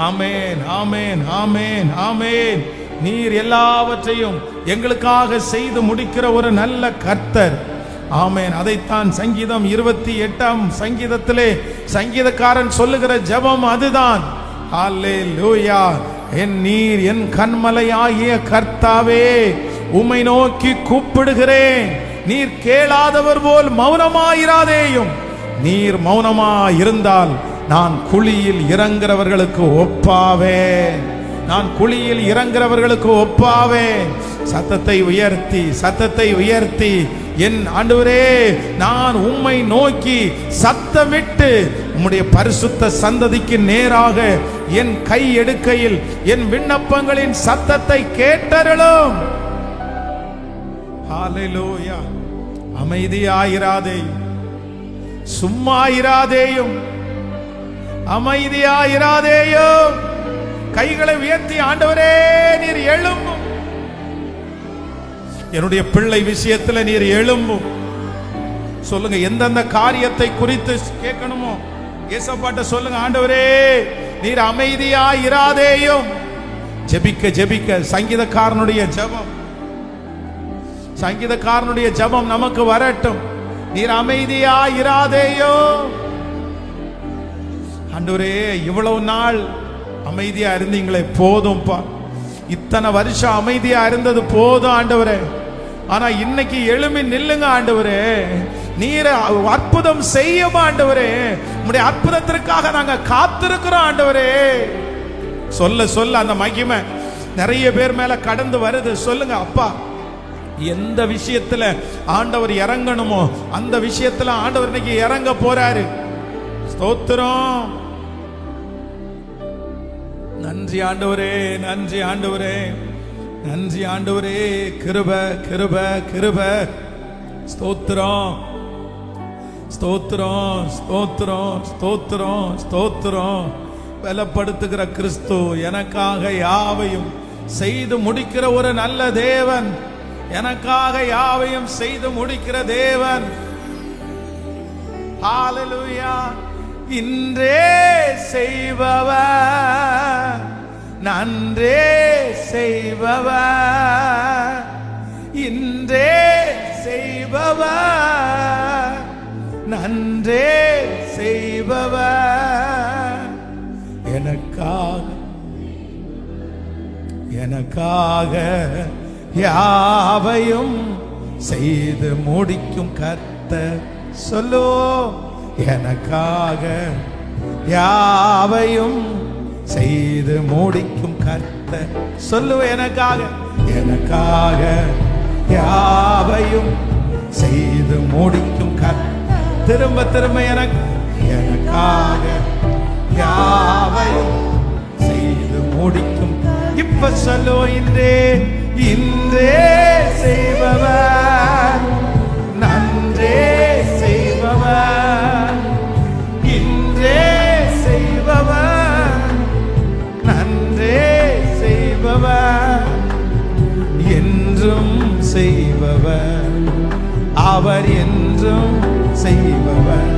ஆமேன், ஆமேன், ஆமேன், ஆமேன். நீர் எல்லாவற்றையும் எங்களுக்காக செய்து முடிக்கிற ஒரு நல்ல கர்த்தர். ஆமேன். அதைத்தான் சங்கீதம் 28ஆம் சங்கீதத்திலே சங்கீதக்காரன் சொல்லுகிற ஜெபம் அதுதான். ஹல்லேலூயா. என் நீர் என் கன்மலையாகிய கர்த்தாவே, உம்மை நோக்கி கூப்பிடுகிறேன். நீர் கேளாதவர் போல் மௌனமாயிராதேயும். நீர் மௌனமாயிருந்தால் நான் குழியில் இறங்குறவர்களுக்கு ஒப்பாவேன், நான் குழியில் இறங்குறவர்களுக்கு ஒப்பாவேன். சத்தத்தை உயர்த்தி, சத்தத்தை உயர்த்தி, என் ஆண்டவரே நான் உம்மை நோக்கி சத்தமிட்டு உம்முடைய பரிசுத்த சந்ததிக்கு நேராக என் கை எடுக்கையில் என் விண்ணப்பங்களின் சத்தத்தை கேட்டருளும். ஹல்லேலூயா. அமைதியாயிராதே, சும்மா இராதேயும், அமைதியாயிராதேயும். கைகளை உயர்த்தி, ஆண்டவரே நீர் எழும்பும், என்னுடைய பிள்ளை விஷயத்தில் நீர் எழும்பும். சொல்லுங்க, எந்தெந்த காரியத்தை குறித்து கேட்கணுமோ ஏசப்பாட்ட சொல்லுங்க, ஆண்டவரே நீர் அமைதியா இராதேயும். ஜெபிக்க ஜெபிக்க சங்கீதக்காரனுடைய ஜெபம், சங்கீதக்காரனுடைய ஜெபம் நமக்கு வரட்டும். நீர் அமைதியா இராதேயோ. ஆண்டவரே இவ்வளவு நாள் அமைதியா இருந்தீங்களே போதும்பா, இத்தனை வருஷம் அமைதியா இருந்தது போதும் ஆண்டவரே. ஆனா இன்னைக்கு எழும்பி நில்லுங்க ஆண்டவரே, நீர் அற்புதம் செய்யும் ஆண்டவரே. உம்முடைய அற்புதத்திற்காக நாங்க காத்திருக்கிறோம் ஆண்டவரே. சொல்ல சொல்ல அந்த மகிமை நிறைய பேர் மேல கடந்து வருது. சொல்லுங்க, அப்பா எந்த விஷயத்துல ஆண்டவர் இறங்கணுமோ அந்த விஷயத்துல ஆண்டவர் இன்னைக்கு இறங்க போறாரு. ஸ்தோத்திரம். நன்றி ஆண்டவரே, நன்றி ஆண்டவரே, நன்றி ஆண்டவரே. கிருப கிருப கிருப. ஸ்தோத்திரம் ஸ்தோத்திரம் ஸ்தோத்திரம் ஸ்தோத்திரம் ஸ்தோத்திரம். பலப்படுத்துகிற கிறிஸ்து, எனக்காக யாவையும் செய்து முடிக்கிற ஒரு நல்ல தேவன், எனக்காக யாவையும் செய்து முடிக்கிற தேவன். ஹல்லேலூயா. இன்றே செய்பவர், நன்றே செய்பவர், இன்றே செய்பவர், நன்றே செய்பவர், எனக்காக எனக்காக யாவையும் செய்து முடிக்கும் கர்த்தர். சொல்லோ, எனக்காக யாவையும் செய்து முடிக்கும் கர்த்தர். சொல்லு, எனக்காக யாவையும் செய்து முடிக்கும் கர்த்தர். திரும்ப திரும்ப எனக்காக யாவையும் செய்து முடிக்கும். இப்ப சொல்லு, இன்றே செய்பவர், நன்றே செய்பவர், இன்றே செய்பவர், நன்றே செய்பவர், என்றும் செய்பவர், அவர் என்றும் செய்பவர்.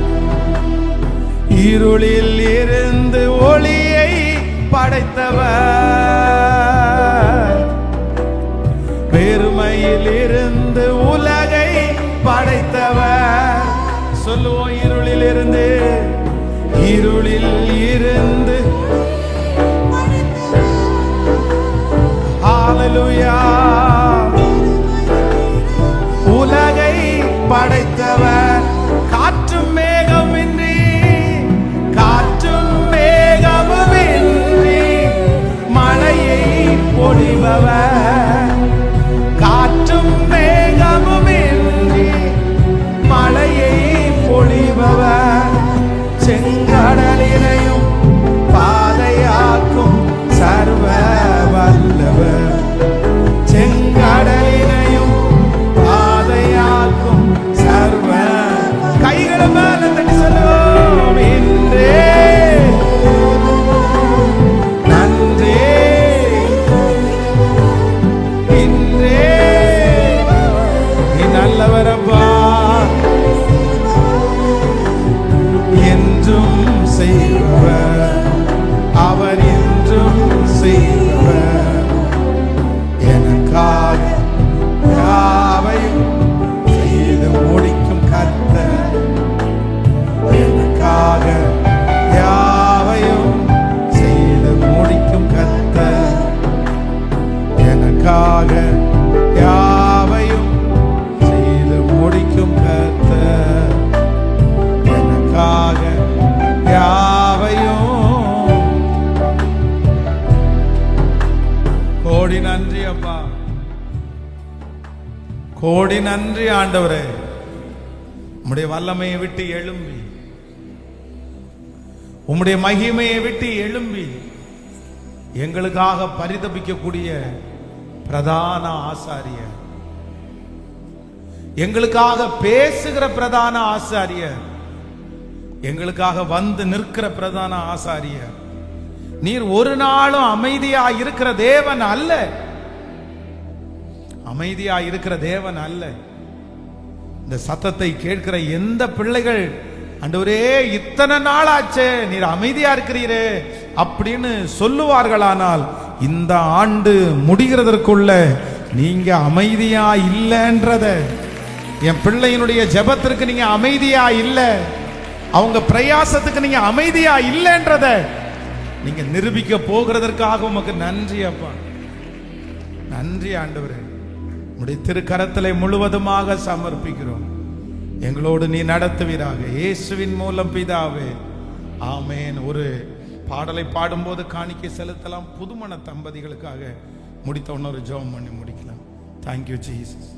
இருளில் இருந்து ஒளியை படைத்தவர், பெருமையில் இருந்து உலகை படைத்தவர். சொல்லுவோம், இருளில் இருந்து ஹalleluya, உலகை படைத்தவர். காற்றும் மேகமின்றி மழையை பொழிபவர், காற்றும் மேகமின்றி மழையை பொழிபவர், செங்கடலினையும் பாதையாக்கும் சர்வ வல்லவர், செங்கடலினையும் பாதையாக்கும் சர்வ. கைகளை மேல தட்டி சொல்லுவோம், இன்றே நன்றே, இன்றே நீ நல்லவரப்பா, என்றும் செய்பவர், அவர் என்றும் செய்பவர். எனக்காக யாவையும் செய்து முடிக்கும் கர்த்தர், எனக்காக யாவையும் செய்து முடிக்கும் கர்த்தர், எனக்காக யாவையும் செய்து முடிக்கும் கர்த்தர், எனக்காக யாவையும். கோடி நன்றி அப்பா, கோடி நன்றி ஆண்டவரே. உம்முடைய வல்லமையை விட்டு எழும்பி, உம்முடைய மகிமையை விட்டு எழும்பி எங்களுக்காக பரிதபிக்கக்கூடிய பிரதான ஆசாரியர், எங்களுக்காக பேசுகிற பிரதான ஆசாரியர், எங்களுக்காக வந்து நிற்கிற பிரதான ஆசாரியர், நீர் ஒரு நாளும் அமைதியா இருக்கிற தேவன் அல்ல, அமைதியா இருக்கிற தேவன் அல்ல. இந்த சத்தத்தை கேட்கிற எந்த பிள்ளைகள் ஆண்டவரே இத்தனை நாள் ஆச்சே நீர் அமைதியா இருக்கிறீரே அப்படின்னு சொல்லுவார்களானால், இந்த ஆண்டு முடிகிறதற்குள்ள நீங்க அமைதியா இல்லைன்றத, என் பிள்ளையினுடைய ஜெபத்திற்கு நீங்க அமைதியா இல்ல, அவங்க பிரயாசத்துக்கு நீங்க அமைதியா இல்லைன்றத நீங்க நிரூபிக்க போகிறதற்காக உமக்கு நன்றி அப்பா. நன்றி ஆண்டவரே, உம்முடைய திருக்கரத்திலே முழுவதுமாக சமர்ப்பிக்கிறோம். எங்களோடு நீ நடத்துவீராக, இயேசுவின் மூலம் பிதாவே, ஆமென். ஒரு பாடலை பாடும்போது காணிக்கை செலுத்தலாம். புதுமண தம்பதிகளுக்காக முடித்த ஒரு ஜெபம் பண்ணி முடிக்கலாம். Thank you Jesus.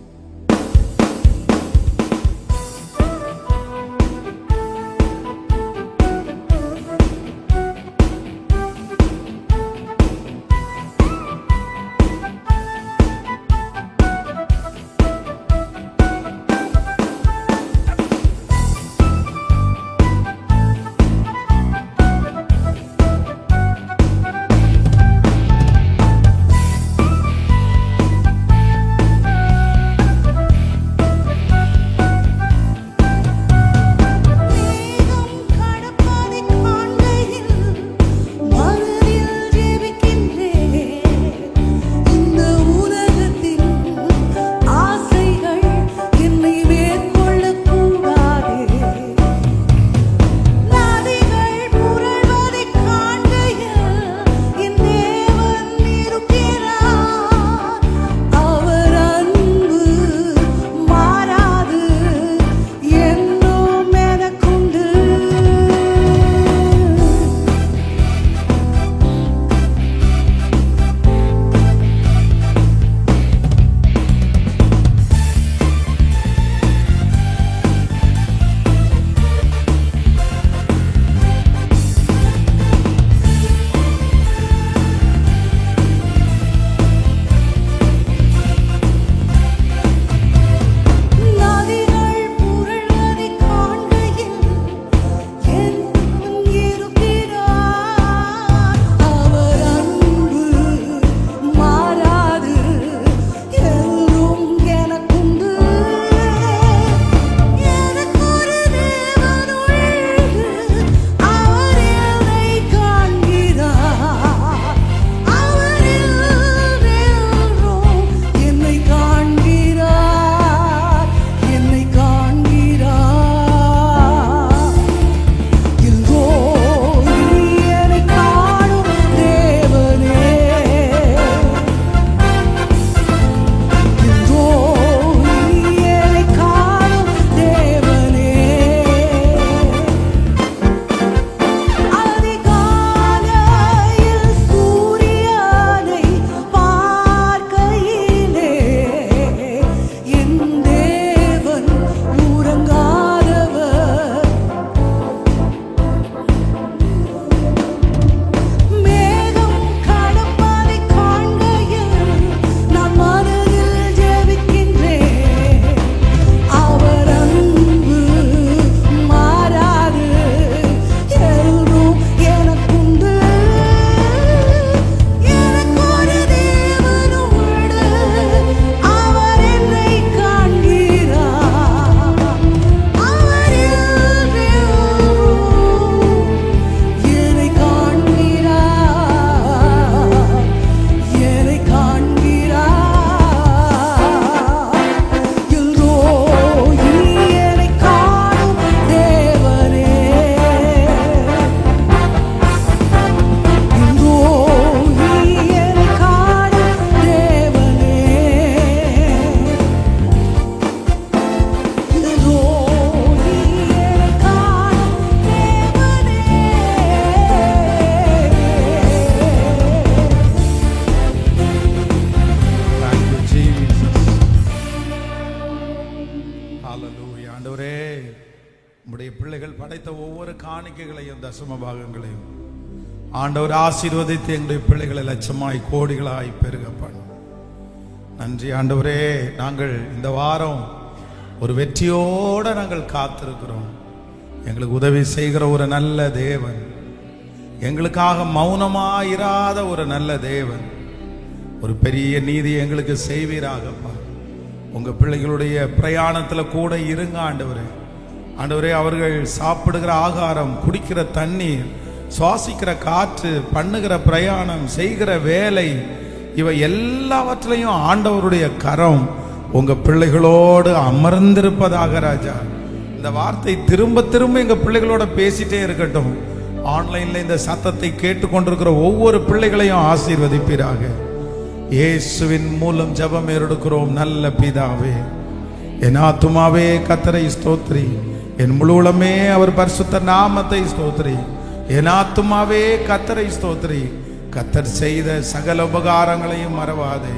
உம்முடைய பிள்ளைகள் படைத்த ஒவ்வொரு காணிக்கைகளையும் தசம பாகங்களையும் ஆண்டவர் ஆசீர்வதித்து எங்களுடைய பிள்ளைகளை லட்சமாய் கோடிகளாய் பெருக பண்ணும். நன்றி ஆண்டவரே. நாங்கள் இந்த வாரம் ஒரு வெற்றியோடு நாங்கள் காத்திருக்கிறோம். எங்களுக்கு உதவி செய்கிற ஒரு நல்ல தேவன், எங்களுக்காக மௌனமாயிராத ஒரு நல்ல தேவன், ஒரு பெரிய நீதி எங்களுக்கு செய்வீராகப்பா. உங்க பிள்ளைகளுடைய பிரயாணத்தில் கூட இருங்க ஆண்டவரே. ஆண்டவரே, அவர்கள் சாப்பிடுகிற ஆகாரம், குடிக்கிற தண்ணீர், சுவாசிக்கிற காற்று, பண்ணுகிற பிரயாணம், செய்கிற வேலை, இவை எல்லாவற்றிலையும் ஆண்டவருடைய கரம் உங்க பிள்ளைகளோடு அமர்ந்திருப்பதாக ராஜா. இந்த வார்த்தை திரும்ப திரும்ப எங்க பிள்ளைகளோட பேசிட்டே இருக்கட்டும். ஆன்லைன்ல இந்த சத்தத்தை கேட்டுக்கொண்டிருக்கிற ஒவ்வொரு பிள்ளைகளையும் ஆசீர்வதிப்பீராக. இயேசுவின் மூலம் ஜெபம் எடுக்கிறோம் நல்ல பிதாவே. என் ஆத்துமாவே கர்த்தரை ஸ்தோத்திரி, என் முழு உளமே அவர் பரிசுத்த நாமத்தை ஸ்தோத்திரி. என் ஆத்துமாவே கர்த்தரை ஸ்தோத்திரி, கர்த்தர் செய்த சகல உபகாரங்களையும் மறவாதே.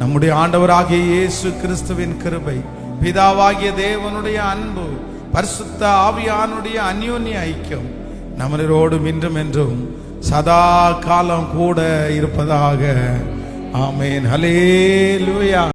நம்முடைய ஆண்டவராகிய இயேசு கிறிஸ்துவின் கிருபை, பிதாவாகிய தேவனுடைய அன்பு, பரிசுத்த ஆவியானுடைய அந்யோன்ய ஐக்கியம் நம்மளோடும் இன்றும் என்றும் சதா காலம் கூட இருப்பதாக. ஆமென். ஹல்லேலூயா.